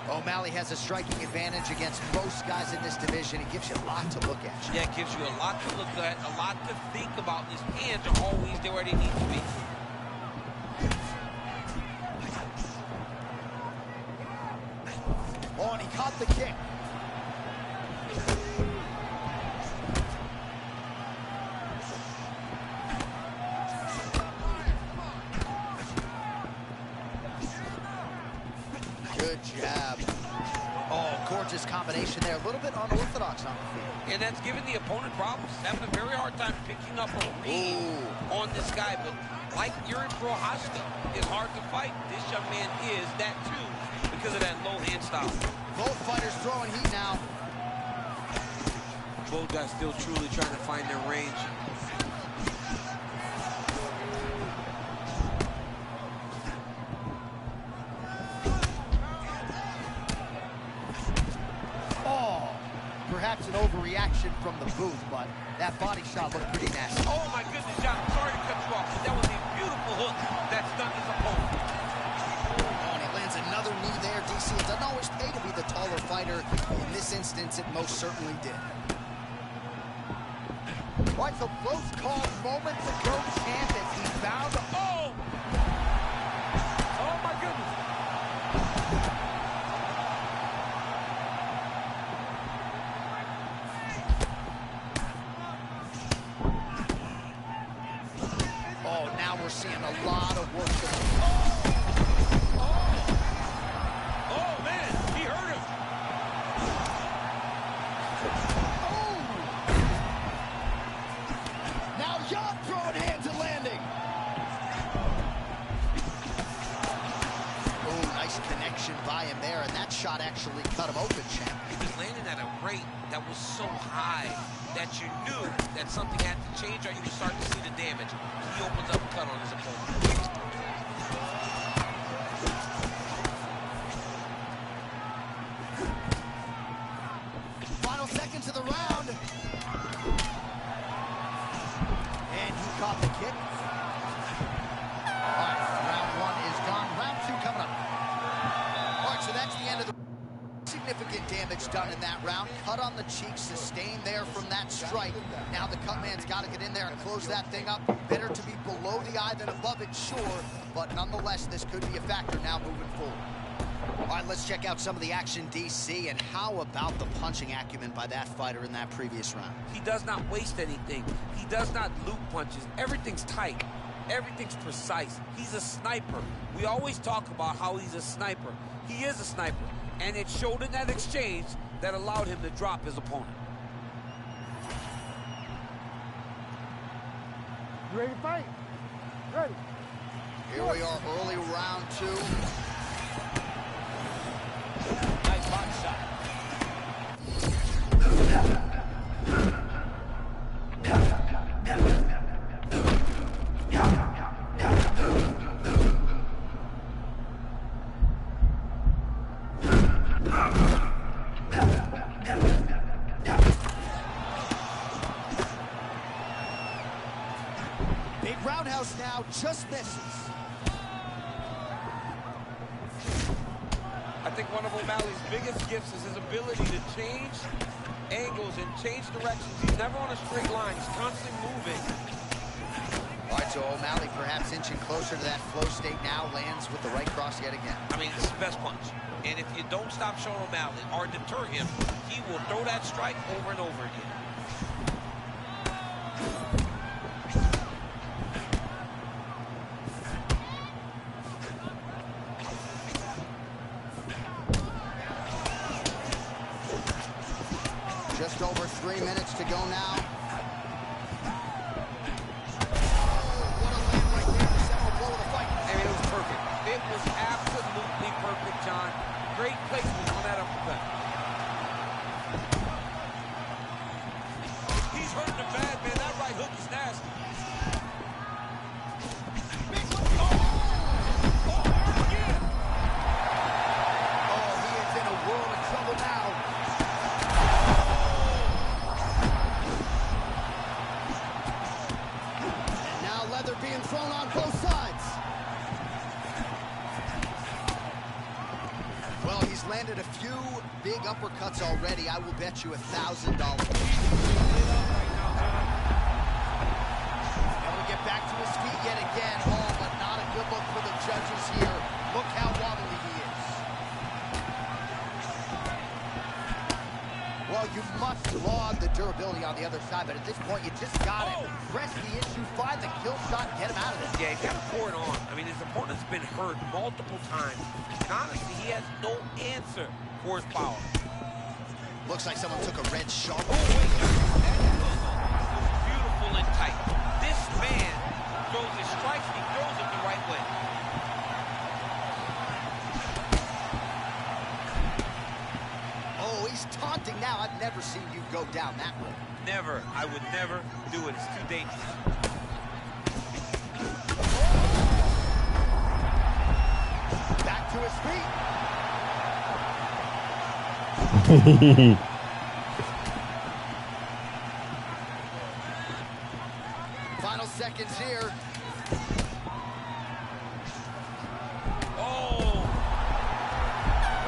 B: O'Malley has a striking advantage against most guys in this division. He gives you a lot to look at.
F: Yeah, it gives you a lot to look at, a lot to think about. His hands are always there where they need to be.
B: Oh, and he caught the kick. Good jab. Oh, gorgeous combination there. A little bit unorthodox on the field.
F: And that's giving the opponent problems. Having a very hard time picking up a read on this guy. But like Yuri Prochazka is hard to fight. This young man is that too because of that low hand style.
B: Both fighters throwing heat now.
D: Both guys still truly trying to find their range.
B: Perhaps an overreaction from the booth, but that body shot looked pretty nasty.
F: Oh my goodness, John, sorry to cut you off, but that was a beautiful hook that stunned his opponent.
B: Oh, and he lands another knee there, DC. It doesn't always pay to be the taller fighter. In this instance, it most certainly did. Right, so close call moments ago, champ, as he found. Oh!
C: Oh, my goodness.
B: Oh, now we're seeing a lot of work.
F: Oh man, he hurt him.
B: Oh! Now Jan throwing hands and landing. Oh, nice connection by him there, and that shot actually cut him open, champ.
F: He was landing at a rate that was so high that you knew that something had to change or you would start to see the damage. He opens up a cut on his opponent.
B: Final seconds of the round. And he caught the kick. All right, round one is gone. Round two coming up. All right, so that's the end of the... Significant damage done in that round. Cut on the cheek, sustained there from that strike. Now the cut man's got to get in there and close that thing up. Better to be below the eye than above it, sure. But nonetheless, this could be a factor now moving forward. All right, let's check out some of the action, DC. And how about the punching acumen by that fighter in that previous round?
D: He does not waste anything. He does not loop punches. Everything's tight. Everything's precise. He's a sniper. We always talk about how he's a sniper. He is a sniper. And it showed in that exchange that allowed him to drop his opponent.
C: You ready to fight? Ready.
B: Here we are, early round two.
F: Nice body shot.
B: Big roundhouse now, just misses.
D: I think one of O'Malley's biggest gifts is his ability to change angles and change directions. He's never on a straight line. He's constantly moving.
B: All right, so O'Malley perhaps inching closer to that flow state now, lands with the right cross yet again.
F: I mean, it's the best punch. And if you don't stop Sean O'Malley or deter him, he will throw that strike over and over again.
B: Just over 3 are being thrown on both sides. Well, he's landed a few big uppercuts already. I will bet you $1,000. Able to get back to his feet yet again. Oh, but not a good look for the judges here. Look how wobbly he is. Well, you must laud the durability on the other side, but at this point, you just got to press the issue, find the kill shot, and get him out of this.
D: Yeah, he's got to pour it on. I mean, his opponent's been hurt multiple times. And honestly, he has no answer for his power.
B: Looks like someone took a red sharp.
D: Oh, wait. That was beautiful and tight. This man throws his strikes, and he throws them the right way.
B: Oh, he's taunting now. I've never seen you go down that way.
D: Never. I would never do it. It's too dangerous.
B: Back to his feet. Final seconds here.
D: Oh!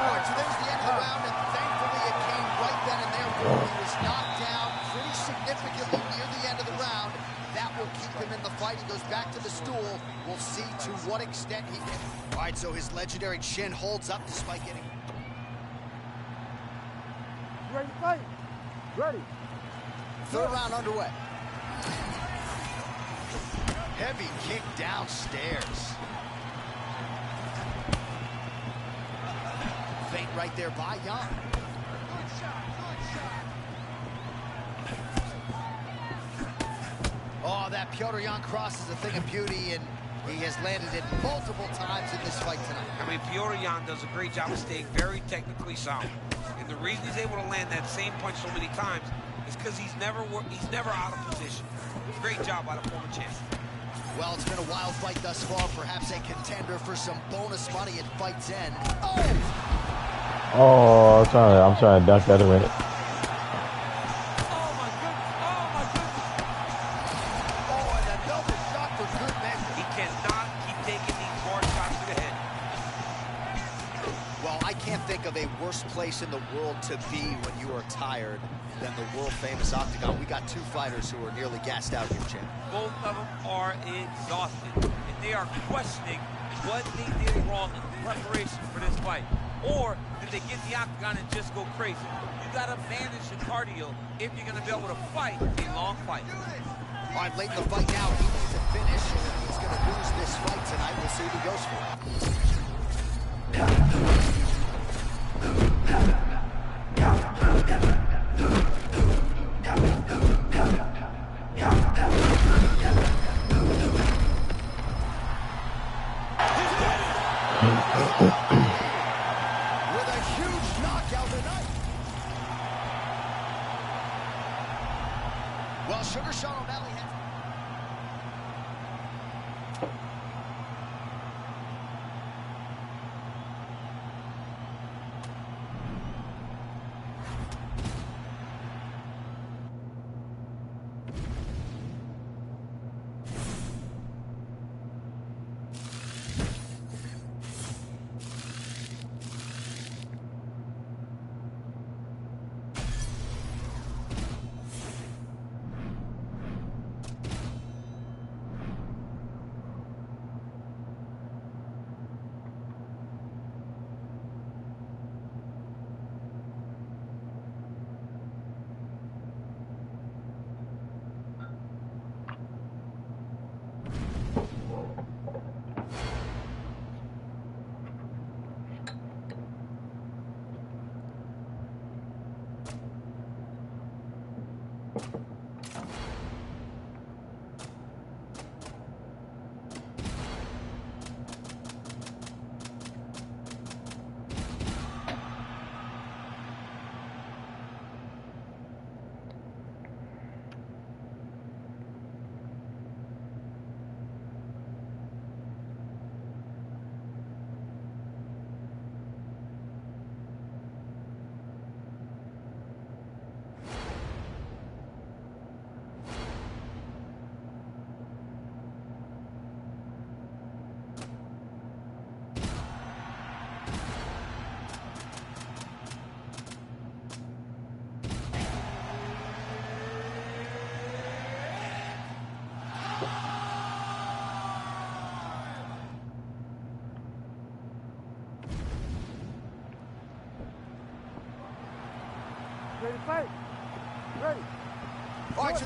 B: All right, so there's the end of the round, and thankfully it came right then and there. He was knocked down pretty significantly near the end of the round. That will keep him in the fight. He goes back to the stool. We'll see to what extent he can. All right, so his legendary chin holds up despite getting...
C: You ready to fight? Ready.
B: Third round underway. Heavy kick downstairs. Feint right there by Young. Oh, that Petr Yan cross is a thing of beauty, and he has landed it multiple times in this fight tonight.
D: I mean, Petr Yan does a great job of staying very technically sound. And the reason he's able to land that same punch so many times is because he's never out of position. Great job by the former champ.
B: Well, it's been a wild fight thus far. Perhaps a contender for some bonus money at fight's end. Oh!
A: Oh, I'm trying to dunk that away.
D: Oh, my goodness. Oh, my goodness.
B: Oh, and another shot for good measure.
D: He cannot keep taking these hard shots to the head.
B: Well, I can't think of a worse place in the world to be when you are tired than the world-famous Octagon. We got two fighters who are nearly gassed out here, champ.
D: Both of them are exhausted, and they are questioning what they did wrong in preparation for this fight. Or did they get the Octagon and just go crazy? You got to manage the cardio if you're going to be able to fight a long fight.
B: All right, late in the fight now, he needs to finish, and if he's going to lose this fight tonight, we'll see who he goes for. With a huge knockout tonight. Well, Sugar Sean O'Malley has...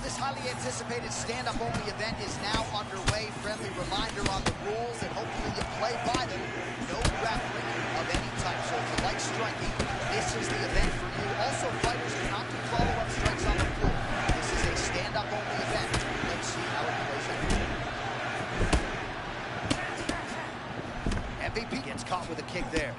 B: this highly anticipated stand-up only event is now underway. Friendly reminder on the rules, and hopefully you play by them. No grappling of any type, so if you like striking, this is the event for you. Also, fighters cannot do follow-up strikes on the floor. This is a stand-up only event. Let's see how it plays out. MVP gets caught with a kick there.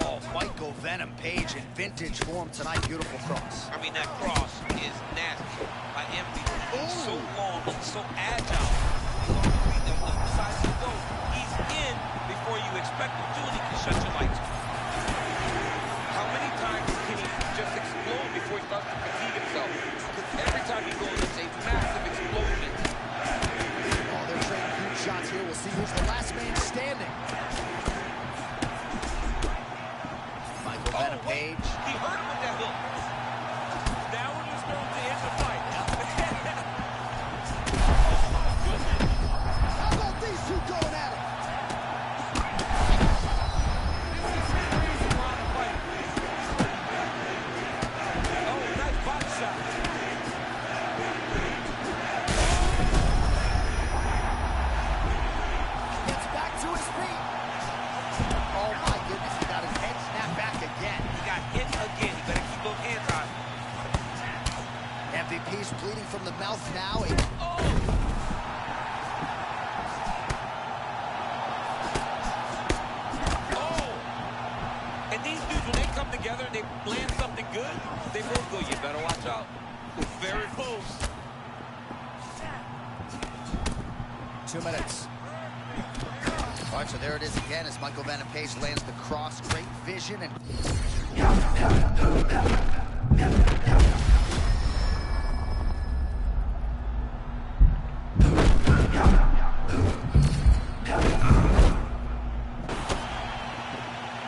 B: Oh, Michael Venom Page in vintage form tonight. Beautiful cross.
F: I mean, that cross is nasty by MVP. He's so long, he's so agile. He's on the feet, and one side to go. He's in before you expect him to, and he can shut your lights off. How many times can he just explode before he starts to fatigue himself? Because every time he goes, it's a massive explosion.
B: Oh, they're trading huge shots here. We'll see who's the last man standing. Venom Page.
F: He hurt him with that hook.
D: Now we're just going to end the fight.
B: How about these two going at it?
D: Oh, nice body shot.
B: Gets back to his feet. Oh my goodness, he got his head snapped back again.
F: He got hit again. You better keep those hands high.
B: MVP's bleeding from the mouth now.
F: And these dudes, when they come together and they land something good, they both go, you better watch out. Very close.
B: 2 minutes. All right, so there it is again as Michael Venom Page lands the cross. Great vision and...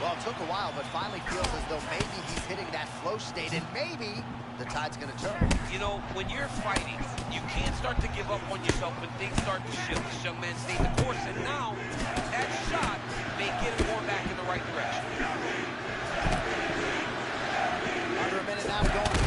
B: Well, it took a while, but finally feels as though maybe he's hitting that flow state, and maybe the tide's going to turn.
F: You know, when you're fighting, you can't start to give up on yourself when things start to shift. This young man stayed the course, and now that shot may get him going back in the right direction.
B: Under a minute now going.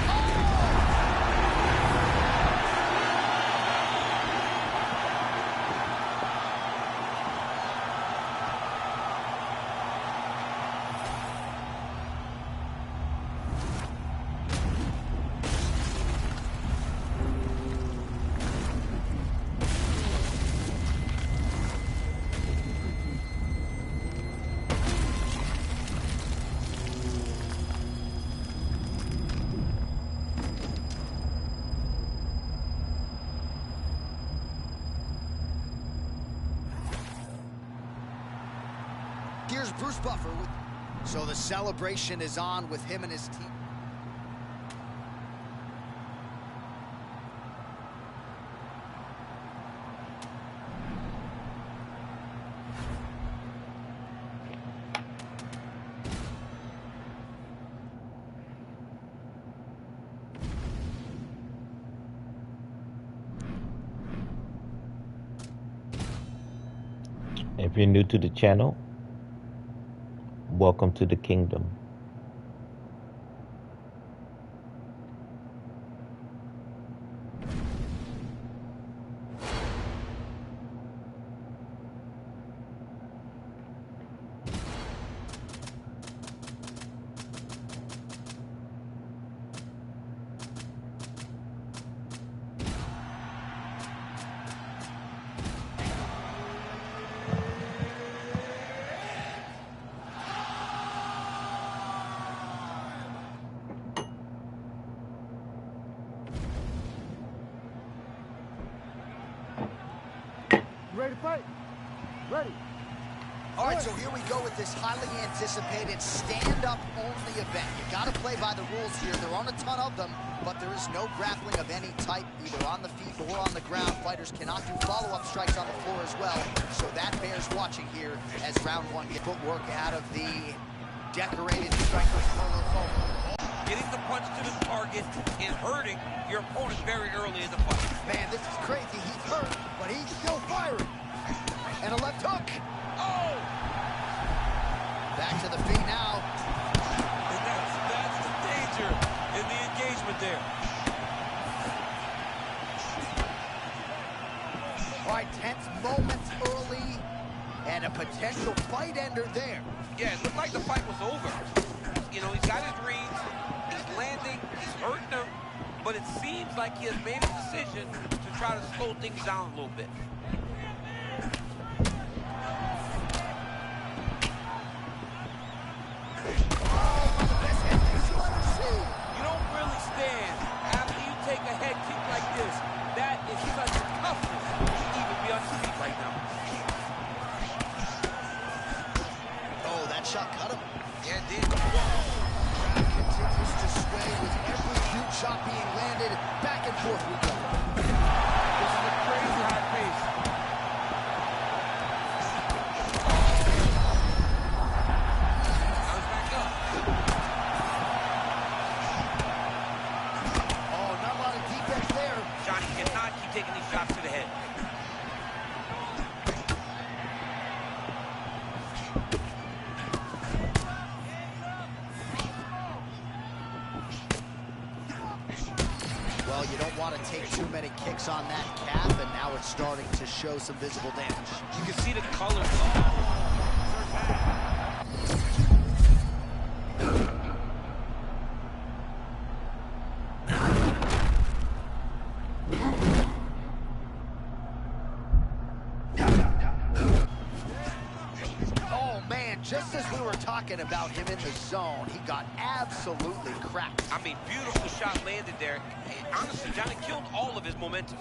B: Here's Bruce Buffer. So the celebration is on with him and his team.
A: If you're new to the channel, welcome to the kingdom.
C: Ready to fight? Ready.
B: All right, so here we go with this highly anticipated stand-up only event. You got to play by the rules here. There aren't a ton of them, but there is no grappling of any type, either on the feet or on the ground. Fighters cannot do follow-up strikes on the floor as well, so that bears watching here as round one gets footwork out of the decorated strikers.
F: Getting the punch to the target and hurting your opponent very early in the fight.
B: Man, this is crazy. He's hurt, but he's still firing. And a left hook.
F: Oh!
B: Back to the feet now.
D: And that's the danger in the engagement there.
B: right, tense moments early, and a potential fight ender there.
F: Yeah, it looked like the fight was over. You know, he's got his reads, he's landing, he's hurting him, but it seems like he has made a decision to try to slow things down a little bit. You don't really stand after you take a head kick like this. That is such toughness to even be on his feet right now.
B: Oh, that shot cut him.
F: Yeah, it did.
B: Crowd continues to sway with every huge shot being landed. Back and forth we go.
D: This is a crazy high pace.
F: Now he's back up.
B: Oh, not a lot of defense there.
F: Johnny cannot keep taking these shots to the head.
B: Well, you don't want to take too many kicks on that calf, and now it's starting to show some visible damage.
F: You can see the colors.
B: Oh, man, just as we were talking about him in the zone, he got absolutely cracked.
F: I mean, beautiful shot landed there. And honestly, Johnny killed all of his momentum.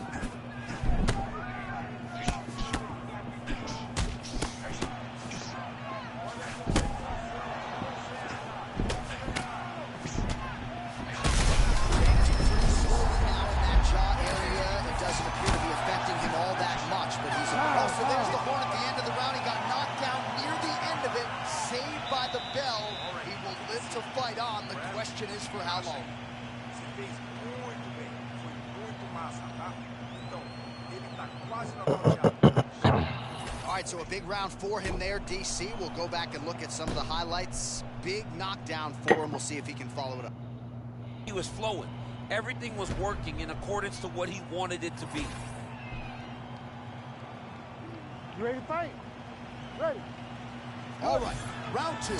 B: Is for how long? All right, so a big round for him there, DC. We'll go back and look at some of the highlights. Big knockdown for him. We'll see if he can follow it up.
F: He was flowing. Everything was working in accordance to what he wanted it to be.
C: You ready to fight? Ready.
B: All right, round two.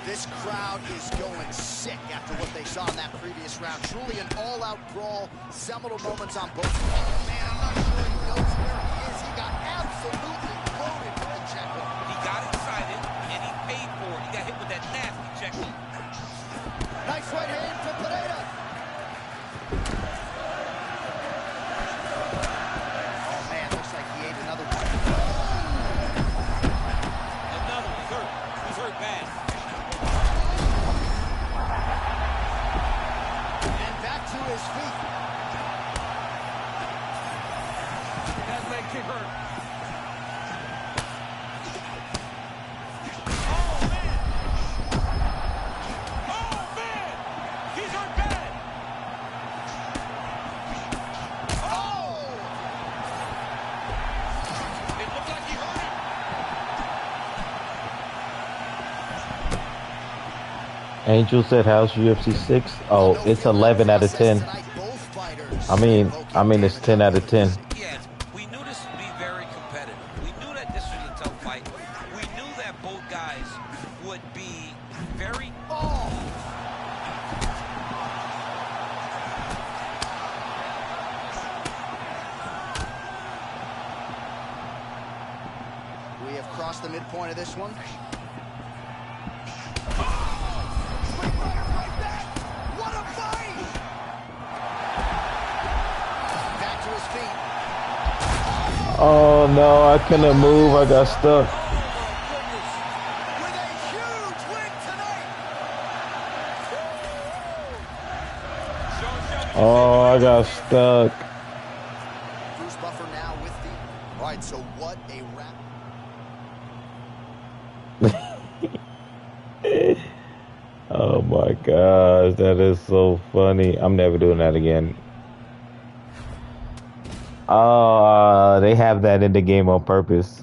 B: This crowd is going sick after what they saw in that previous round. Truly an all-out brawl. Seminal moments on both. Oh, man, I'm not sure he knows where he is. He got absolutely loaded with the check hook.
F: He got excited, and he paid for it. He got hit with that nasty check hook.
B: Nice right hand from Pineda. Oh, man, looks like he ate another one.
F: Another. He's hurt. He's hurt bad.
B: To his feet.
D: That leg kick hurt.
F: Oh, man! Oh, man! He's hurt bad! Oh! It looked like he hurt him.
A: Angel said, "How's UFC 6?" Oh, it's 11 out of 10. I mean, it's 10 out of 10.
F: Yeah, we knew this would be very competitive. We knew that this was a tough fight. We knew that both guys would be very... Oh!
B: We have crossed the midpoint of this one. What a fight! Back to his feet.
A: Oh no, I couldn't move. I got stuck.
B: With a huge win tonight.
A: Oh, I got stuck.
B: Bruce Buffer now with the... All right, so what a wrap.
A: Oh my gosh, that is so funny. I'm never doing that again. They have that in the game on purpose.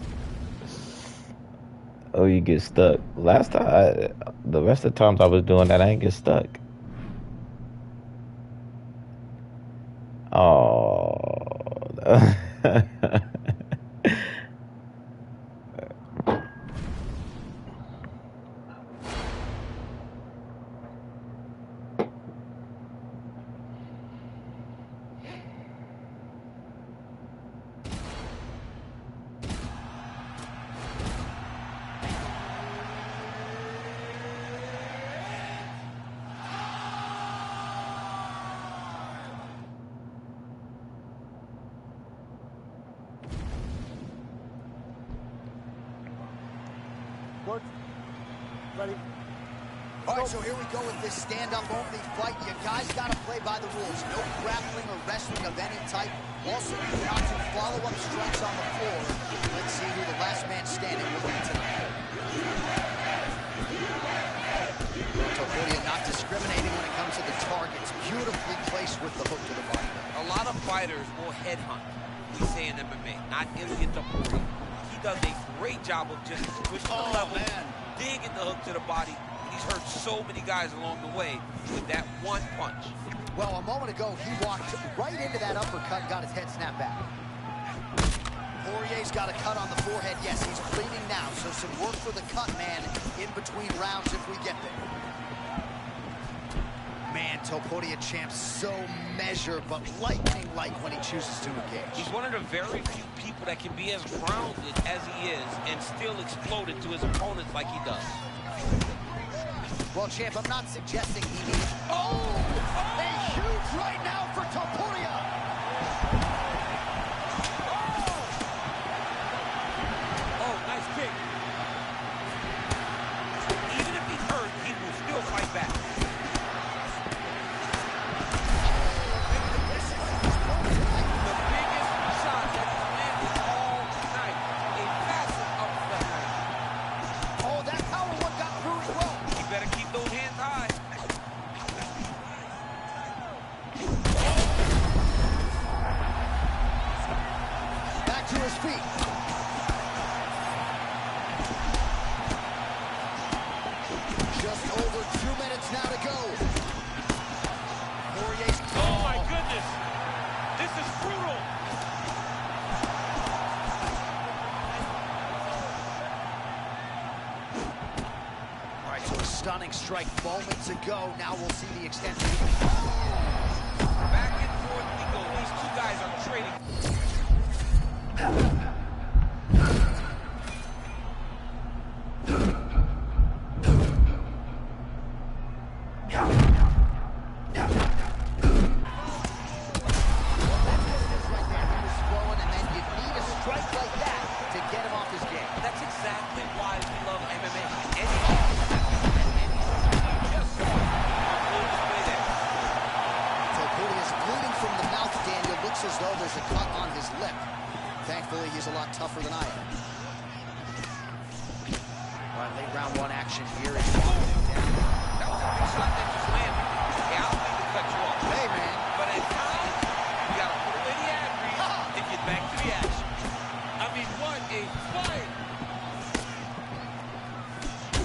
A: Oh, you get stuck. Last time, the rest of the times I was doing that, I didn't get stuck. Oh,
C: Coach, ready?
B: All right, so here we go with this stand-up only fight. You guys got to play by the rules. No grappling or wrestling of any type. Also, you got to follow up strikes on the floor. Let's see who the last man standing will be tonight. Topuria not discriminating when it comes to the targets. Beautifully placed with the hook to the body.
F: A lot of fighters will headhunt, we say in MMA, not Ilya Topuria. He does a great job of just pushing the level, digging the hook to the body. He's hurt so many guys along the way with that one punch.
B: Well, a moment ago, he walked right into that uppercut and got his head snapped back. Poirier's got a cut on the forehead. Yes, he's bleeding now, so some work for the cut man in between rounds if we get there. Man, Topuria champ so measured, but lightning-like when he chooses to engage.
F: He's one of the very few people that can be as grounded as he is and still explode into his opponents like he does.
B: Well, champ, I'm not suggesting he needs... Oh! A huge right now for Topuria!
F: Oh, nice kick. Even if he's hurt, he will still fight back. The biggest shot that he's landed all night. A massive uppercut.
B: Oh, that power one got through as well.
F: He better keep those hands high.
B: Back to his feet. Just over 2 minutes now to go. Poirier's...
F: Oh my goodness. This is brutal.
B: All right, so a stunning strike moments ago. Now we'll see the extent.
F: Back and forth we go. These two guys are trading. That's exactly why we love MMA.
B: Topuria's bleeding from the mouth, Daniel. Looks as though there's a cut on his lip. Thankfully, he's a lot tougher than I am. All right, late round one action here.
F: That was a big shot that just landed. Okay, I don't mean to cut you off.
B: Hey, man.
F: But at times, you got to put away the ad read and get back to the action. I mean, what a fight!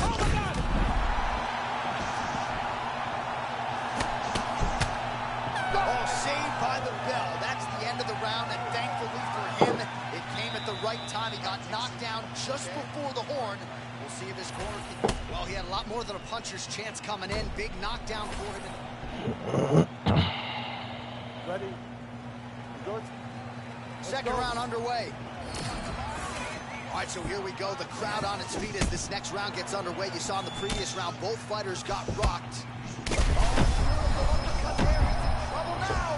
F: Oh, my God!
B: Oh, saved by the bell. That's the end of the round, and thankfully for him, it came at the right time. He got knocked down just before the horn. We'll see if his corner can... Well, he had a lot more than a puncher's chance coming in. Big knockdown for him.
C: Ready? Good.
B: Second round underway. All right, so here we go. The crowd on its feet as this next round gets underway. You saw in the previous round, both fighters got rocked.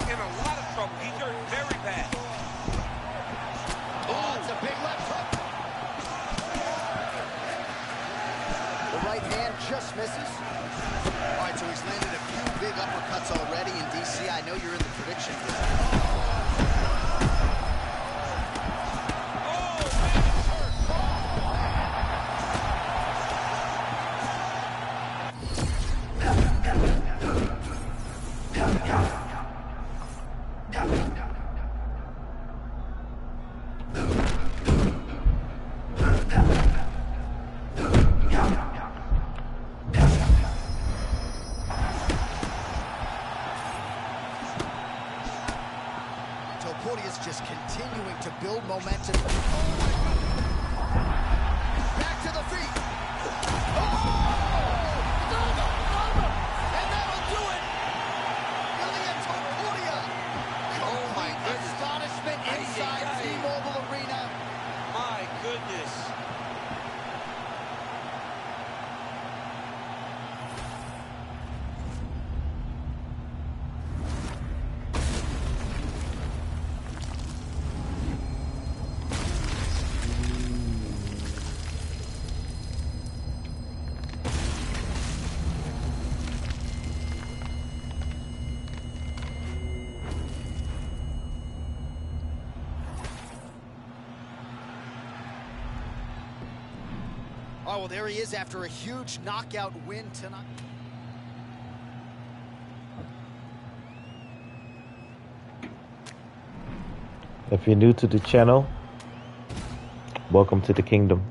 F: In a lot of trouble. He's hurt very bad.
B: Oh, it's a big left hook. The right hand just misses. All right, so he's landed a few big uppercuts already in DC. I know you're in the prediction business. continuing to build momentum. Back to the feet. And that'll do it. Ilya Topuria.
F: Oh, my goodness.
B: Astonishment inside T-Mobile Arena.
F: My goodness.
B: Oh, well, there he is after a huge knockout win tonight.
A: If you're new to the channel, welcome to the kingdom.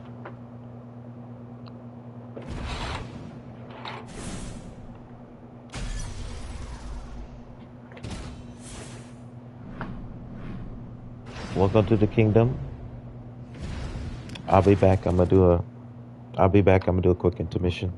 A: Welcome to the kingdom. I'll be back. I'm gonna do a quick intermission.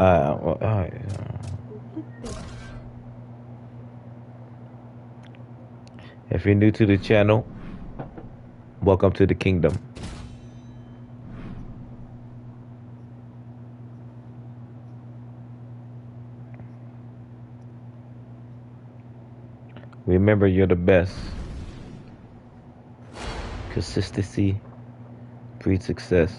A: Well, if you're new to the channel, welcome to the kingdom. Remember, you're the best. Consistency breeds success.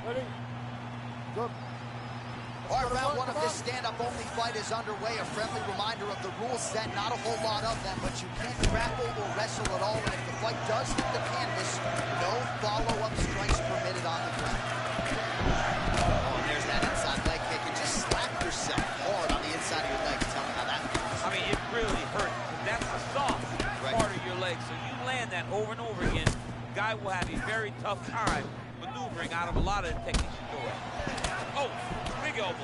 C: Ready? Go.
B: All right, round one of this stand-up-only fight is underway. A friendly reminder of the rules set. Not a whole lot of them, but you can't grapple or wrestle at all. And if the fight does hit the canvas, no follow-up strikes permitted on the ground. Oh, and there's that inside leg kick. And just slap yourself hard on the inside of your leg. Tell me how that feels.
D: I mean, it really hurt. That's the soft part of your leg. So you land that over and over again, guy will have a very tough time maneuvering out of a lot of the techniques you throw at. Oh, big elbow.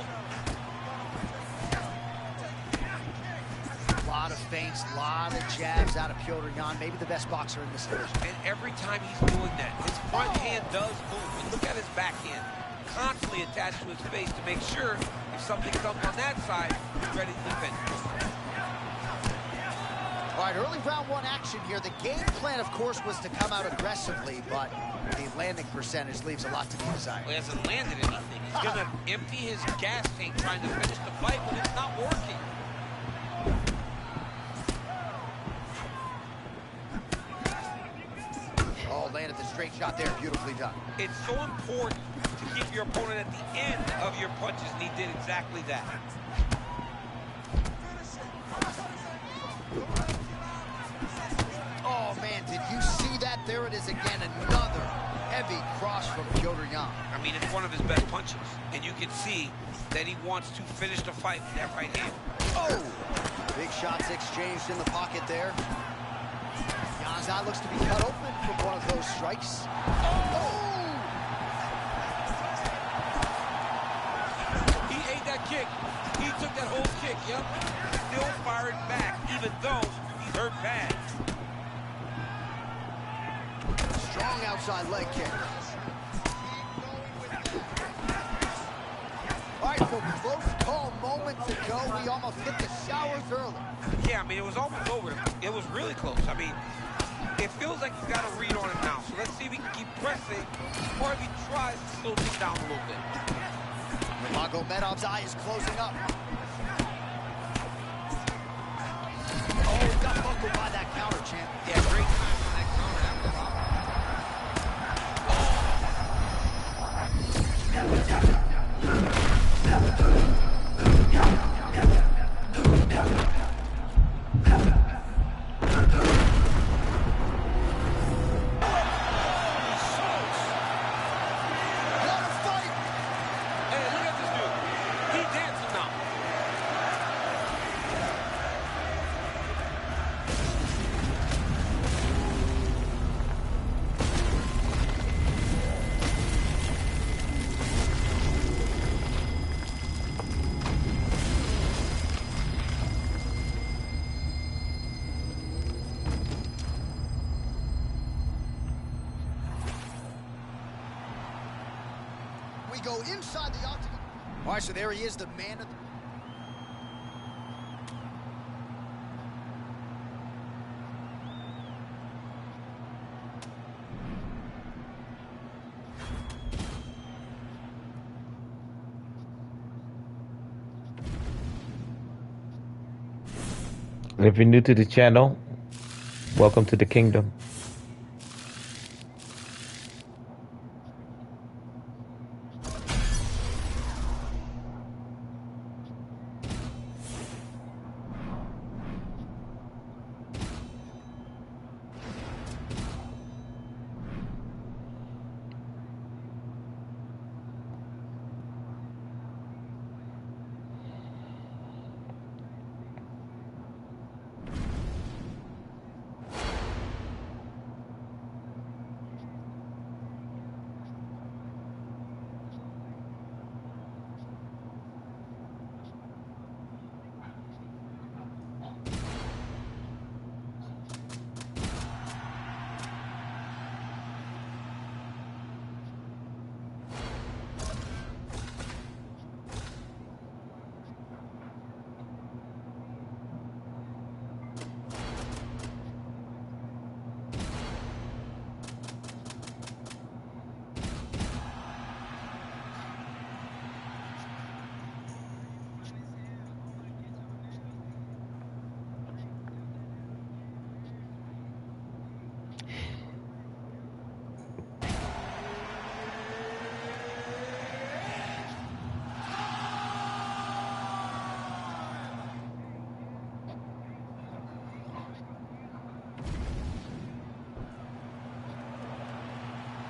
B: A lot of feints, a lot of jabs out of Petr Yan. Maybe the best boxer in this division.
D: And every time he's doing that, his front hand does move. And look at his backhand, constantly attached to his face to make sure if something comes on that side, he's ready to defend.
B: All right, early round one action here. The game plan, of course, was to come out aggressively, but the landing percentage leaves a lot to be desired.
D: Well, he hasn't landed anything. He's going to empty his gas tank trying to finish the fight, but it's not working.
B: Oh, landed the straight shot there. Beautifully done.
D: It's so important to keep your opponent at the end of your punches, and he did exactly that.
B: Oh, man, did you see that? There it is again, another heavy cross from Petr Yan.
D: I mean, it's one of his best punches, and you can see that he wants to finish the fight with that right hand.
B: Oh! Big shots exchanged in the pocket there. Yan's eye looks to be cut open from one of those strikes. Oh!
D: He ate that kick. He took that whole kick, yep. Still firing back, even though he's hurt bad.
B: Strong outside leg kick. All right, for close call moments ago, we almost hit the showers early.
D: Yeah, I mean, it was almost over. It was really close. I mean, it feels like he's got a read on him now. So let's see if he can keep pressing, or if he tries to slow things down a little bit.
B: Magomedov's eye is closing up. Oh, he got buckled by that counter, champ.
D: Yeah, great time on that counter. That was awesome.
B: We go inside the octagon. All right, so there he is, the man of the...
A: If you're new to the channel, welcome to the kingdom.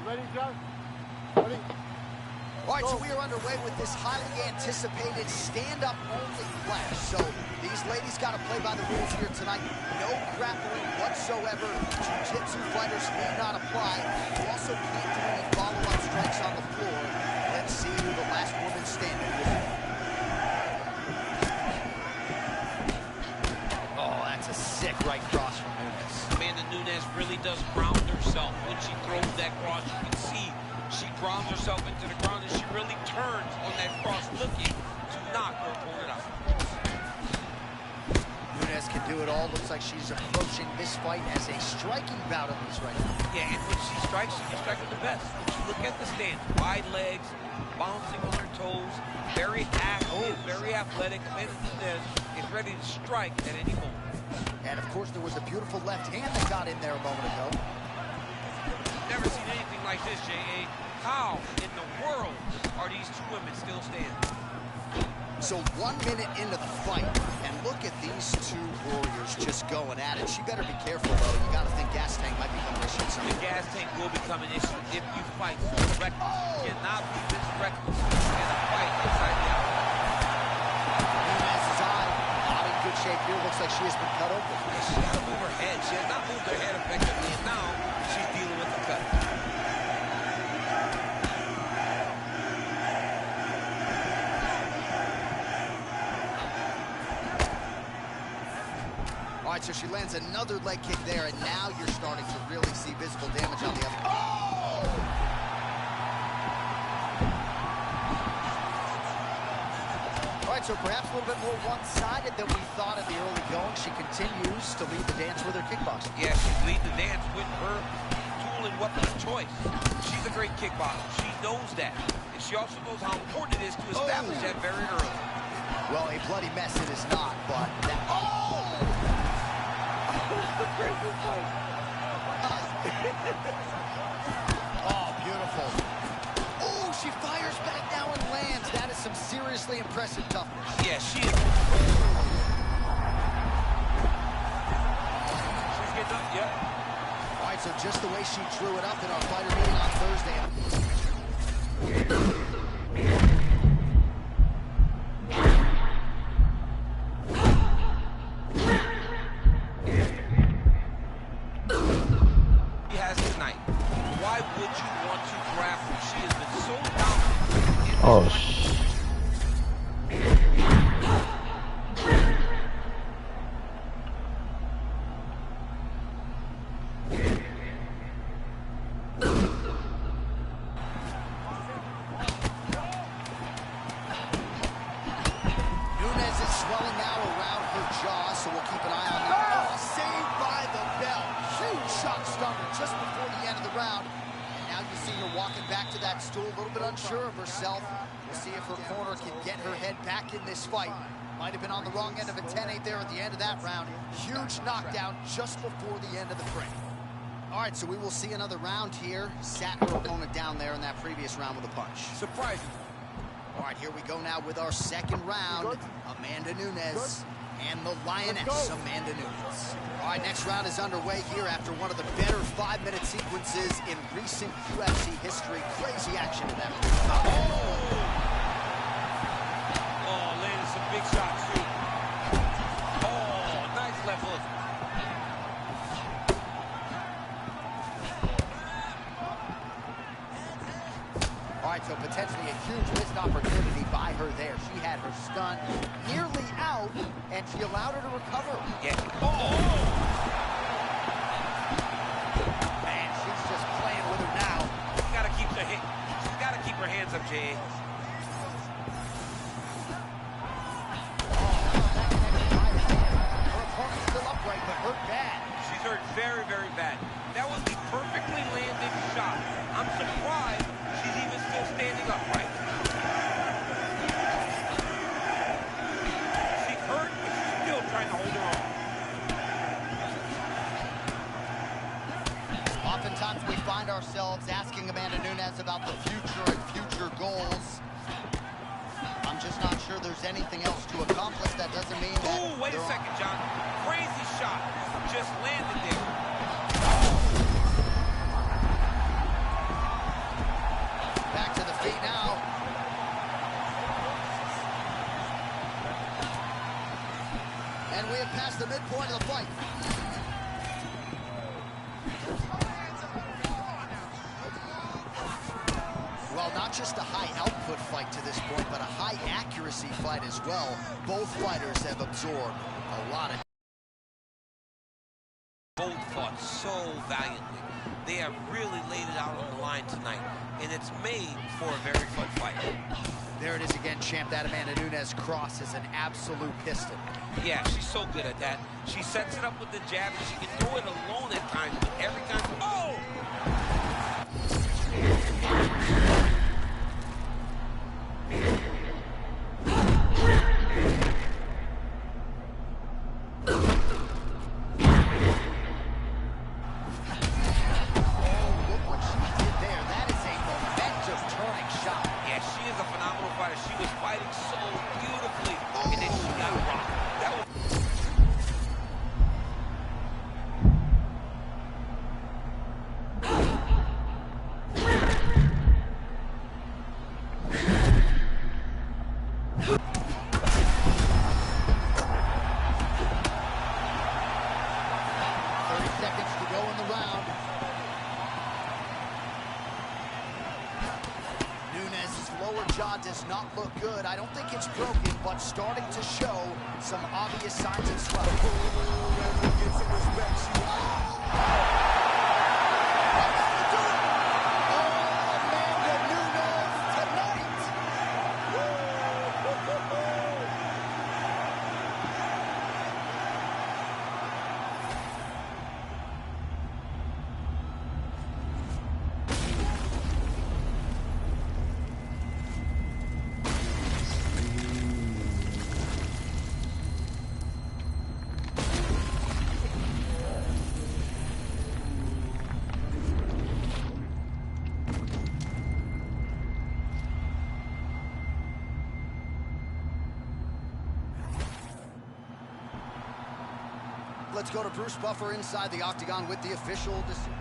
C: Ready, John? Ready?
B: All right, so we are underway with this highly anticipated stand-up only clash. So these ladies got to play by the rules here tonight. No grappling whatsoever. Jiu-jitsu fighters need not apply. You also can't do any follow-up strikes on the floor. Let's see who the last woman standing will be. Oh, that's a sick right cross from Nunes.
F: Amanda Nunes really does ground herself. When she throws that cross, you can see she grounds herself into the ground, and she really turns on that cross looking to knock her opponent out.
B: Nunes can do it all. Looks like she's approaching this fight as a striking bout of this right now.
F: Yeah, and when she strikes, she can strike with the best. When you look at the stance, wide legs, bouncing on her toes, very active, very athletic. Amanda Nunes is ready to strike at any moment.
B: And of course, there was a beautiful left hand that got in there a moment ago.
F: Never seen anything like this, J.A. How in the world are these two women still standing?
B: So 1 minute into the fight, and look at these two warriors just going at it. She better be careful, though. You got to think gas tank might become an issue.
F: The gas tank will become an issue if you fight so reckless. You cannot be this reckless in a fight inside the hour.
B: Nunes' eye not in good shape here. Looks like she has been cut open.
F: She got to move her head. She has not moved her head effectively, and now she's dealing with the cut.
B: All right, so she lands another leg kick there, and now you're starting to really see visible damage on the other. Oh! All right, so perhaps a little bit more one-sided than we thought in the early going. She continues to lead the dance with her kickboxing.
F: Yeah, she's leading the dance with her tool and weapon of choice. She's a great kickboxer. She knows that. And she also knows how important it is to establish that very early.
B: Well, a bloody mess it is not, but that... Oh! Oh, beautiful. Oh, she fires back now and lands. That is some seriously impressive toughness.
F: Yeah, she is. She's getting up, yep.
B: All right, so just the way she drew it up in our fighter meeting on Thursday.
A: Oh, shit.
B: Nunes is swelling now around her jaw, so we'll keep an eye on that. Oh, saved by the bell. Huge shot stunner just before the end of the round. And now you see her walking back to that stool, a little bit unsure of herself. We'll see if her corner can get her head back in this fight. Might have been on the wrong end of a 10-8 there at the end of that round. Huge knockdown just before the end of the frame. All right, so we will see another round here. Sat her opponent down there in that previous round with a punch.
F: Surprising.
B: All right, here we go now with our second round. Amanda Nunes and the Lioness, Amanda Nunes. All right, next round is underway here after one of the better 5-minute sequences in recent UFC history. Crazy action in that one.
F: Oh, landed some big shots, too. Oh, nice left hook.
B: All right, so potentially a huge missed opportunity by her there. She had her stun nearly out, and she allowed her to recover.
F: Yeah.
B: Oh! Man, she's just playing with her now.
F: She's got to keep her hit. She's got to keep her hands up, Jay.
B: Her opponent's still upright, but hurt bad.
F: She's hurt very, very bad. That was the perfectly landed shot. I'm surprised she's even still standing upright. She's hurt, but she's still trying to hold her own.
B: Oftentimes we find ourselves asking Amanda Nunes about the future and future goals. I'm just not sure there's anything else to accomplish. That doesn't mean that...
F: Ooh, wait a second, John. Crazy shot. Just landed there.
B: is the midpoint of the fight. Well, not just a high-output fight to this point, but a high-accuracy fight as well. Both fighters have absorbed a lot of...
F: Both fought so valiantly. They have really laid it out on the line tonight, and it's made for a very fun fight.
B: There it is again, champ. That Amanda Nunes cross is an absolute pistol.
F: Yeah, she's so good at that. She sets it up with the jab, and she can do it alone at times, but every time... Oh! She was fighting so beautifully, and then she got rocked. That was...
B: Lower jaw does not look good. I don't think it's broken, but starting to show some obvious signs of swelling. Get some respect. Amanda Nunes tonight. Let's go to Bruce Buffer inside the octagon with the official decision.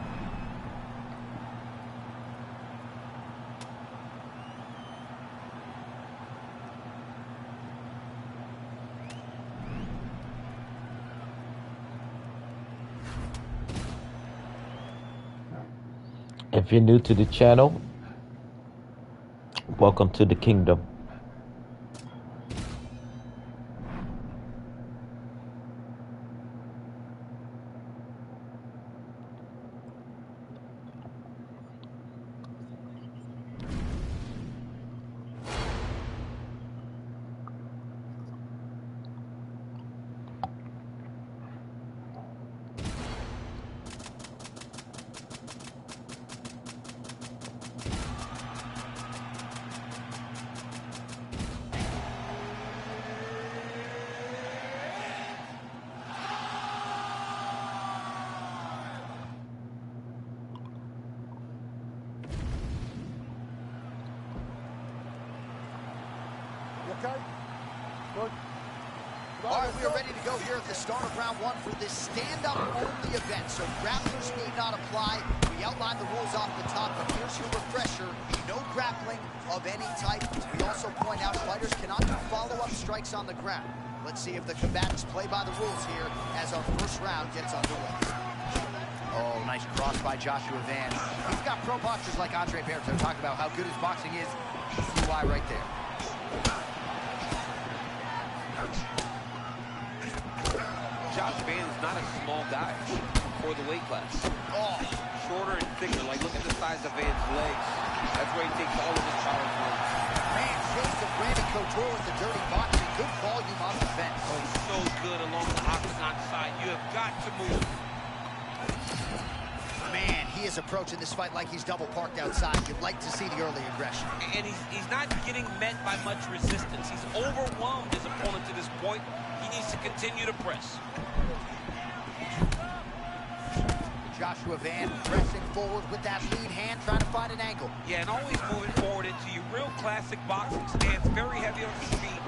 A: If you're new to the channel, welcome to the kingdom.
C: Okay? Good.
B: All right, we are ready to go here at the start of round one for this stand-up only event. So grapplers need not apply. We outlined the rules off the top, but here's your refresher. No grappling of any type. We also point out fighters cannot do follow-up strikes on the ground. Let's see if the combatants play by the rules here as our first round gets underway. Oh, nice cross by Joshua Van. He's got pro boxers like Andre Berto talking about how good his boxing is. See why right there.
F: Josh Van is not a small guy for the weight class.
B: Oh,
F: Shorter and thicker. Like, look at the size of Van's legs. That's where he takes all of his power from.
B: man, chase of Brandon Couture with the dirty boxing. Good volume on the fence.
F: Oh, so good along the octagon side. You have got to move.
B: Man, he is approaching this fight like he's double parked outside. You'd like to see the early aggression.
F: And he's not getting met by much resistance. He's overwhelmed his opponent to this point. He needs to continue to press.
B: Joshua Van pressing forward with that lead hand, trying to find an angle.
F: Yeah, and always moving forward into your real classic boxing stance. Very heavy on his feet,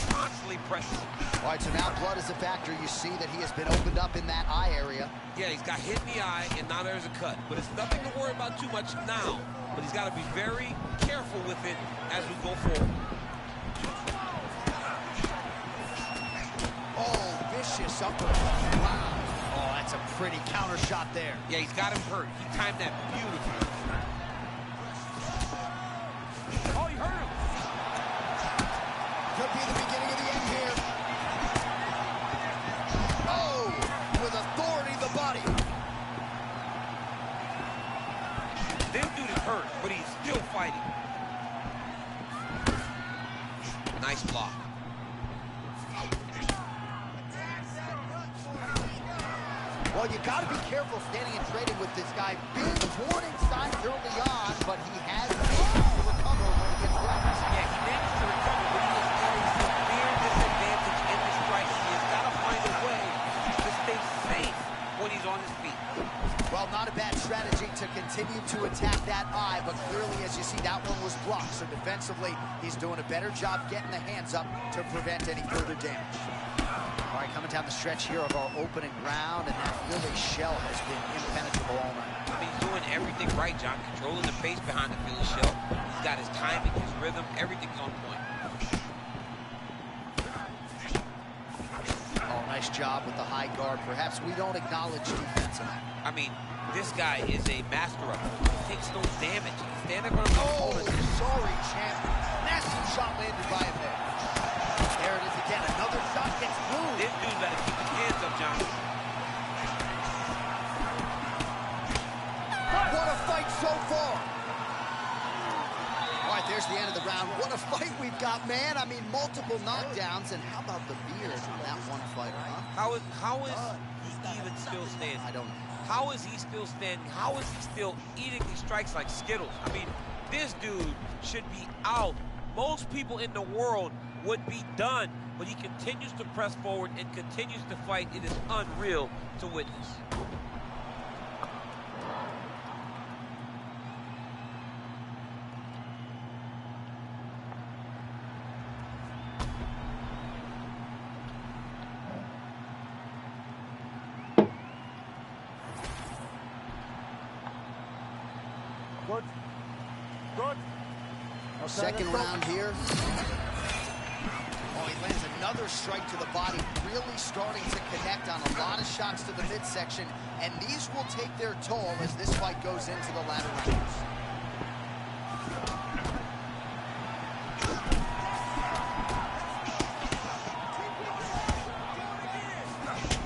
F: constantly pressing.
B: All right, so now blood is a factor. You see that he has been opened up in that eye area.
F: Yeah, he's got hit in the eye, and now there's a cut. But it's nothing to worry about too much now. But he's got to be very careful with it as we go forward.
B: Oh, vicious vicious upper. Wow. Oh, that's a pretty counter shot there.
D: Yeah, he's got him hurt. He timed that beautifully.
C: Oh, you hurt him.
B: Could be the beginning of the end here. Oh, with authority to the body.
D: This dude is hurt, but he's still fighting. Nice block.
B: Well, you got to be careful standing and trading with this guy. Big warning signs early on, but he has managed to recover when he gets whacked.
D: Yeah, he managed to recover, but he is at a severe disadvantage in the strike. He has got to find a way to stay safe when he's on his feet.
B: Well, not a bad strategy to continue to attack that eye, but clearly, as you see, that one was blocked. So defensively, he's doing a better job getting the hands up to prevent any further damage. All right, coming down the stretch here of our opening round, and that Philly shell has been impenetrable all night.
D: I mean, he's doing everything right, John. Controlling the pace behind the Philly shell. He's got his timing, his rhythm, everything's on point.
B: Oh, nice job with the high guard. Perhaps we don't acknowledge defense enough.
D: I mean, this guy is a master of it. He takes no damage. He's standing on his opponent.
B: Sorry, champ. Massive shot landed by him there. There it is again. Another shot gets through.
D: This dude's got to keep his hands up, John.
B: What a fight so far. All right, there's the end of the round. What a fight we've got, man. I mean, multiple knockdowns. And how about the beard from that one fighter, huh?
D: How is he even still standing?
B: I don't know.
D: How is he still standing? How is he still eating these strikes like Skittles? I mean, this dude should be out. Most people in the world would be done, but he continues to press forward and continues to fight. It is unreal to witness.
C: Good. Good. Okay,
B: Second
C: let's go.
B: round here. Oh, he lands another strike to the body, really starting to connect on a lot of shots to the midsection, and these will take their toll as this fight goes into the latter rounds.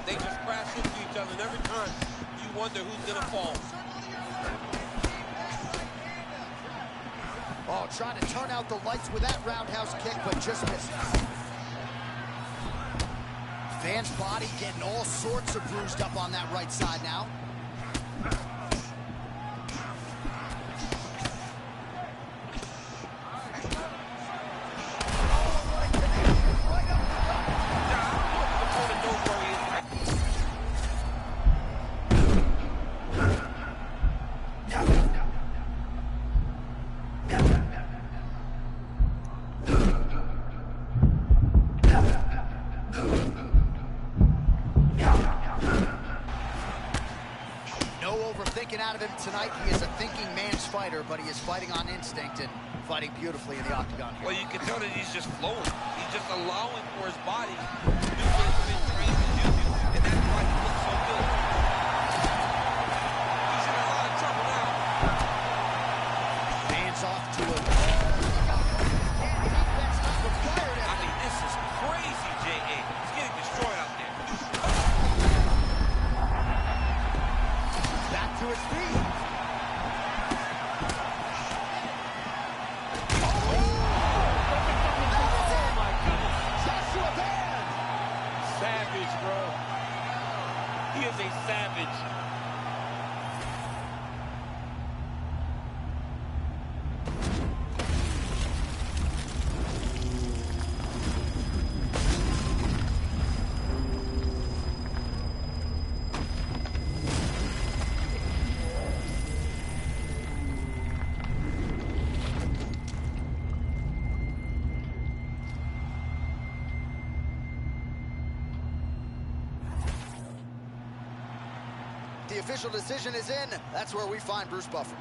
D: They just crash into each other, and every time you wonder who's gonna fall.
B: Oh, trying to turn out the lights with that roundhouse kick, but just missed. Van's body getting all sorts of bruised up on that right side now. Out of him tonight. He is a thinking man's fighter, but he is fighting on instinct and fighting beautifully in the octagon here.
D: Well, you can tell that he's just flowing. He's just allowing for his body to do what it's been trained to do, and that's why he looks so good. He's in a lot of trouble now.
B: Hands off to a defense not required.
D: I mean, this is crazy, J.A. He's getting destroyed out there.
B: Back to his feet.
D: Savage, bro. He is a savage.
B: The official decision is in. That's where we find Bruce Buffer.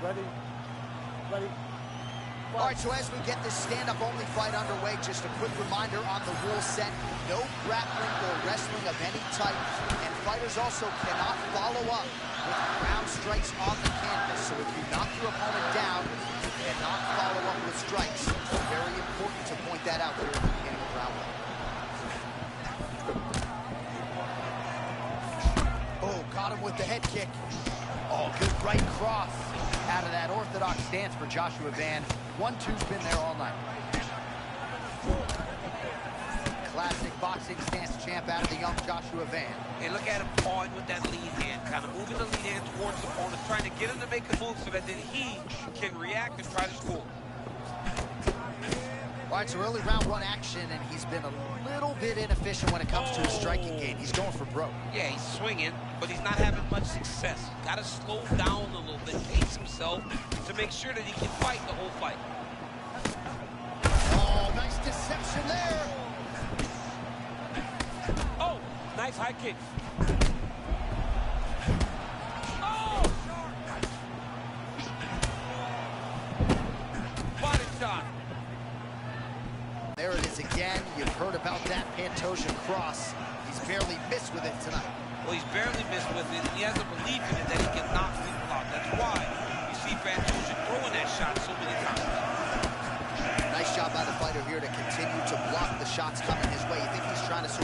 C: Ready? Ready?
B: All right, so as we get this stand-up only fight underway, just a quick reminder on the rule set: no grappling or wrestling of any type, and fighters also cannot follow up with ground strikes on the canvas. So if you knock your opponent down, you cannot follow up with strikes. Very important to point that out here at the beginning of round one. Oh, got him with the head kick. Oh, good right cross out of that orthodox stance for Joshua Van. 1-2's been there all night. Classic boxing stance champ out of the young Joshua Van.
F: And look at him pawing with that lead hand, kind of moving the lead hand towards the opponent, trying to get him to make a move so that then he can react and try to score.
B: All right, so early round one action, and he's been a little bit inefficient when it comes to his striking game. He's going for broke.
F: Yeah, he's swinging, but he's not having much success. Got to slow down a little bit, pace himself to make sure that he can fight the whole fight.
B: Oh, nice deception there.
D: Oh, nice high kick. Oh! Body shot.
B: There it is again. You've heard about that Pantoja cross. He's barely missed with it tonight.
F: Well, he's barely missed with it, and he has a belief in it that he can knock people out. That's why you see Pantoja throwing that shot so many times.
B: Nice job by the fighter here to continue to block the shots coming his way. You think he's trying to sort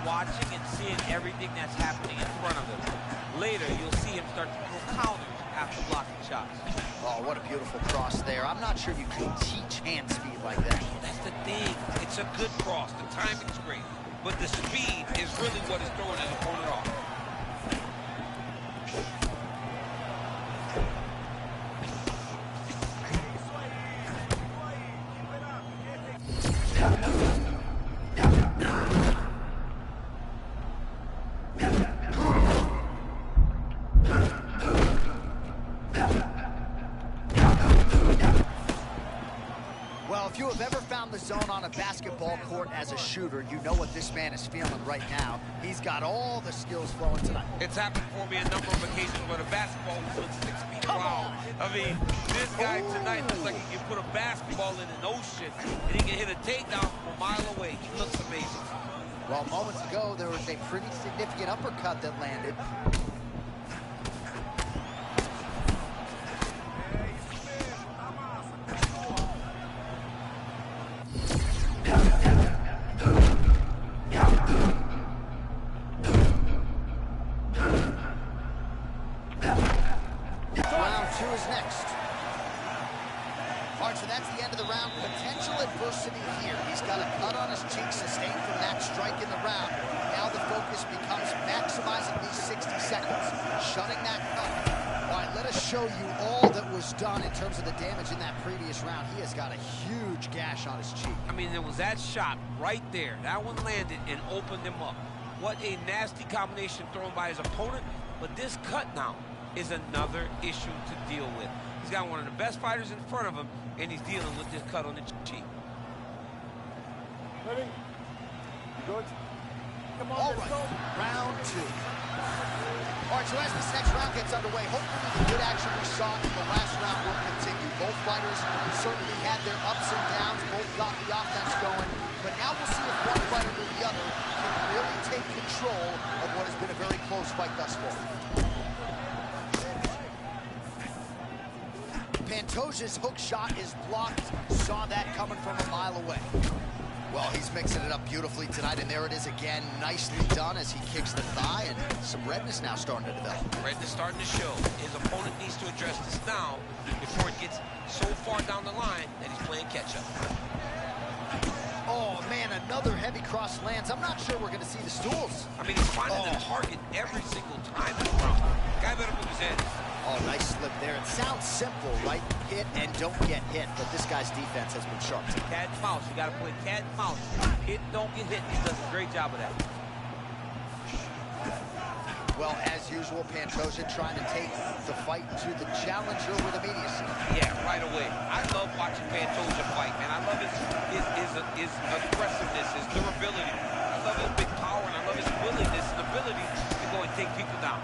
D: Watching and seeing everything that's happening in front of him. Later, you'll see him start to throw counters after blocking shots.
B: Oh, what a beautiful cross there. I'm not sure you can teach hand speed like that.
F: That's the thing. It's a good cross. The timing's great. But the speed is really what is throwing his opponent off.
B: Well, if you have ever found the zone on a basketball court as a shooter, you know what this man is feeling right now. He's got all the skills flowing tonight.
F: It's happened for me a number of occasions where the basketball was like 6 feet long. I mean, this guy tonight looks like he can put a basketball in an ocean and he can hit a takedown from a mile away. He looks amazing.
B: Well, moments ago, there was a pretty significant uppercut that landed. Round two is next. All right, so that's the end of the round. Potential adversity here. He's got a cut on his cheek sustained from that strike in the round. Now the focus becomes maximizing these 60 seconds, shutting that cut. All right, let us show you all that was done in terms of the damage in that previous round. He has got a huge gash on his cheek.
D: I mean, there was that shot right there. That one landed and opened him up. What a nasty combination thrown by his opponent. But this cut now is another issue to deal with. He's got one of the best fighters in front of him, and he's dealing with this cut on the cheek.
C: Ready? Good. Come on,
B: All
C: let's
B: right,
C: go.
B: round two. All right, so as this next round gets underway, hopefully the good action we saw in the last round will continue. Both fighters certainly had their ups and downs, both got the offense going, but now we'll see if one fighter or the other can really take control of what has been a very close fight thus far. Pantoja's hook shot is blocked. Saw that coming from a mile away. Well, he's mixing it up beautifully tonight, and there it is again. Nicely done as he kicks the thigh, and some redness now starting to develop.
F: Redness starting to show. His opponent needs to address this now before it gets so far down the line that he's playing catch-up.
B: Oh, man, another heavy cross lands. I'm not sure we're going to see the stools.
F: I mean, he's finding the target every single time this round. Guy better move his head.
B: Oh, nice slip there. It sounds simple, right? Hit and don't get hit, but this guy's defense has been sharp.
D: Cat and mouse. You got to play cat and mouse. Hit, don't get hit. He does a great job of that.
B: Well, as usual, Pantoja trying to take the fight to the challenger with immediacy.
F: Yeah, right away. I love watching Pantoja fight, man. I love his aggressiveness, his durability. I love his big power, and I love his willingness and ability to go and take people down.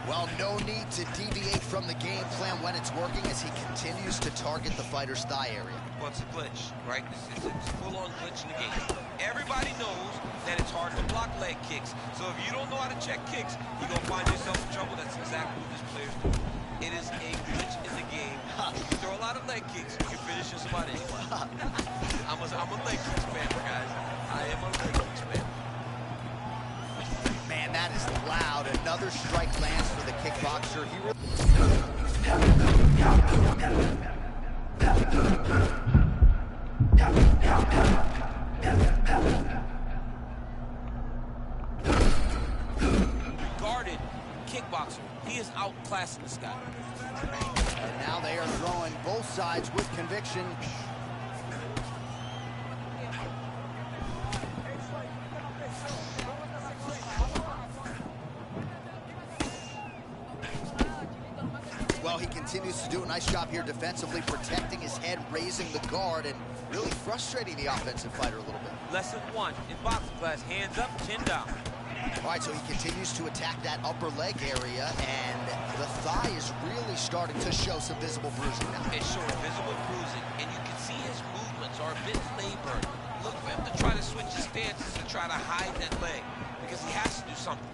B: Well, no need to deviate from the game plan when it's working as he continues to target the fighter's thigh area.
F: Well, it's a glitch, right? It's a full-on glitch in the game. Everybody knows that it's hard to block leg kicks. So if you don't know how to check kicks, you're going to find yourself in trouble. That's exactly what this player's doing. It is a glitch in the game. You throw a lot of leg kicks, you can finish just about anyone. I'm a leg kicks fan, guys. I am a leg kicks fan.
B: Man, that is loud. Another strike lands for the kickboxer. He really...
F: Guarded kickboxer. He is outclassing this guy.
B: And now they are throwing both sides with conviction. Well, he continues to do a nice job here defensively, protecting his head, raising the guard, and really frustrating the offensive fighter a little bit.
F: Lesson 1 in boxing class, hands up, chin down.
B: All right, so he continues to attack that upper leg area, and the thigh is really starting to show some visible bruising now.
F: It's showing visible bruising, and you can see his movements are a bit labored. Look for him to try to switch his stances to try to hide that leg, because he has to do something.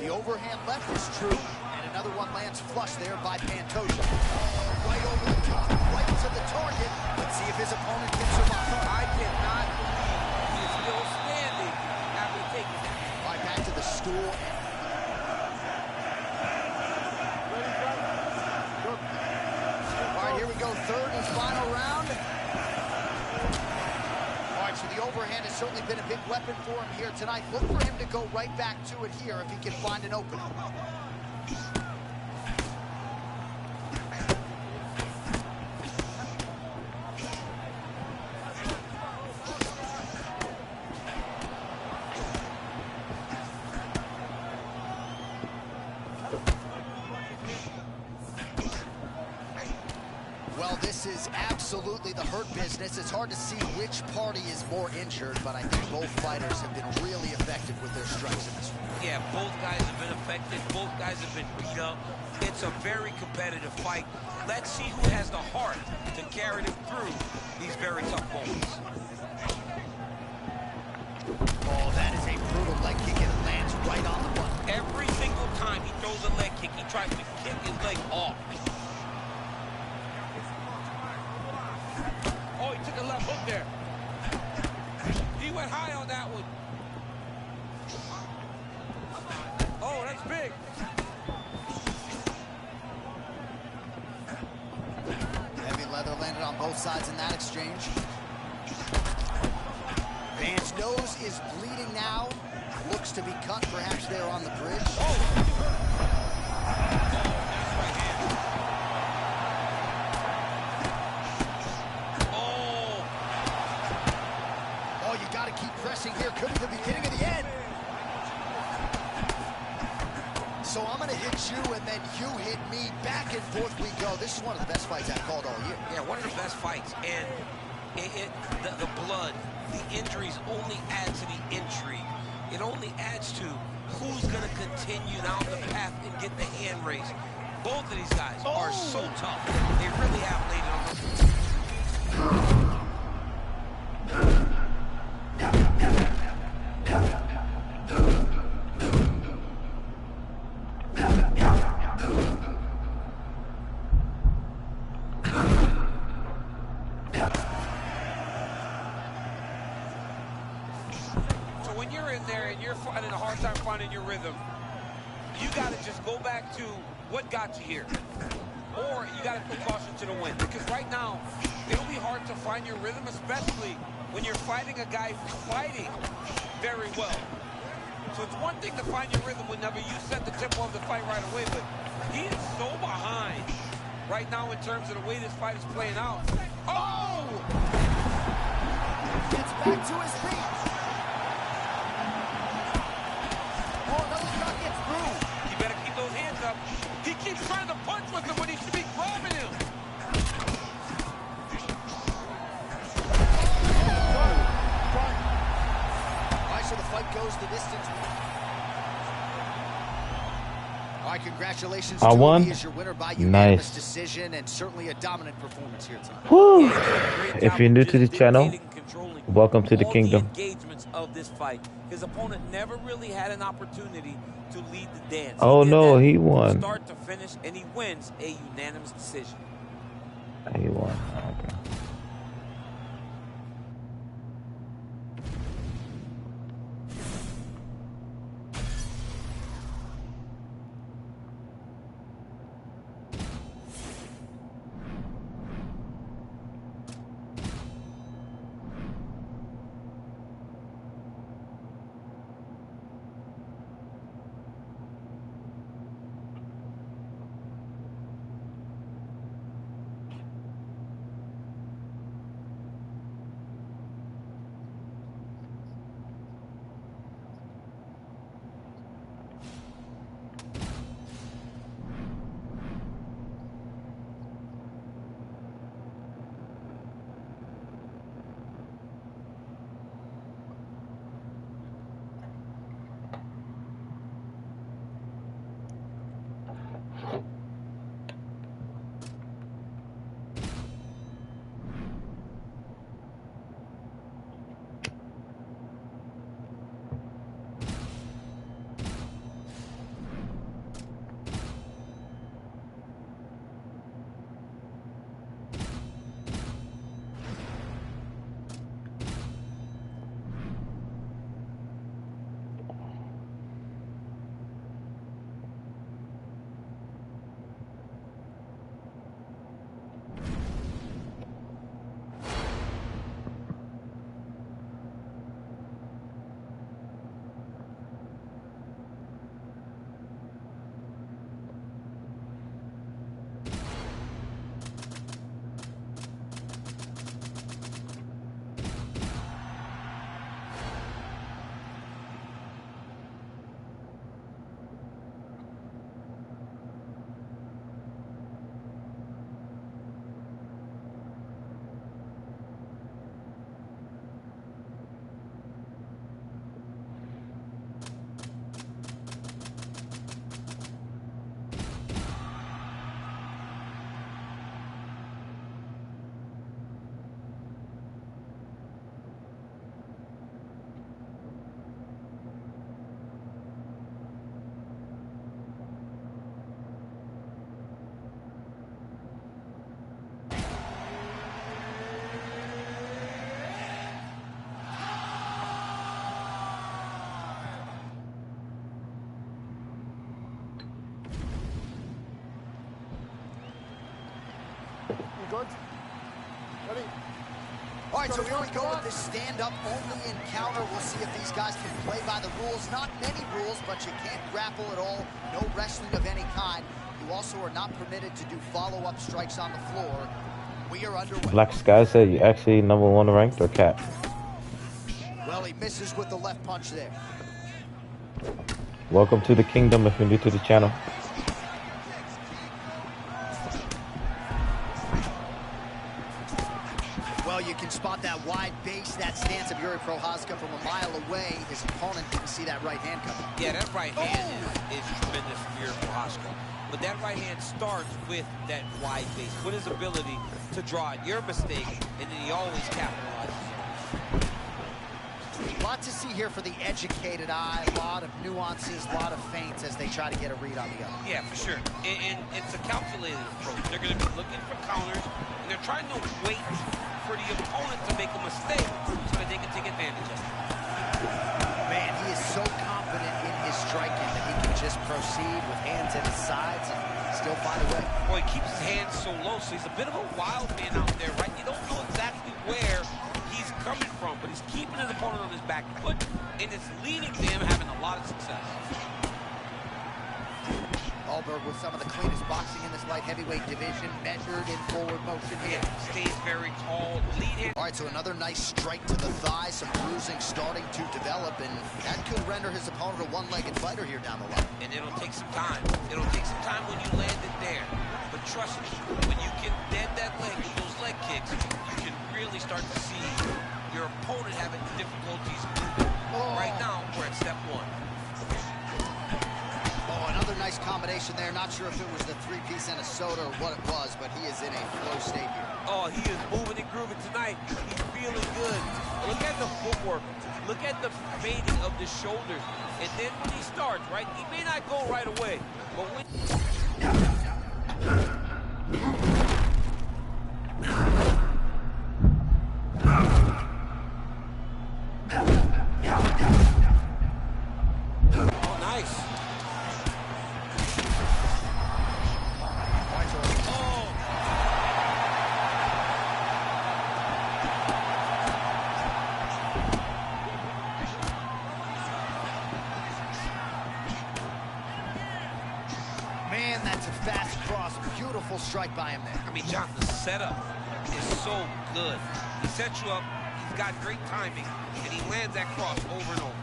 B: The overhand left is true, and another one lands flush there by Pantoja. Oh, right over the top, right to the target. Let's see if his opponent can survive.
F: I cannot believe he is still standing after taking that.
B: All right, back to the stool. All right, here we go, third and final round. All right, so the overhand has certainly been a big weapon for him here tonight. Look for him to go right back to it here if he can find an opening. Well, this is absolutely the hurt business. It's hard to see which party is more injured, but I think both fighters have been really effective with their strikes in this one.
F: Yeah, both guys have been affected. Both guys have been beat up. It's a very competitive fight. Let's see who has the heart to carry them through these very tough moments.
B: Oh, that is a brutal leg kick, and it lands right on the button.
F: Every single time he throws a leg kick, he tries to kick his leg off. Oh, he took a left hook there. He went high on that one. Oh, that's big.
B: Heavy leather landed on both sides in that exchange. Van's nose is bleeding now. Looks to be cut, perhaps there on the bridge. Oh, you got to keep pressing here. Could be the beginning of the end. So I'm going to hit you, and then you hit me. Back and forth we go. This is one of the best fights I've called all year.
F: Yeah, one of the best fights. And the blood, the injuries only add to the intrigue. It only adds to who's going to continue down the path and get the hand raised. Both of these guys are so tough. They really have laid it on them. When you're in there and you're finding a hard time finding your rhythm, you got to just go back to what got you here. Or you got to put caution to the wind. Because right now, it'll be hard to find your rhythm, especially when you're fighting a guy who's fighting very well. So it's one thing to find your rhythm whenever you set the tempo of the fight right away, but he is so behind right now in terms of the way this fight is playing out. Oh!
B: Gets back to his feet. Oh, another shot gets through.
F: You better keep those hands up. He keeps trying to punch with him when he should be grabbing him.
B: distance. All right, congratulations
A: I
B: to
A: won.
B: him. He is your winner by unanimous
A: Nice.
B: decision, and certainly a dominant performance here tonight.
A: Whew.
D: Great
A: If
D: job
A: you're
D: of
A: new
D: just
A: to the channel,
D: dictating and controlling
A: welcome to the
D: all
A: kingdom.
D: the engagements of this fight. His opponent never really had an opportunity to lead the dance.
A: Oh
D: He did
A: no,
D: that
A: he
D: from
A: won.
D: start to finish, and he wins a unanimous decision.
A: He won. Okay.
C: Good? Ready?
B: All right, so we only go with this stand-up only encounter. We'll see if these guys can play by the rules. Not many rules, but you can't grapple at all. No wrestling of any kind. You also are not permitted to do follow-up strikes on the floor. We are underway.
A: Black Sky said you actually #1 ranked or Cat?
B: Well, he misses with the left punch there.
A: Welcome to the kingdom if you're new to the channel.
B: Well, you can spot that wide base, that stance of Yuri Prochazka from a mile away. His opponent didn't see that right hand coming.
F: Yeah, that right hand is tremendous for Yuri Prochazka. But that right hand starts with that wide base, with his ability to draw out your mistake, and then he always capitalizes on it.
B: A lot to see here for the educated eye. A lot of nuances, a lot of feints as they try to get a read on the other.
F: Yeah, for sure. And it's a calculated approach. They're going to be looking for counters, and they're trying to wait for the opponent to make a mistake so that they can take advantage of it.
B: Man, he is so confident in his striking that he can just proceed with hands at his sides and still find a way.
F: Boy, he keeps his hands so low, so he's a bit of a wild man out there, right? You don't know exactly where he's coming from, but he's keeping his opponent on his back foot, and it's leading to him having a lot of success.
B: Alberg with some of the cleanest boxing in this light heavyweight division, measured in forward motion here.
F: Stays very tall, lead hand.
B: All right, so another nice strike to the thigh, some bruising starting to develop, and that could render his opponent a one-legged fighter here down the line.
F: And it'll take some time. It'll take some time when you land it there. But trust me, when you can dead that leg with those leg kicks, you can really start to see your opponent having difficulties moving. Right now, we're at step 1.
B: Oh, another nice combination there. Not sure if it was the 3-piece and a soda or what it was, but he is in a flow state here.
D: Oh, he is moving and grooving tonight. He's feeling good. Look at the footwork. Look at the fading of the shoulders. And then when he starts, right, he may not go right away, but when... Oh, nice.
B: Man, that's a fast cross. Beautiful strike by him there.
F: I mean, John, the setup is so good. He sets you up, he's got great timing, and he lands that cross over and over.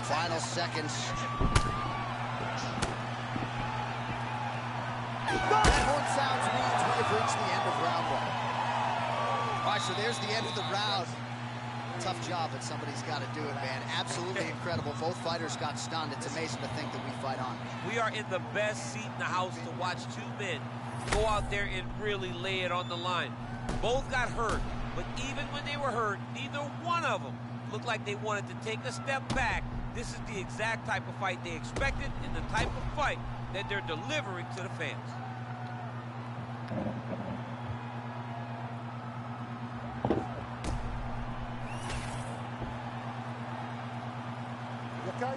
B: Final seconds. That horn sounds means we have reached the end of round 1. All right, so there's the end of the round. Tough job, but somebody's got to do it, man. Absolutely incredible. Both fighters got stunned. It's amazing to think that we fight on.
D: We are in the best seat in the house to watch two men go out there and really lay it on the line. Both got hurt, but even when they were hurt, neither one of them looked like they wanted to take a step back. This is the exact type of fight they expected and the type of fight that they're delivering to the fans.
C: You okay?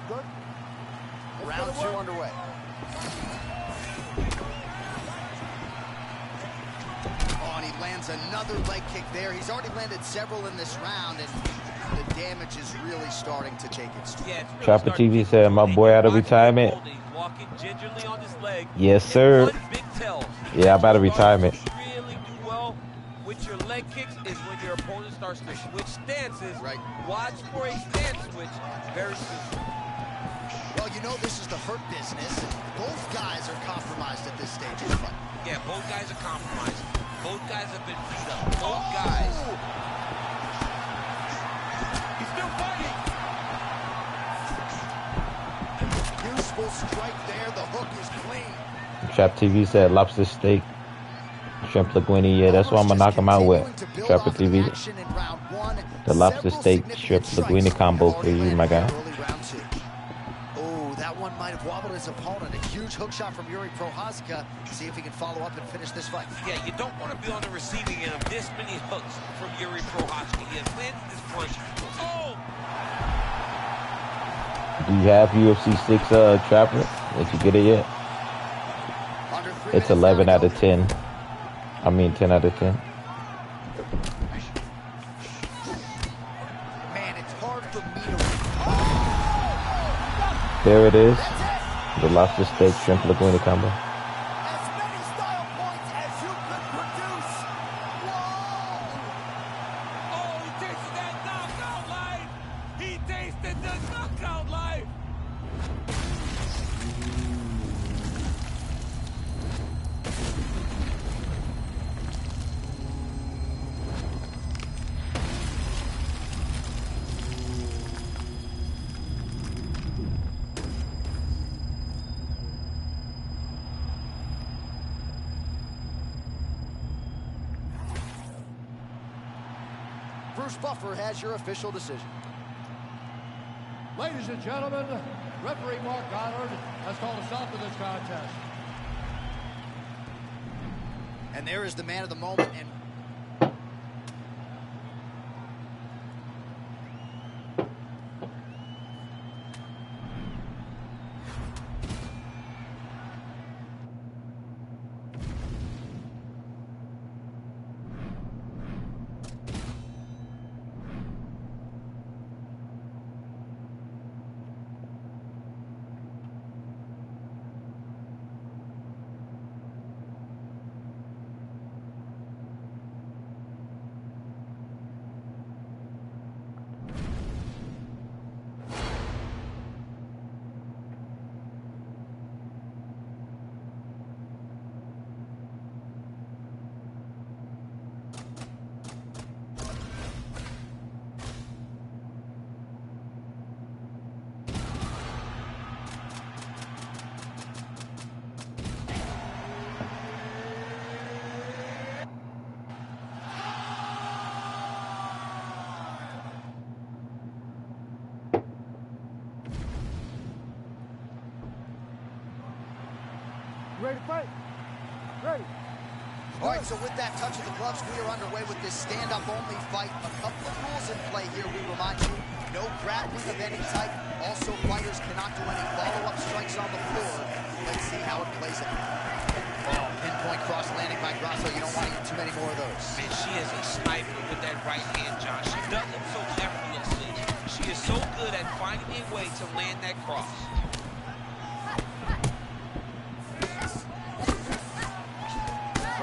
C: Good?
B: Round 2 underway. Oh, and he lands another leg kick there. He's already landed several in this round, and the damage is really starting to take its toll.
D: Yeah, it's really
A: Trapper
D: starting
A: TV
D: to
A: said, "My boy out of
D: watch
A: retirement."
D: He's walking gingerly on his leg.
A: Yes,
D: And
A: sir.
D: one big tell.
A: Yeah, I'm out of retirement.
D: Really do well with your leg kicks is when your opponent starts to switch stances.
B: Right.
D: Watch for a stance switch very soon.
B: Well, you know this is the hurt business. Both guys are compromised at this stage of the fight.
F: Yeah, both guys are compromised. Both guys have been beat up. Both guys.
D: He's still fighting.
B: Useful strike there. The hook is clean.
A: Trap TV said lobster steak, shrimp linguine. Yeah, that's what I'm gonna knock him out with. Trapper TV. The lobster steak, shrimp linguine combo for you, my guy.
B: Oh, that one might have wobbled his opponent. A huge hook shot from Yuri Prochazka. See if he can follow up and finish this fight.
F: Yeah, you don't want to be on the receiving end of this many hooks from Yuri Prochazka. He has landed this punch. Oh!
A: Do you have UFC 6 Trapper? Did you get it yet? It's 11 out of 10. I mean 10 out of 10.
B: Man, it's hard for me to...
A: There it is. The lobster steak, shrimp linguine combo.
B: As many style points as you could produce. Whoa!
D: Oh, he tasted that knockout life. He tasted the knockout life.
B: Bruce Buffer has your official decision.
E: Ladies and gentlemen, referee Mark Goddard has called a stop to this contest.
B: And there is the man of the moment. And
C: ready to fight? Ready.
B: All right, so with that touch of the gloves, we are underway with this stand-up only fight. A couple of rules in play here, we remind you. No grappling of any type. Also, fighters cannot do any follow-up strikes on the floor. Let's see how it plays out. Oh, pinpoint cross landing by Grasso. You don't want to get too many more of those.
F: Man, she is a sniper with that right hand, John. She does it so effortlessly. She is so good at finding a way to land that cross.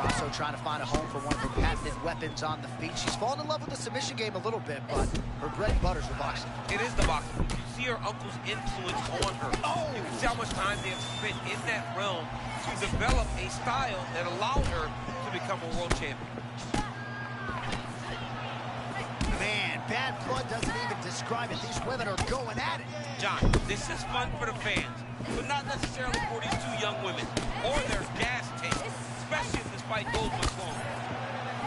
B: Grasso trying to find a home for one of her patented weapons on the feet. She's fallen in love with the submission game a little bit, but her bread and butter's the boxing.
F: It is the boxing. You see her uncle's influence on her.
B: Oh!
F: You can see how much time they have spent in that realm to develop a style that allowed her to become a world champion.
B: Man, bad blood doesn't even describe it. These women are going at it.
F: John, this is fun for the fans, but not necessarily for these two young women or their gas tank, especially if this fight goes much longer.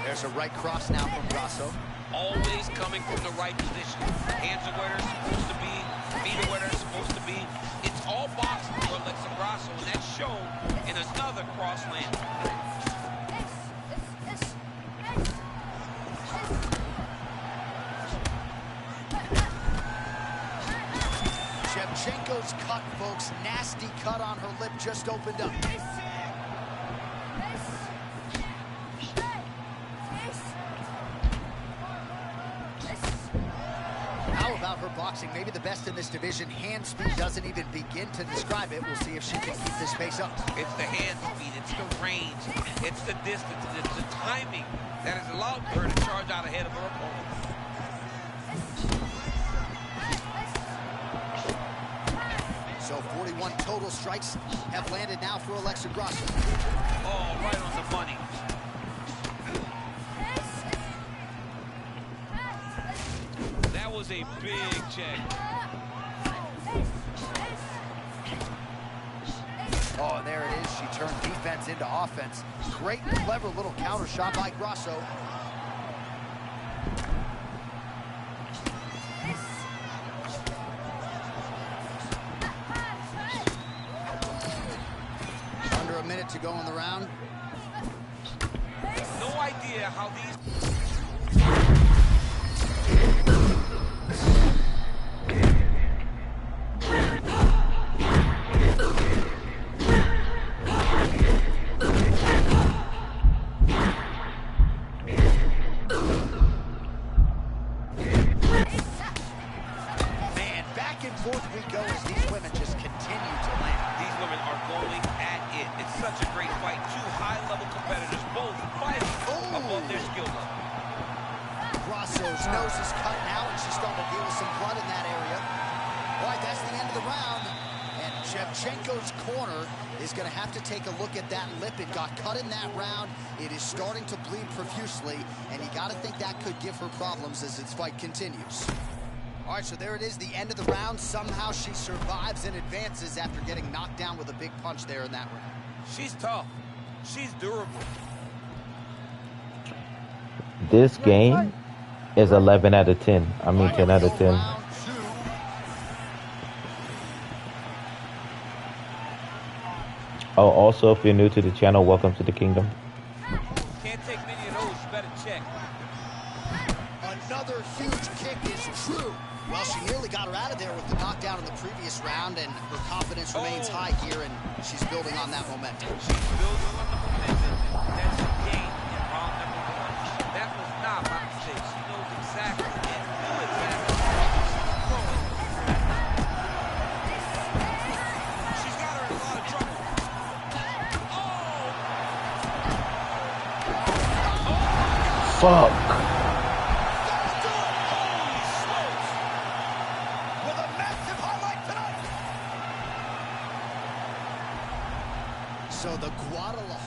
B: There's a right cross now from Grasso.
F: Always coming from the right position. Hands are where they're supposed to be, feet are where they're supposed to be. It's all boxing for Alexa Grasso, and that's shown in another cross landing.
B: Shevchenko's cut, folks. Nasty cut on her lip just opened up. How about her boxing? Maybe the best in this division. Hand speed doesn't even begin to describe it. We'll see if she can keep this pace up.
F: It's the hand speed, it's the range, it's the distance, it's the timing that has allowed her to charge out ahead of her opponent.
B: So 41 total strikes have landed now for Alexa Grasso.
F: Oh, right on the money. That was a big check.
B: Oh, and there it is. She turned defense into offense. Great and clever little counter shot by Grasso. Under a minute to go in the round.
F: No idea how these...
B: Man, back and forth we go as these women just continue to land.
F: These women are going at it. It's such a great fight. Two high-level competitors, both fighting above their skill level.
B: Grasso's nose is cut now, and she's starting to deal with some blood in that area. All right, that's the end of the round. And Shevchenko's corner is going to have to take a look at that lip. It got cut in that round. It is starting to bleed profusely, and you got to think that could give her problems as this fight continues. All right, so there it is, the end of the round. Somehow she survives and advances after getting knocked down with a big punch there in that round.
F: She's tough. She's durable.
A: This game is 11 out of 10. I mean, 10 out of 10.
B: Round two.
A: Oh, also, if you're new to the channel, welcome to the kingdom.
F: Can't take many of those. You better check.
B: Another huge kick is true. Well, she nearly got her out of there with the knockdown in the previous round, and her confidence remains high here, and she's building on that momentum.
F: She's building on the momentum that she gained in round number one. That was not by mistake. She knows exactly and knew exactly what she's throwing. She's got her in a lot of trouble.
A: Fuck.
B: With a massive highlight tonight. So the Guadalajara.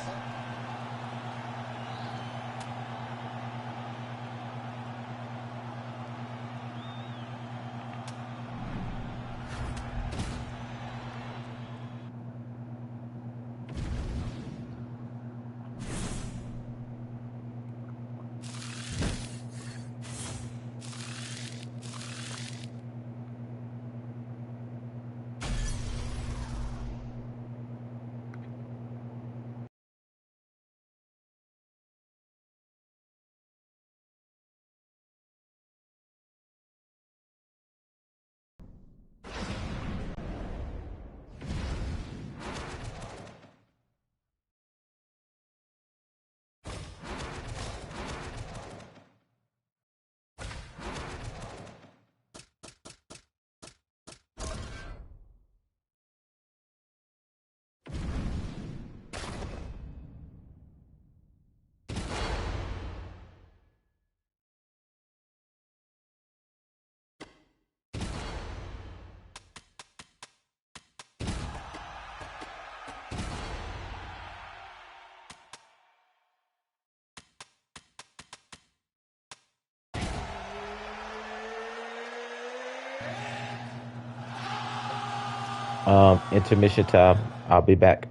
A: Intermission time. I'll be back.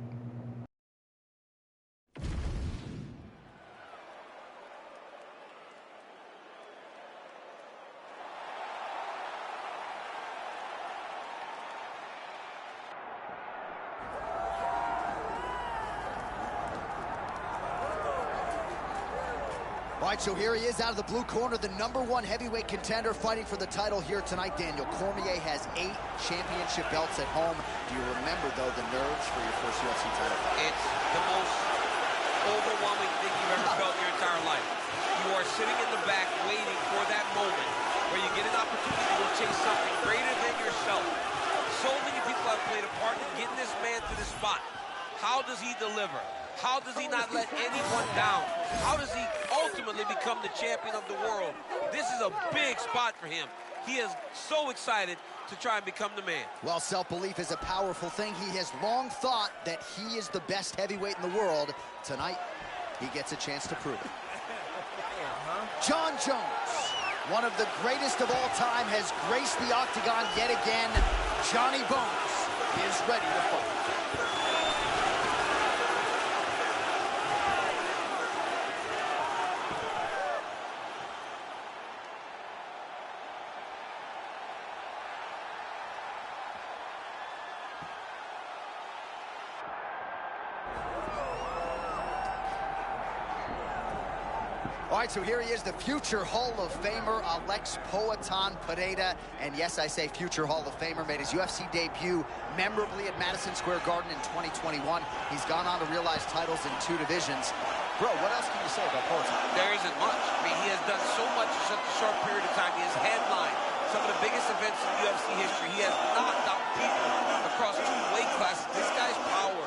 B: All right, so here he is out of the blue corner, the #1 heavyweight contender fighting for the title here tonight. Daniel Cormier has 8 championship belts at home. Do you remember, though, the nerves for your first UFC title fight?
F: It's the most overwhelming thing you've ever felt in your entire life. You are sitting in the back waiting for that moment where you get an opportunity to chase something greater than yourself. So many people have played a part in getting this man to this spot. How does he deliver? How does he not let anyone down? How does he ultimately become the champion of the world? This is a big spot for him. He is so excited to try and become the man.
B: Well, self-belief is a powerful thing. He has long thought that he is the best heavyweight in the world. Tonight, he gets a chance to prove it. Jon Jones, one of the greatest of all time, has graced the octagon yet again. Johnny Bones is ready to fight. All right, so here he is, the future Hall of Famer, Alex Poatan Pereira. And yes, I say future Hall of Famer, made his UFC debut memorably at Madison Square Garden in 2021. He's gone on to realize titles in 2 divisions. Bro, what else can you say about Poatan?
F: There isn't much. I mean, he has done so much in such a short period of time. He has headlined some of the biggest events in UFC history. He has knocked out people across 2 weight classes. This guy's power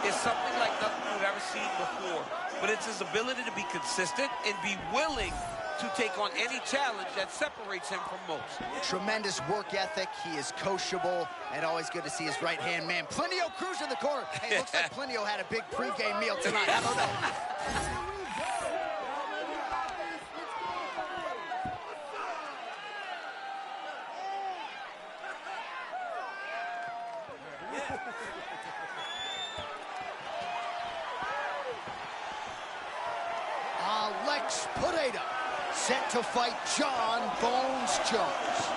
F: is something like nothing we've ever seen before. But it's his ability to be consistent and be willing to take on any challenge that separates him from most.
B: Tremendous work ethic. He is coachable, and always good to see his right-hand man, Plinio Cruz, in the corner. Hey, looks like Plinio had a big pregame meal tonight. I don't know. Alex Pereira, set to fight Jon Bones Jones.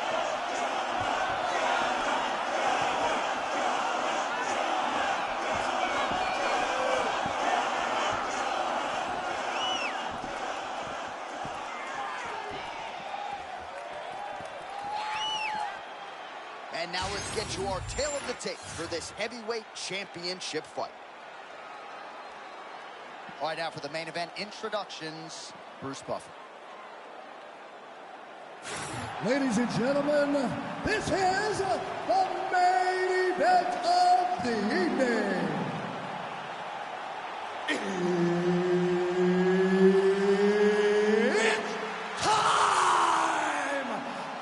B: And now let's get you our tail of the tape for this heavyweight championship fight. All right, now for the main event introductions, Bruce Buffer.
E: Ladies and gentlemen, this is the main event of the evening. It's time!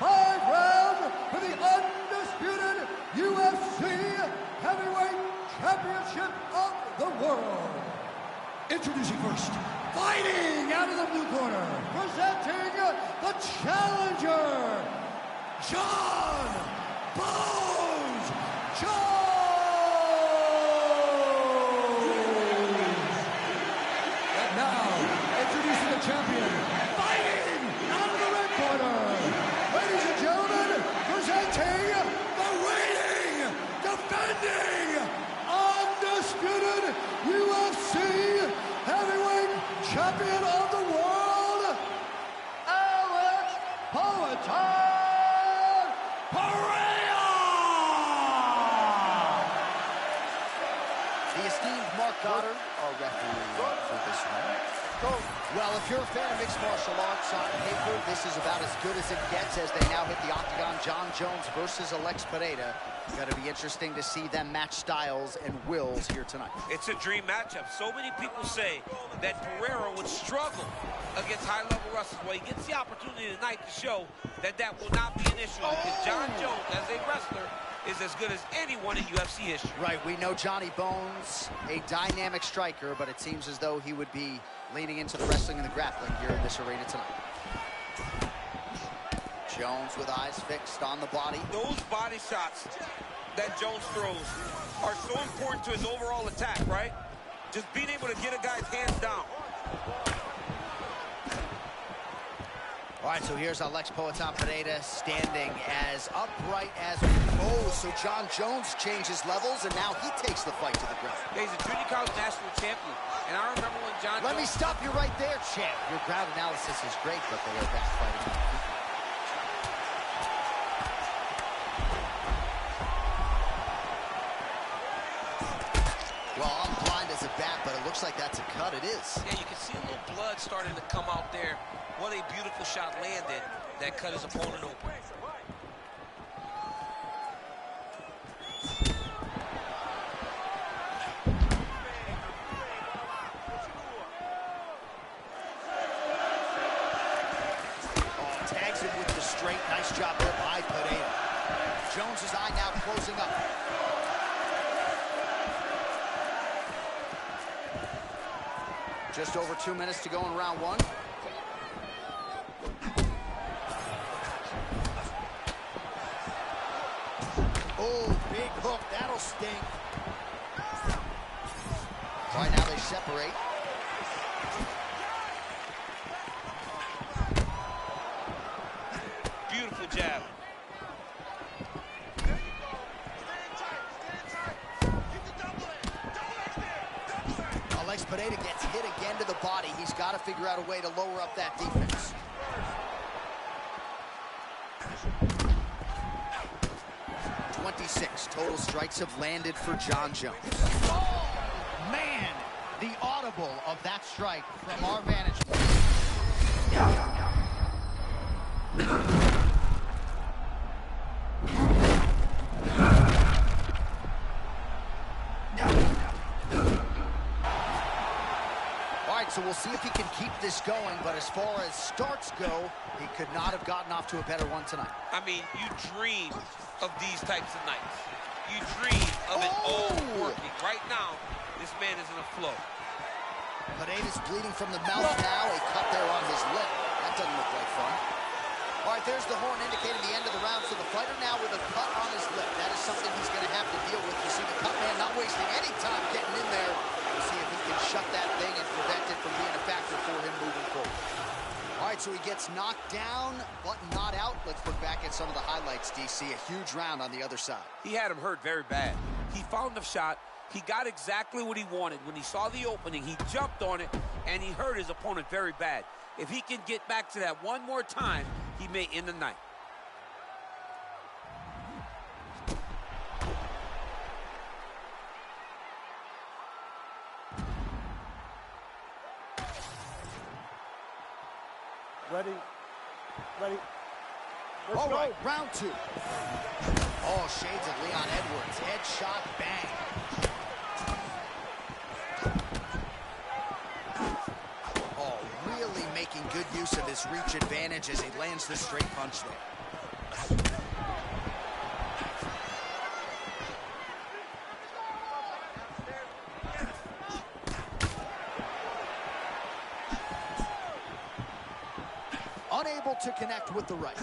E: 5 rounds for the undisputed UFC Heavyweight Championship of the world. Introducing first, fighting out of the blue corner, presenting the challenger, Jon Bones Jones. And now, introducing the champion, fighting out of the red corner. Ladies and gentlemen, presenting the reigning, defending, undisputed UFC heavyweight champion of the world, Alex Poatan Pereira!
B: The esteemed Mark Goddard, our referee for this one. Well, if you're a fan of mixed martial arts on paper, this is about as good as it gets as they now hit the octagon. Jon Jones versus Alex Pereira. Going to be interesting to see them match styles and wills here tonight.
F: It's a dream matchup. So many people say that Pereira would struggle against high-level wrestlers. Well, he gets the opportunity tonight to show that that will not be an issue because Jon Jones, as a wrestler, is as good as anyone in UFC history.
B: Right, we know Johnny Bones, a dynamic striker, but it seems as though he would be leaning into the wrestling and the grappling here in this arena tonight. Jones with eyes fixed on the body.
F: Those body shots that Jones throws are so important to his overall attack, right? Just being able to get a guy's hands down.
B: All right, so here's Alex Poatan-Pereira standing as upright as... Oh, so John Jones changes levels, and now he takes the fight to the ground.
F: He's a junior college national champion. And I remember when John
B: Let
F: Jones...
B: me stop you right there, champ. Your ground analysis is great, but they are back fighting. Well, I'm blind as a bat, but it looks like that's a cut. It is.
F: Yeah, you can see a little blood starting to come out there. What a beautiful shot landed that cut his opponent open.
B: Oh, tags him with the straight. Nice job there by Pereira. Jones's eye now closing up. Just over 2 minutes to go in round one. Oh, big hook. That'll sting. All right, now they separate.
F: Beautiful jab.
B: Alex Pereira gets hit again to the body. He's got to figure out a way to lower up that defense. Total strikes have landed for John Jones. Oh, man! The audible of that strike from our vantage point. All right, so we'll see if he can keep this going, but as far as starts go, he could not have gotten off to a better one tonight.
F: I mean, you dream of these types of nights. You dream of it all working. Right now, this man is in a flow.
B: Pereira's bleeding from the mouth now. A cut there on his lip. That doesn't look like fun. All right, there's the horn indicating the end of the round. So the fighter now with a cut on his lip. That is something he's going to have to deal with. You see the cut man not wasting any time getting in there. We'll see if he can shut that thing and prevent it from being a factor for him moving forward. All right, so he gets knocked down, but not out. Let's look back at some of the highlights, DC. A huge round on the other side.
F: He had him hurt very bad. He found the shot. He got exactly what he wanted. When he saw the opening, he jumped on it, and he hurt his opponent very bad. If he can get back to that one more time, he may end the night.
C: Ready? Ready? Let's
B: All
C: go.
B: right, round two. Oh, shades of Leon Edwards. Headshot, bang. Oh, really making good use of his reach advantage as he lands the straight punch there. Unable to connect with the right.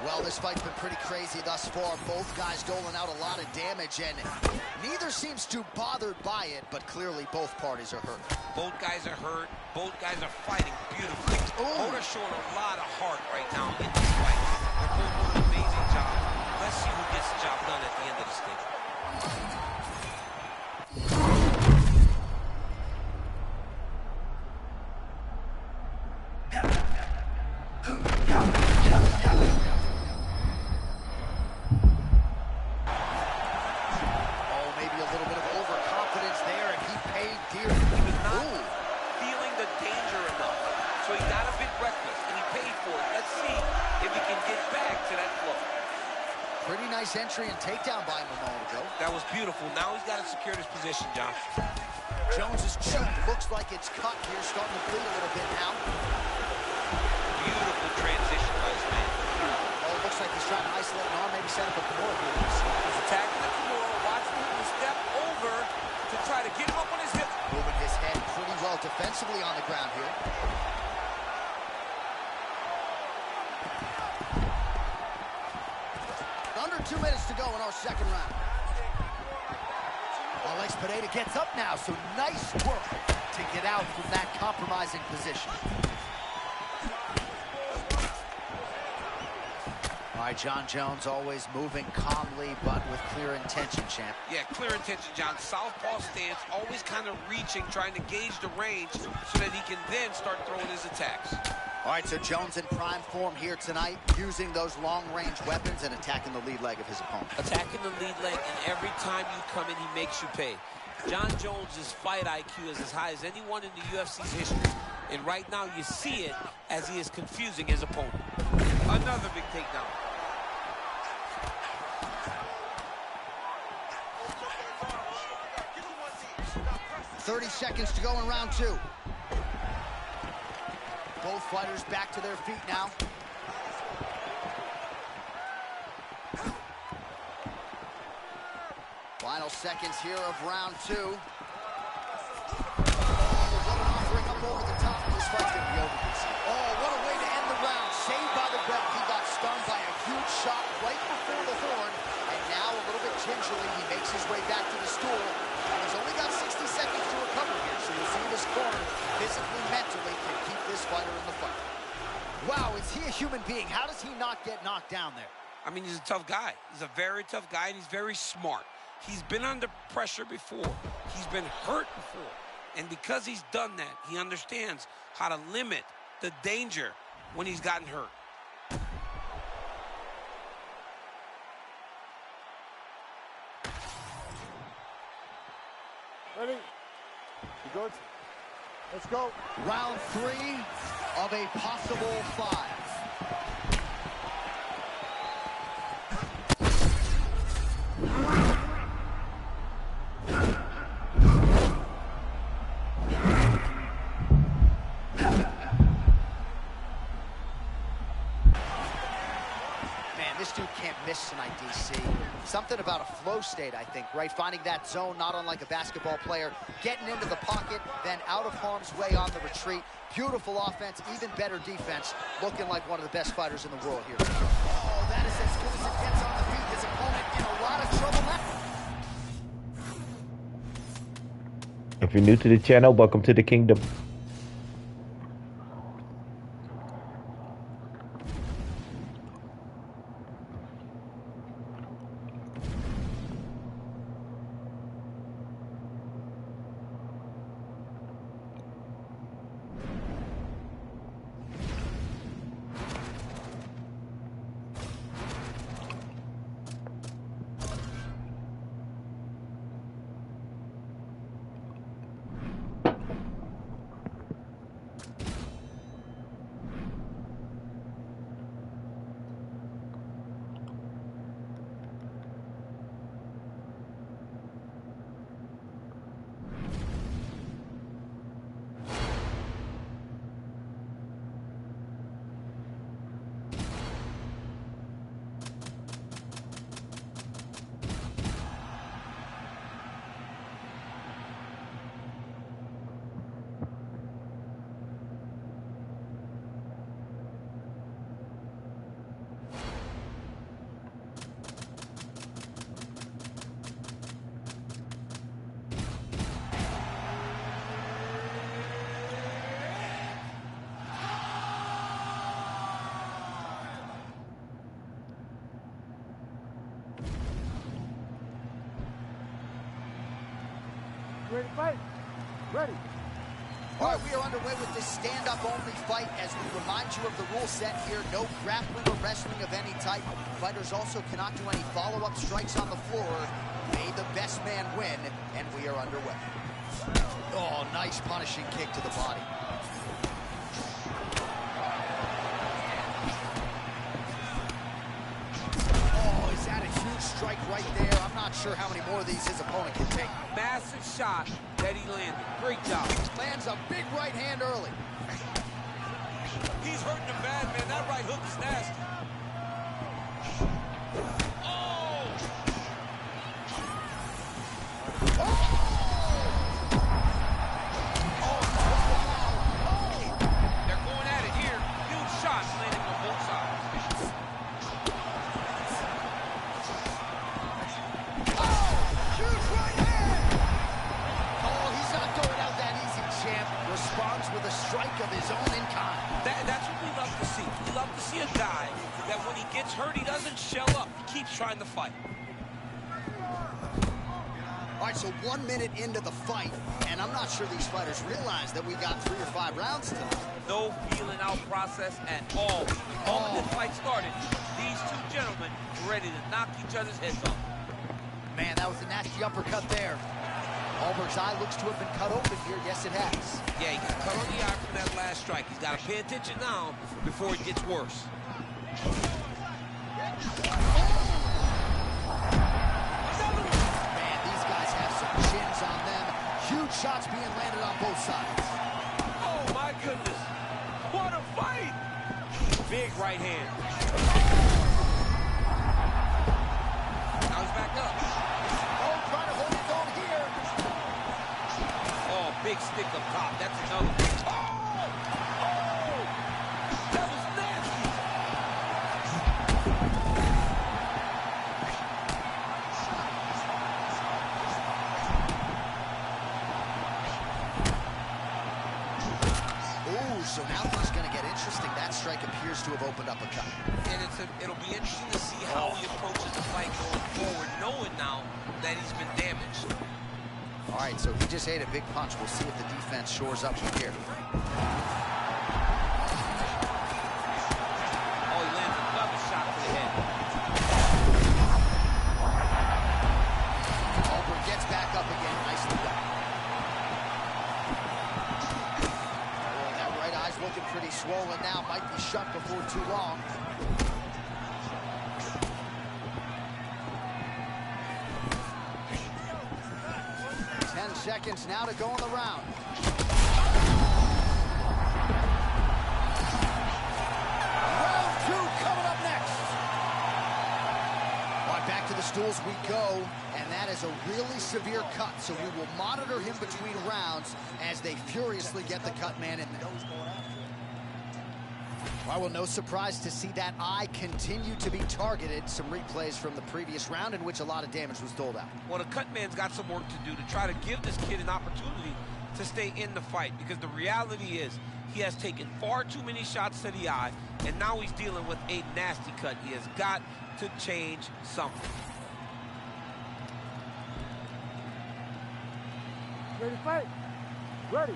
B: Well, this fight's been pretty crazy thus far. Both guys doling out a lot of damage, and neither seems too bothered by it, but clearly both parties are hurt.
F: Both guys are hurt. Both guys are fighting beautifully. Both are showing a lot of heart right now in this fight. They're both doing an amazing job. Let's see who gets the job done at the end of this thing.
B: Entry and takedown by him a moment ago.
F: That was beautiful. Now he's got to secure this position, John.
B: Jones's cheek looks like it's cut here, starting to bleed a little bit now.
F: Beautiful transition by this man.
B: Oh, it looks like he's trying to isolate an arm, maybe set up a Kimura here.
F: He's attacking the Kimura, watching him to step over to try to get him up on his hips.
B: Moving his head pretty well defensively on the ground here. 2 minutes to go in our second round. Alex Pereira gets up now, so nice work to get out from that compromising position. All right, John Jones always moving calmly, but with clear intention, champ.
F: Yeah, clear intention, John. Southpaw stance, always kind of reaching, trying to gauge the range so that he can then start throwing his attacks.
B: All right, so Jones in prime form here tonight, using those long-range weapons and attacking the lead leg of his opponent.
D: Attacking the lead leg, and every time you come in, he makes you pay. John Jones's fight IQ is as high as anyone in the UFC's history. And right now, you see it as he is confusing his opponent. Another big takedown.
B: 30 seconds to go in round 2. Both fighters back to their feet now. Final seconds here of round 2. Oh, what an offering up over the top. This fight's going to be over. Oh, what a way to end the round. Saved by the belt. He got stunned by a huge shot right before the horn. And now, a little bit gingerly, he makes his way back to the stool. And he's only got 60 seconds to recover here. So you'll see this corner, physically, mentally, can keep this fighter in the fight. Wow, is he a human being? How does he not get knocked down there?
F: I mean, he's a tough guy. He's a very tough guy, and he's very smart. He's been under pressure before. He's been hurt before. And because he's done that, he understands how to limit the danger when he's gotten hurt.
C: Ready? You good? Let's go.
B: Round 3 of a possible 5. This dude can't miss tonight, DC. Something about a flow state, I think, right? Finding that zone, not unlike a basketball player, getting into the pocket, then out of harm's way on the retreat. Beautiful offense, even better defense. Looking like one of the best fighters in the world here. Oh, that is as good as it gets on the feet. His opponent in a lot of trouble now.
A: If you're new to the channel, welcome to the kingdom.
C: Ready to fight? Ready.
B: All right, we are underway with this stand-up-only fight. As we remind you of the rule set here, no grappling or wrestling of any type. Fighters also cannot do any follow-up strikes on the floor. May the best man win, and we are underway. Oh, nice punishing kick to the body. Oh, is that a huge strike right there? I'm not sure how many more of these his opponent can take.
D: Massive shot that he landed. Great job.
B: Lands a big right hand early.
F: He's hurting him bad, man. That right hook is nasty. They're going at it here. Huge shots landing on both sides. gets hurt, he doesn't shell up. He keeps trying to fight.
B: All right, so 1 minute into the fight, and I'm not sure these fighters realize that we got 3 or 5 rounds tonight.
D: No feeling out process at all. The moment this fight started, these two gentlemen were ready to knock each other's heads off.
B: Man, that was a nasty uppercut there. Albert's eye looks to have been cut open here. Yes, it has.
F: Yeah, he got cut on the eye from that last strike. He's got to pay attention now before it gets worse.
B: Man, these guys have some chins on them. Huge shots being landed on both sides.
D: Oh, my goodness. What a fight. Big right hand.
F: Now he's back up.
B: Oh, trying to hold his own here.
F: Oh, big stick up top. That's another one. Oh! Oh! That was nasty.
B: Ooh, so now things going to get interesting. That strike appears to have opened up a cut.
F: And it'll be interesting to see how he approaches the fight going forward, knowing now that he's been damaged.
B: All right, so he just ate a big punch. We'll see if the defense shores up from here.
D: Oh, he lands another shot to the head.
B: Albert gets back up again. Nicely done. Oh, that right eye's looking pretty swollen now. Might be shut before too long. 10 seconds now to go in the round. Round 2 coming up next. All right, back to the stools we go, and that is a really severe cut, so we will monitor him between rounds as they furiously get the cut man in there. Well, no surprise to see that eye continue to be targeted. Some replays from the previous round in which a lot of damage was doled out.
F: Well, the cut man's got some work to do to try to give this kid an opportunity to stay in the fight, because the reality is he has taken far too many shots to the eye, and now he's dealing with a nasty cut. He has got to change something.
C: Ready to fight? Ready.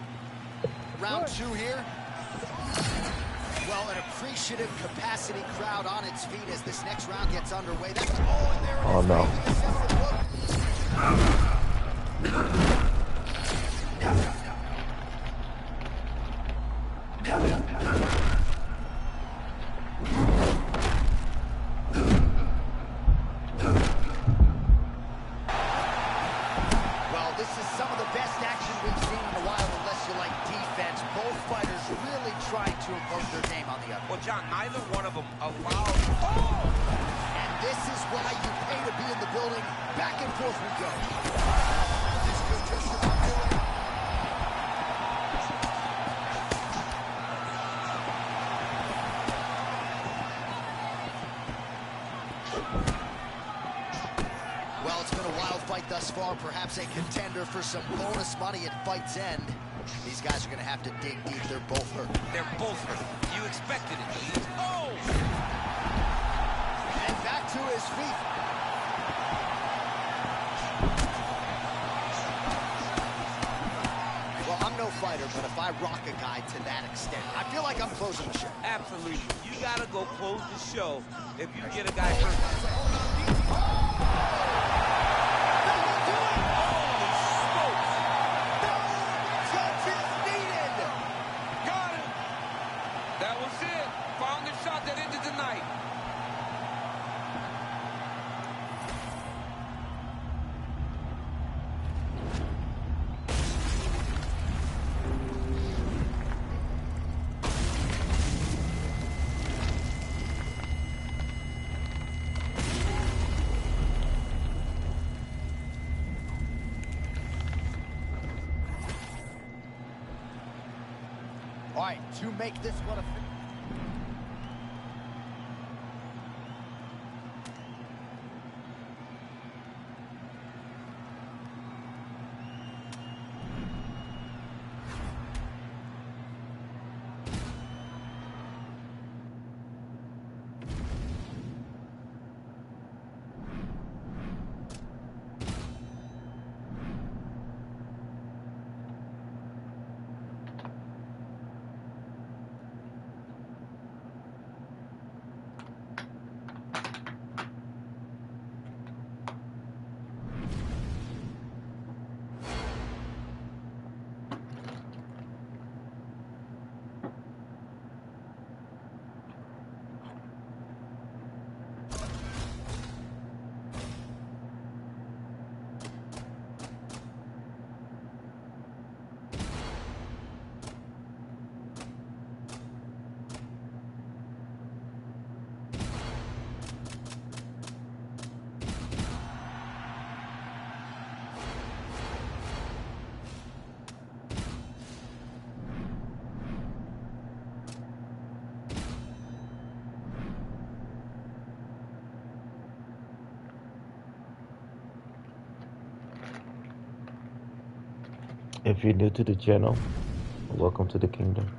B: Round 2 here. Well, an appreciative capacity crowd on its feet as this next round gets underway. That's, oh, and there it is.
A: Oh, no.
B: Well, this is some of the best action we've seen in a while, unless you like defense. Both fighters really trying to impose their game on the other.
F: Well, John, neither one of them allowed.
B: Oh! And this is why you pay to be in the building. Back and forth we go. This could just about do it. Well, it's been a wild fight thus far. Perhaps a contender for some bonus money at fight's end. These guys are going to have to dig deep. They're both hurt.
F: They're both hurt. You expected it. Oh!
B: And back to his feet. Well, I'm no fighter, but if I rock a guy to that extent, I feel like I'm closing the show.
D: Absolutely. You got to go close the show if you get a guy hurt.
F: That was it. Found the shot that ended the night.
B: All right, to make this one a...
A: If you're new to the channel, welcome to the kingdom.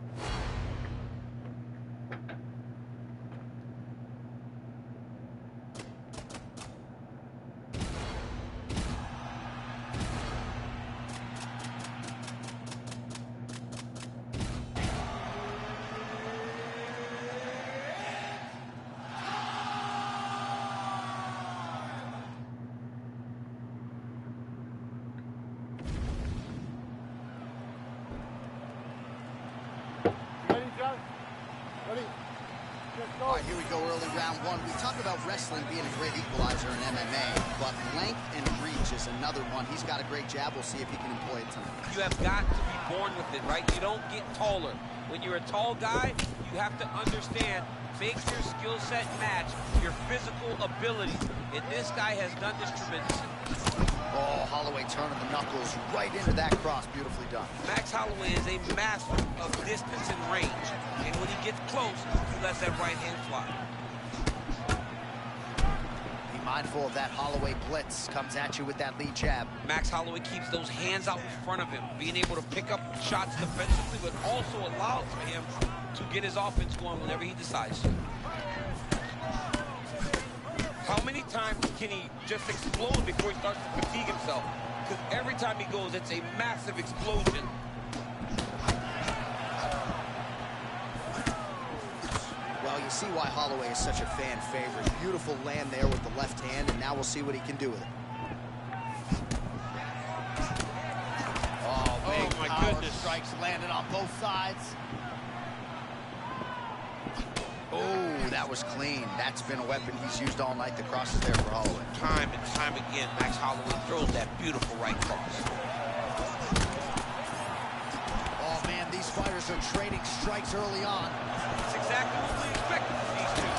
C: Ready, John? Ready? Let's go.
B: All right, here we go, early round one. We talk about wrestling being a great equalizer in MMA, but length and reach is another one. He's got a great jab. We'll see if he can employ it tonight.
D: You have got to be born with it, right? You don't get taller. When you're a tall guy, you have to understand, make your skill set match your physical ability. And this guy has done this tremendously.
B: Oh, Holloway turning the knuckles right into that cross. Beautifully done.
D: Max Holloway is a master of distance and range. And when he gets close, he lets that right hand fly.
B: Be mindful of that Holloway blitz. Comes at you with that lead jab.
D: Max Holloway keeps those hands out in front of him, being able to pick up shots defensively, but also allows for him to get his offense going whenever he decides to. How many times can he just explode before he starts to fatigue himself? Because every time he goes, it's a massive explosion.
B: Well, you see why Holloway is such a fan favorite. Beautiful land there with the left hand, and now we'll see what he can do with it. Oh, big
D: my
B: power
D: goodness.
B: strikes landed on both sides. Oh, that was clean. That's been a weapon he's used all night. The cross is there for Holloway.
D: Time and time again, Max Holloway throws that beautiful right cross.
B: Oh, man, these fighters are trading strikes early on.
D: It's exactly what we expected from these two.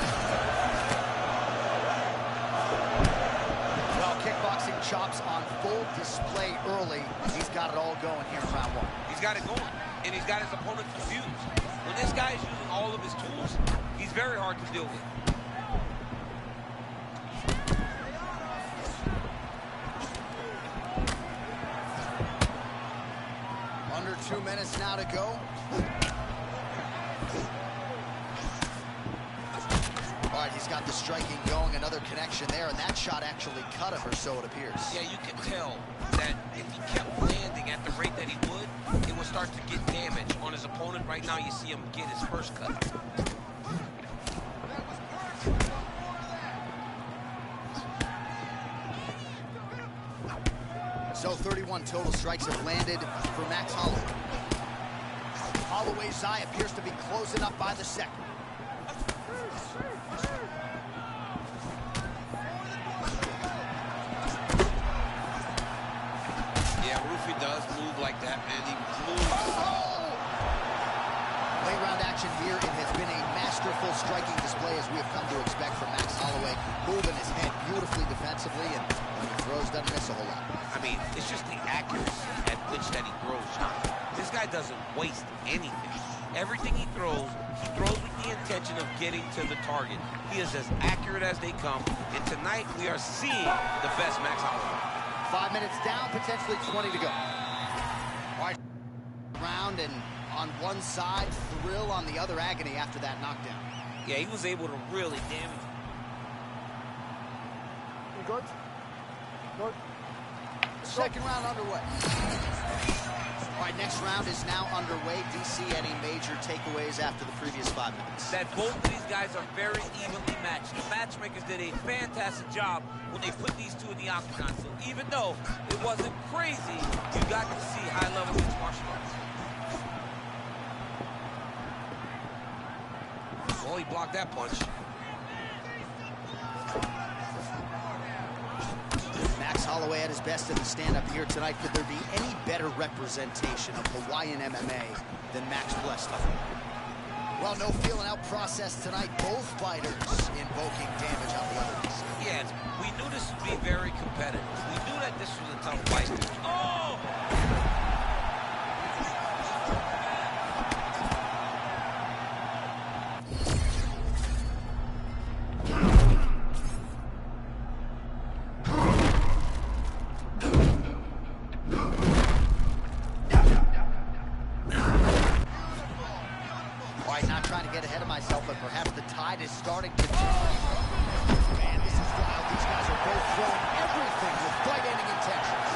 B: Well, kickboxing chops on full display early. He's got it all going here in round one.
D: He's got it going, and he's got his opponent confused. When this guy is using all of his tools, he's very hard to deal with.
B: Under 2 minutes now to go. All right, he's got the striking going, another connection there, and that shot actually cut him, or so it appears.
D: Yeah, you can tell that if he kept landing at the rate that he would, it would start to get damage on his opponent. Right now, you see him get his first cut.
B: So 31 total strikes have landed for Max Holloway. Holloway's eye appears to be closing up by the second.
F: Yeah, Rufy does move like that, man. He moves.
B: Late round action here. It has been a masterful striking display as we have come to expect from Max Holloway. Moving his head beautifully defensively, and when he throws, doesn't miss a whole lot.
D: I mean, it's just the accuracy at which that he throws, John. This guy doesn't waste anything. Everything he throws with the intention of getting to the target. He is as accurate as they come, and tonight we are seeing the best Max Holloway.
B: 5 minutes down, potentially 20 to go. All right, round, and on one side, thrill, on the other, agony after that knockdown.
D: Yeah, he was able to really damage him.
C: You good? Good.
B: Second round underway. All right, next round is now underway. DC, any major takeaways after the previous 5 minutes?
D: That both of these guys are very evenly matched. The matchmakers did a fantastic job when they put these two in the octagon. So even though it wasn't crazy, you got to see high-level mixed martial arts. Well, he blocked that punch.
B: Max Holloway at his best in the stand-up here tonight. Could there be any better representation of Hawaiian MMA than Max blessed him? Well, no feeling out process tonight. Both fighters invoking damage on the other.
D: Yeah, we knew this would be very competitive. We knew that this was a tough fight. Oh!
B: tide is starting to turn. Man, this is wild. These guys are both throwing everything with fight-ending intentions.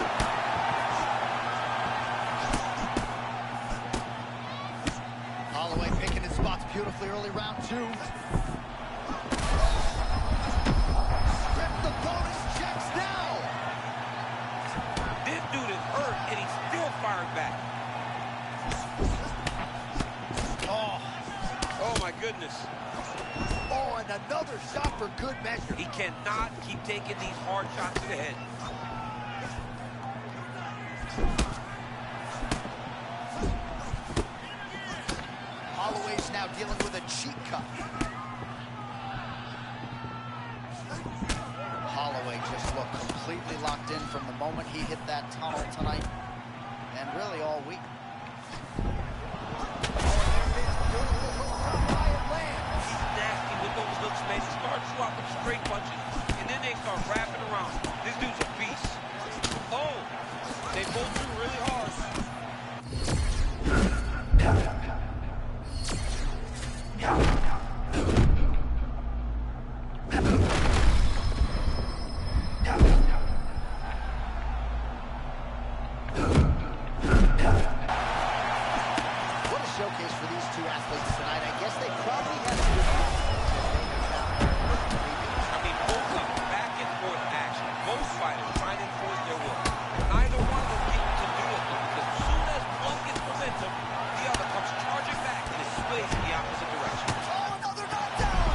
B: Holloway picking his spots beautifully early round 2. Rip the bonus checks now.
D: This dude is hurt, and he's still firing back. Oh my goodness.
B: Oh, and another shot for good measure.
D: He cannot keep taking these hard shots to the head.
B: Holloway's now dealing with a cheek cut. Holloway just looked completely locked in from the moment he hit that tunnel tonight, and really all week.
D: He's nasty with those looks, man. He starts swapping straight punches, and then they start wrapping around. This dude's a beast. Oh, they both do really hard.
B: What a showcase for these two athletes tonight. I guess they probably had a good
D: I mean, both up, back and forth action. Both fighters trying to enforce their will. Neither one of them able to do it, though, because as soon as one gets momentum, the other comes charging back and it sways in the opposite direction.
B: Oh, another knockdown!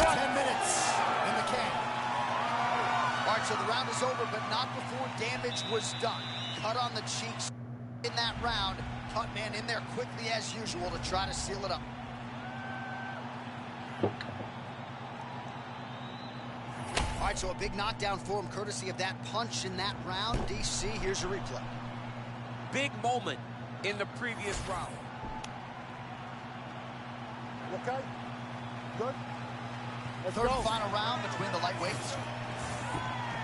B: What? 10 minutes in the can. All right, so the round is over, but not before damage was done. Cut on the cheeks in that round. Cut man in there quickly as usual to try to seal it up. All right, so a big knockdown for him, courtesy of that punch in that round. DC, here's your replay.
D: Big moment in the previous round.
C: You okay? Good? Let's
B: Third
C: go.
B: and final round between the lightweights.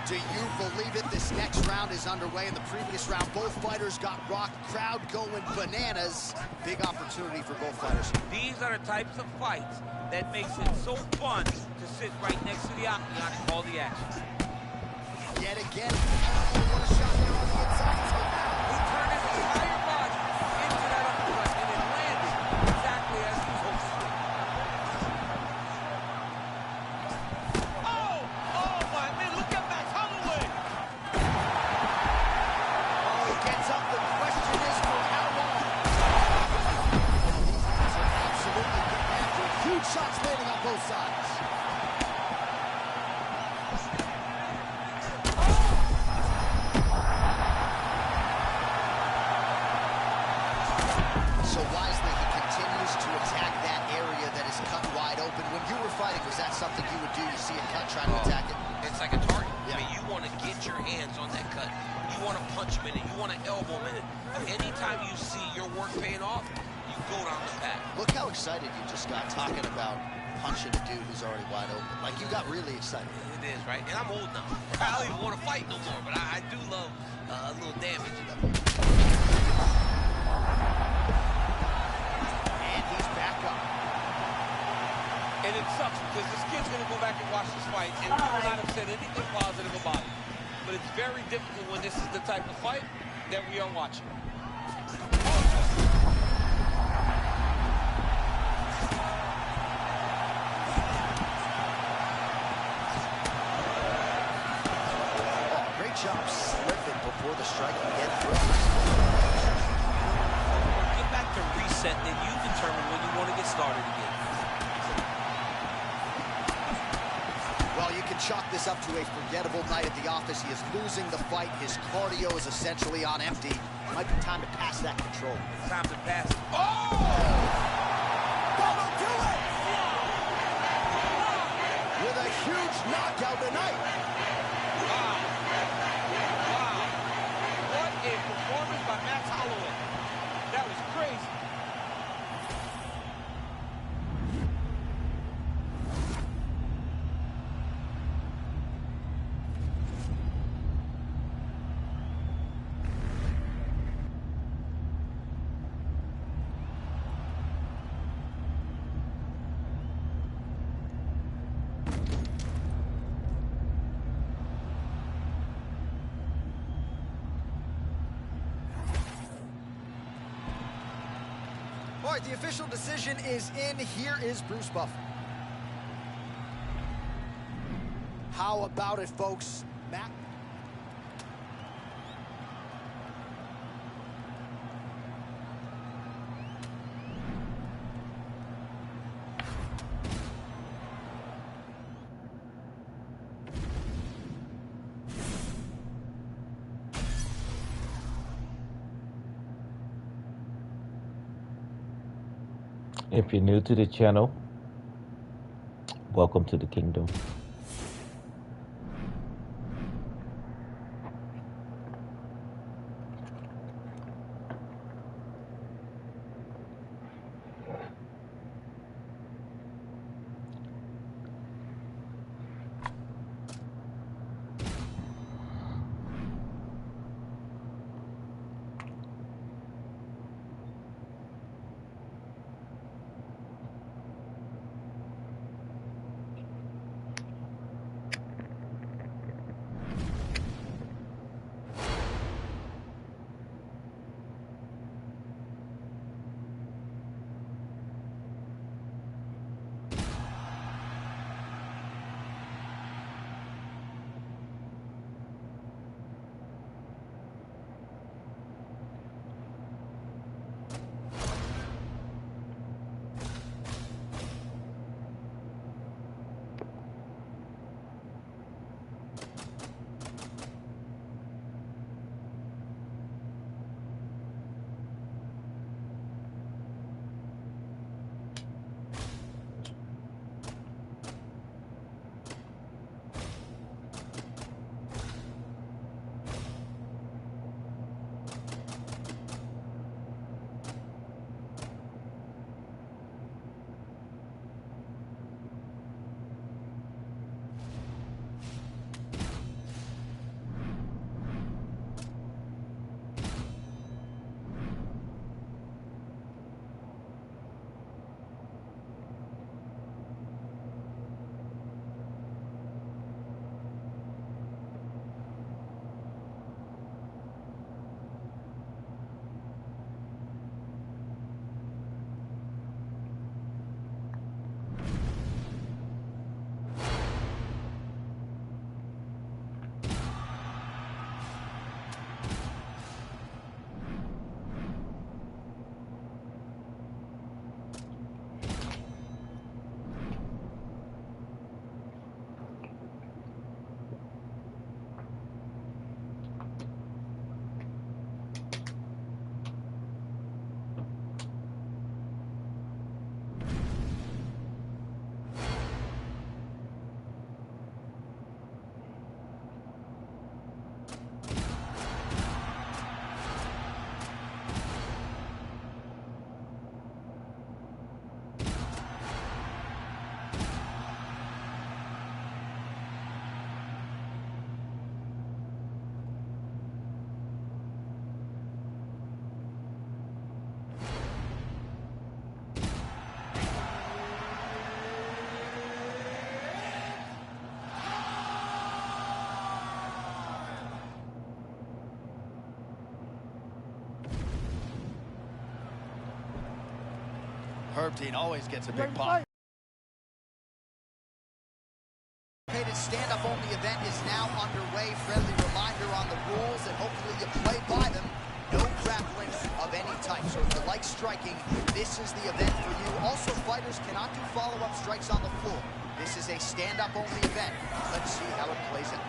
B: Do you believe it? This next round is underway. In the previous round, both fighters got rocked. Crowd going bananas. Big opportunity for both fighters.
D: These are the types of fights that makes it so fun to sit right next to the octagon and call the action.
B: Yet again, what a shot there on the inside.
D: He turned his entire body into that uppercut, and it landed exactly as he was hoping to. Oh my man, look at Max Holloway.
B: Oh, he gets up. The question is for how long? These guys are absolutely getting after it. Huge shots landing on both sides. So wisely, he continues to attack that area that is cut wide open. When you were fighting, was that something you would do? You see a cut, try to attack it?
F: It's like a target.
B: Yeah.
F: I mean, you want to get your hands on that cut. You want to punch him in it. You want to elbow him in it. Anytime you see your work paying off, you go down the path.
B: Look how excited you just got talking about punching a dude who's already wide open. Like, you got really excited.
F: It is, right? And I'm old now. I don't even want to fight no more, but I do love a little damage.
B: And he's back up.
D: And it sucks because this kid's going to go back and watch this fight and we will not have said anything positive about it. But it's very difficult when this is the type of fight that we are watching.
B: Oh, great job slipping before the strike can get through.
D: Get back to reset, then you determine when you want to get started again.
B: Well, you can chalk this up to a forgettable night at the office. He is losing the fight. His cardio is essentially on empty. Might be time to pass that control.
D: Time to pass.
B: Oh! Don't do it! With a huge knockout tonight.
D: Wow. Wow. What a performance by Max Holloway. That was crazy.
B: right, the official decision is in. Here is Bruce Buffer. How about it, folks? Matt?
A: If you're new to the channel, welcome to the kingdom.
B: Herb Dean always gets a big pop. Stand-up only event is now underway. Friendly reminder on the rules, and hopefully you play by them. No grappling of any type. So if you like striking, this is the event for you. Also, fighters cannot do follow-up strikes on the floor. This is a stand-up only event. Let's see how it plays out.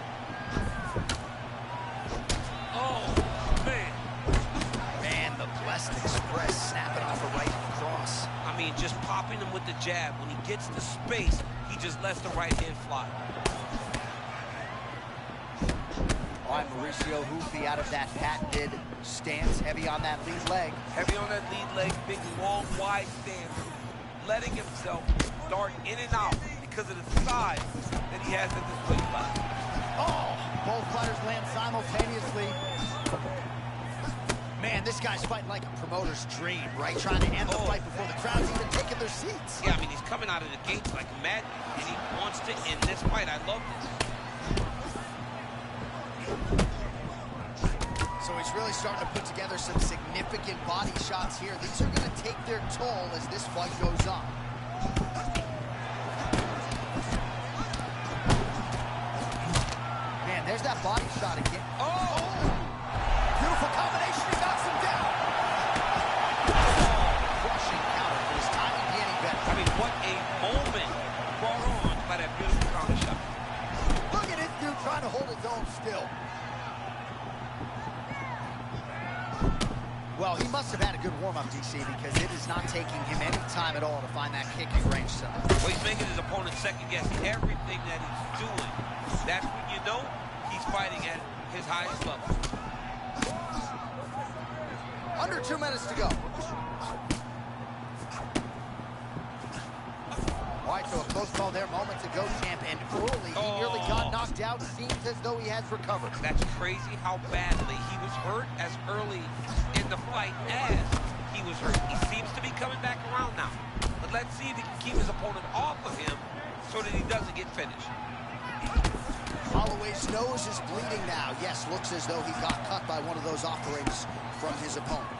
F: Oh, man.
B: Man, the Blessed Express snapping off a right cross.
F: I mean, just popping him with the jab. When he gets to space, he just lets the right hand fly.
B: All right, Mauricio Hoofy out of that patented stance, heavy on that lead leg.
F: Heavy on that lead leg, big, long, wide stance. Letting himself dart in and out because of the size that he has at this weight class.
B: Oh, both fighters land simultaneously. Man, this guy's fighting like a promoter's dream, right? Trying to end the fight before the crowd's even taking their seats.
F: Yeah, I mean, he's coming out of the gates like mad, and he wants to end this fight. I love this.
B: So he's really starting to put together some significant body shots here. These are going to take their toll as this fight goes on. Man, there's that body shot again. Oh! Beautiful combination. He knocks him down. Crushing counter. But his timing be any better.
F: I mean, what a moment brought on by that beautiful counter shot.
B: Look at this dude trying to hold his own still. Well, he must have had a good warm-up, DC, because it is not taking him any time at all to find that kicking range tonight.
F: Well, he's making his opponent second-guess everything that he's doing. That's when you know he's fighting at his highest level.
B: Under 2 minutes to go. All right, so a close call there moments ago, champ, and early he nearly got knocked out. Seems as though he has recovered.
F: That's crazy how badly he was hurt as early in the fight as he was hurt. He seems to be coming back around now. But let's see if he can keep his opponent off of him so that he doesn't get finished.
B: Holloway's nose is bleeding now. Yes, looks as though he got cut by one of those operators from his opponent.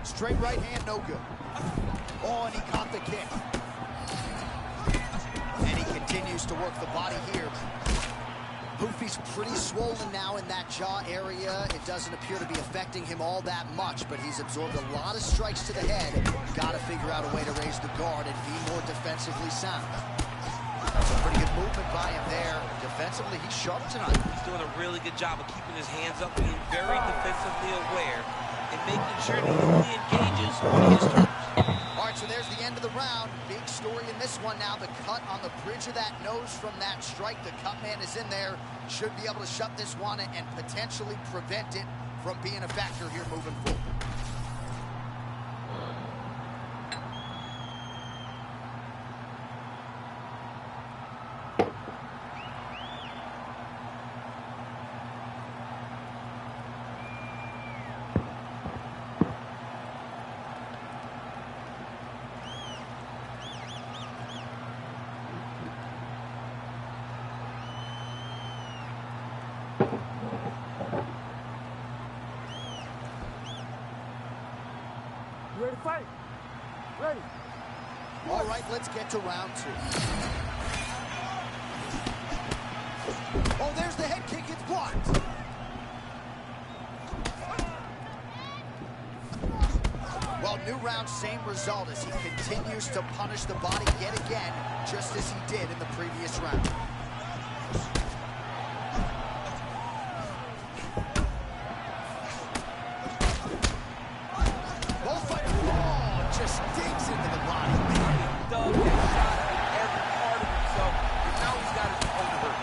B: Straight right hand, no good. Oh, and he caught the kick. And he continues to work the body here. Hoofy's pretty swollen now in that jaw area. It doesn't appear to be affecting him all that much, but he's absorbed a lot of strikes to the head. Got to figure out a way to raise the guard and be more defensively sound. Some pretty good movement by him there. Defensively, he's sharp tonight.
F: He's doing a really good job of keeping his hands up, being very defensively aware, and making sure that he only engages on his terms.
B: All right, so there's the end of the round. Big story in this one now. The cut on the bridge of that nose from that strike. The cut man is in there. Should be able to shut this one and potentially prevent it from being a factor here moving forward.
C: You ready to fight? Ready.
B: All right, let's get to round two. Oh, there's the head kick. It's blocked. Well, new round, same result as he continues to punish the body yet again, just as he did in the previous round. Just digs into the body.
D: Doug has shot at every part of himself, and now he's got his opponent hurt.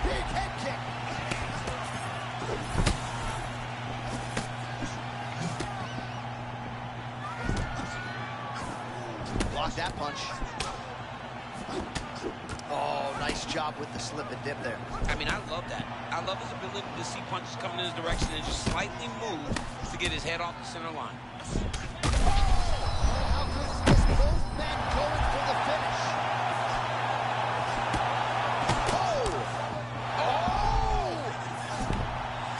B: Big head kick. Block that punch. Oh, nice job with the slip and dip there.
F: I mean, I love that. I love his ability to see punches coming in his direction and just slightly move to get his head off the center line.
B: How good is this? Both men going for the finish. Oh! Oh!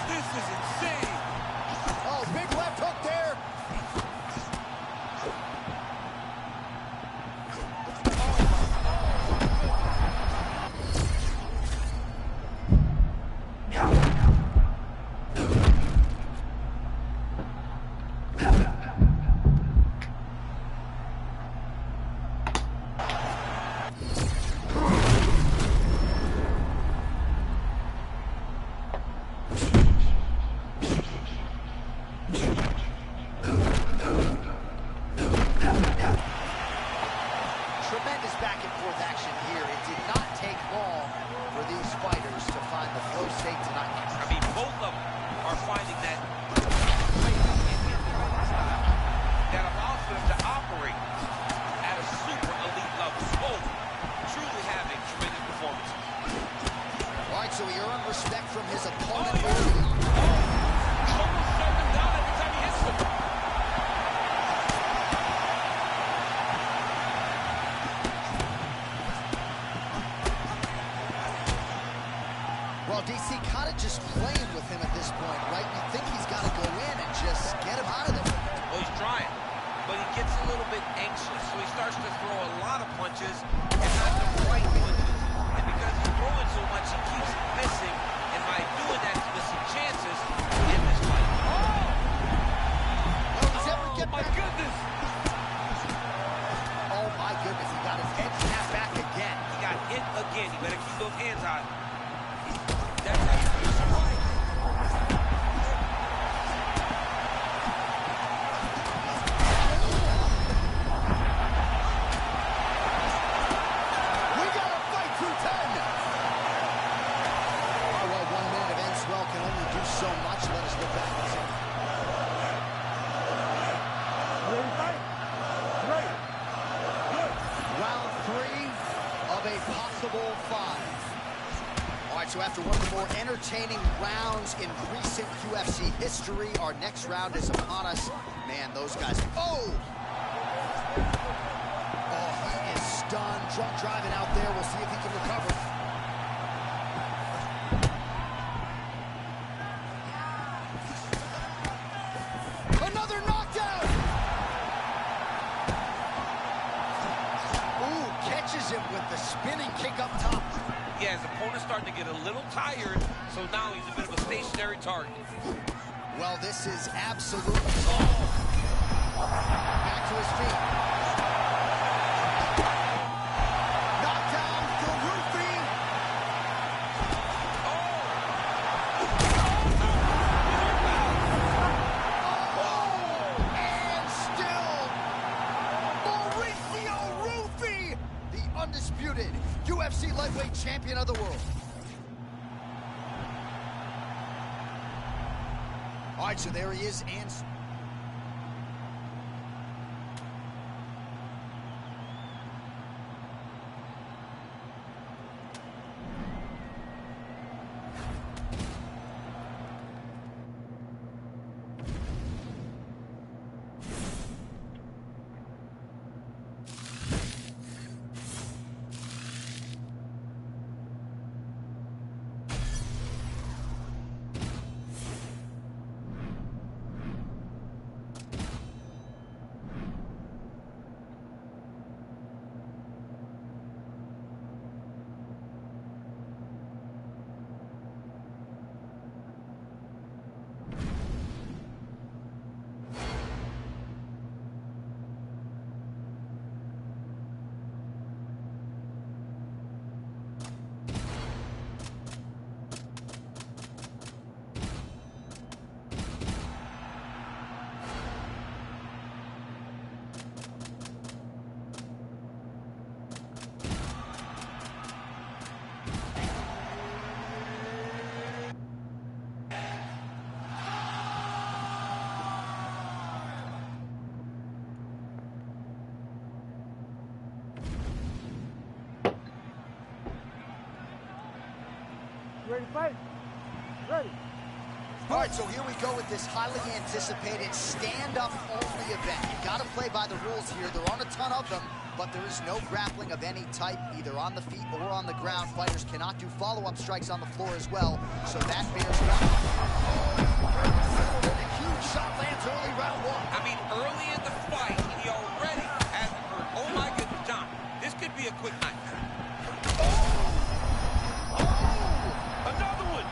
D: This is insane.
B: Oh, big left hook there. Tremendous back and forth action here. It did not take long for these fighters to find the flow state tonight.
F: I mean, both of them are finding that that allows them to operate at a super elite level. Both truly having tremendous performances.
B: All right, so he earned respect from his opponent just playing with him at this point, right? You think he's got to go in and just get him out of there.
F: Well, he's trying, but he gets a little bit anxious, so he starts to throw a lot of punches and not the right punches. And because he's throwing so much, he keeps missing, and by doing that, he's missing chances in this fight.
B: Oh my goodness! Oh my goodness, he got his head snapped back again.
F: He got hit again. You better keep those hands high. That's how you finish a fight.
B: We got a fight through 10. Oh, well, 1 minute of end swell can only do so much. Let us look back and see.
C: Ready to fight? Ready. Good.
B: Round 3 of a possible 5. All right, so after one of the more entertaining rounds in recent UFC history, our next round is upon us. Man, those guys. Oh! Oh, he is stunned. Drunk driving out there. We'll see if he can recover. Another knockdown! Ooh, catches him with the spinning kick up top.
F: Yeah, his opponent's starting to get a little tired, so now he's a bit of a stationary target.
B: Well, this is absolutely back to his feet. Knockdown for Ruthie. Oh, and still Mauricio Ruthie, the undisputed UFC lightweight champion of the world. All right, so there he is, and
C: Ready to fight? Ready.
B: all right, so here we go with this highly anticipated stand-up only event. You got to play by the rules here. There aren't a ton of them, but there is no grappling of any type, either on the feet or on the ground. Fighters cannot do follow-up strikes on the floor as well, so that bears down. A huge shot lands early round 1.
F: I mean, early in the fight, he already has hurt. Oh my goodness, John. This could be a quick night. Another one.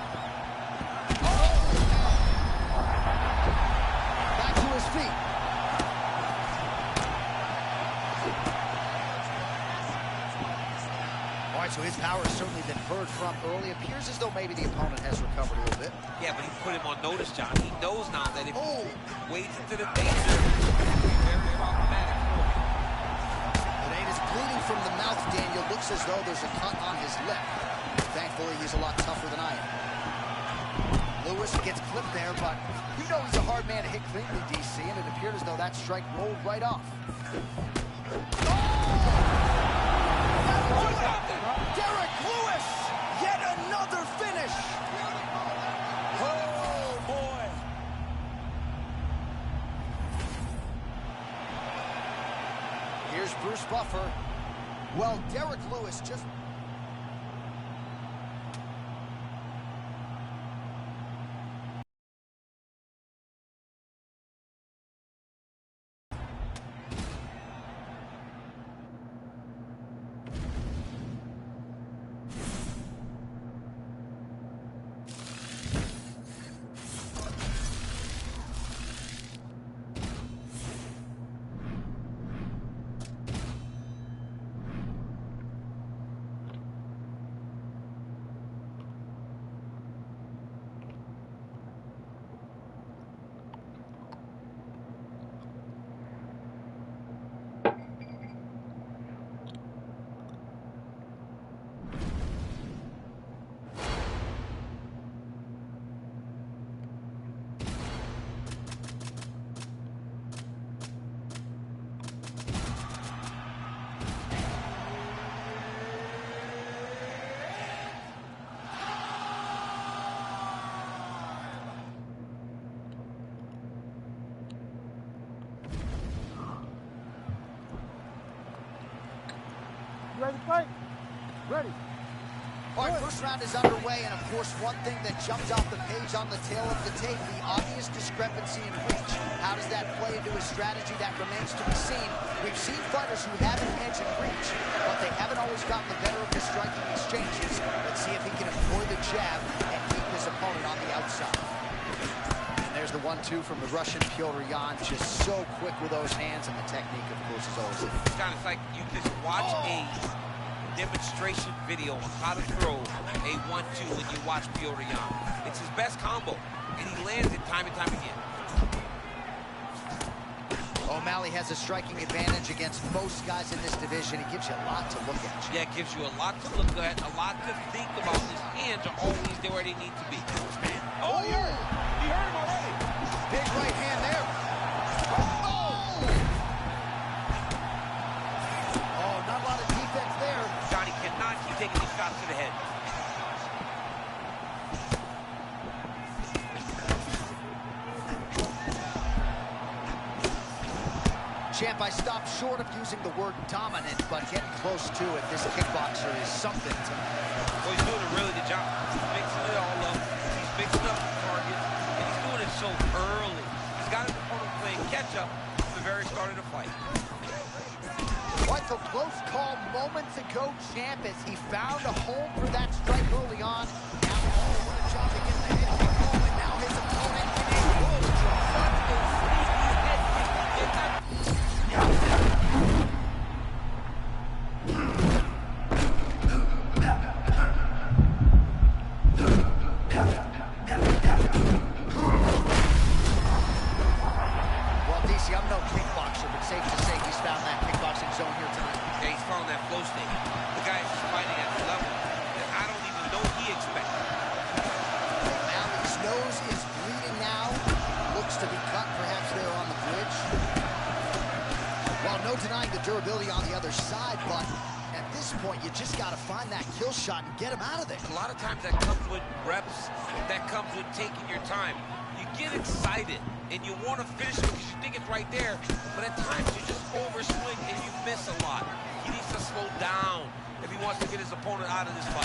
B: Back to his feet. All right, so his power has certainly been heard from early. Appears as though maybe the opponent has recovered a little bit.
F: Yeah, but he put him on notice, John. He knows now that if he wades into the danger, it could be very problematic for him.
B: Today is bleeding from the mouth, Daniel. Looks as though there's a cut on his lip. Thankfully, he's a lot tougher than I am. Lewis gets clipped there, but you know he's a hard man to hit cleanly, DC, and it appeared as though that strike rolled right off. Derek Lewis, yet another finish.
F: Oh, boy.
B: Here's Bruce Buffer. Well, Derek Lewis just...
C: You ready to fight? Ready.
B: All right, first round is underway, and of course, one thing that jumps off the page on the tail of the tape, the obvious discrepancy in reach. How does that play into his strategy? That remains to be seen. We've seen fighters who have an edge in reach, but they haven't always gotten the better of the striking exchanges. Let's see if he can employ the jab and keep his opponent on the outside. And there's the 1-2 from the Russian Petr Yan, just so quick with those hands, and the technique, of course, is always there.
F: It's kind of like you just watch a demonstration video on how to throw a 1-2 when you watch Petr Yan. It's his best combo, and he lands it time and time again.
B: O'Malley has a striking advantage against most guys in this division. He gives you a lot to look at.
F: Yeah, it gives you a lot to look at, a lot to think about. His hands are always there where they need to be. Oh, he hurt him already.
B: Big right hand there. Oh, not a lot of defense there.
F: Johnny cannot keep taking these shots to the head.
B: Champ, I stopped short of using the word dominant, but getting close to it. This kickboxer is something tonight.
F: Well, he's doing a really good job. He's mixing it all up. He's mixing up the targets, and he's doing it so early. He's got his opponent playing catch-up from the very start of the fight.
B: Quite the close call moments ago, Champ, as he found a home for that strike early on. Now, what a job to get the head kick home, and now his opponent in a full draw. Well, DC, I'm no kickboxer, but safe to say he's found that kickboxing zone here tonight.
F: Yeah, he's found that flow state. The guy is just fighting at a level that I don't even know he expected.
B: O'Malley's nose is bleeding now. Looks to be cut, perhaps there on the bridge. Well, no denying the durability on the other side, but at this point, you just got to find that kill shot and get him out of there.
F: A lot of times that comes with reps, that comes with taking your time. You get excited, and you want to finish it because you think it's right there, but at times you just overswing and you miss a lot. He needs to slow down if he wants to get his opponent out of this fight.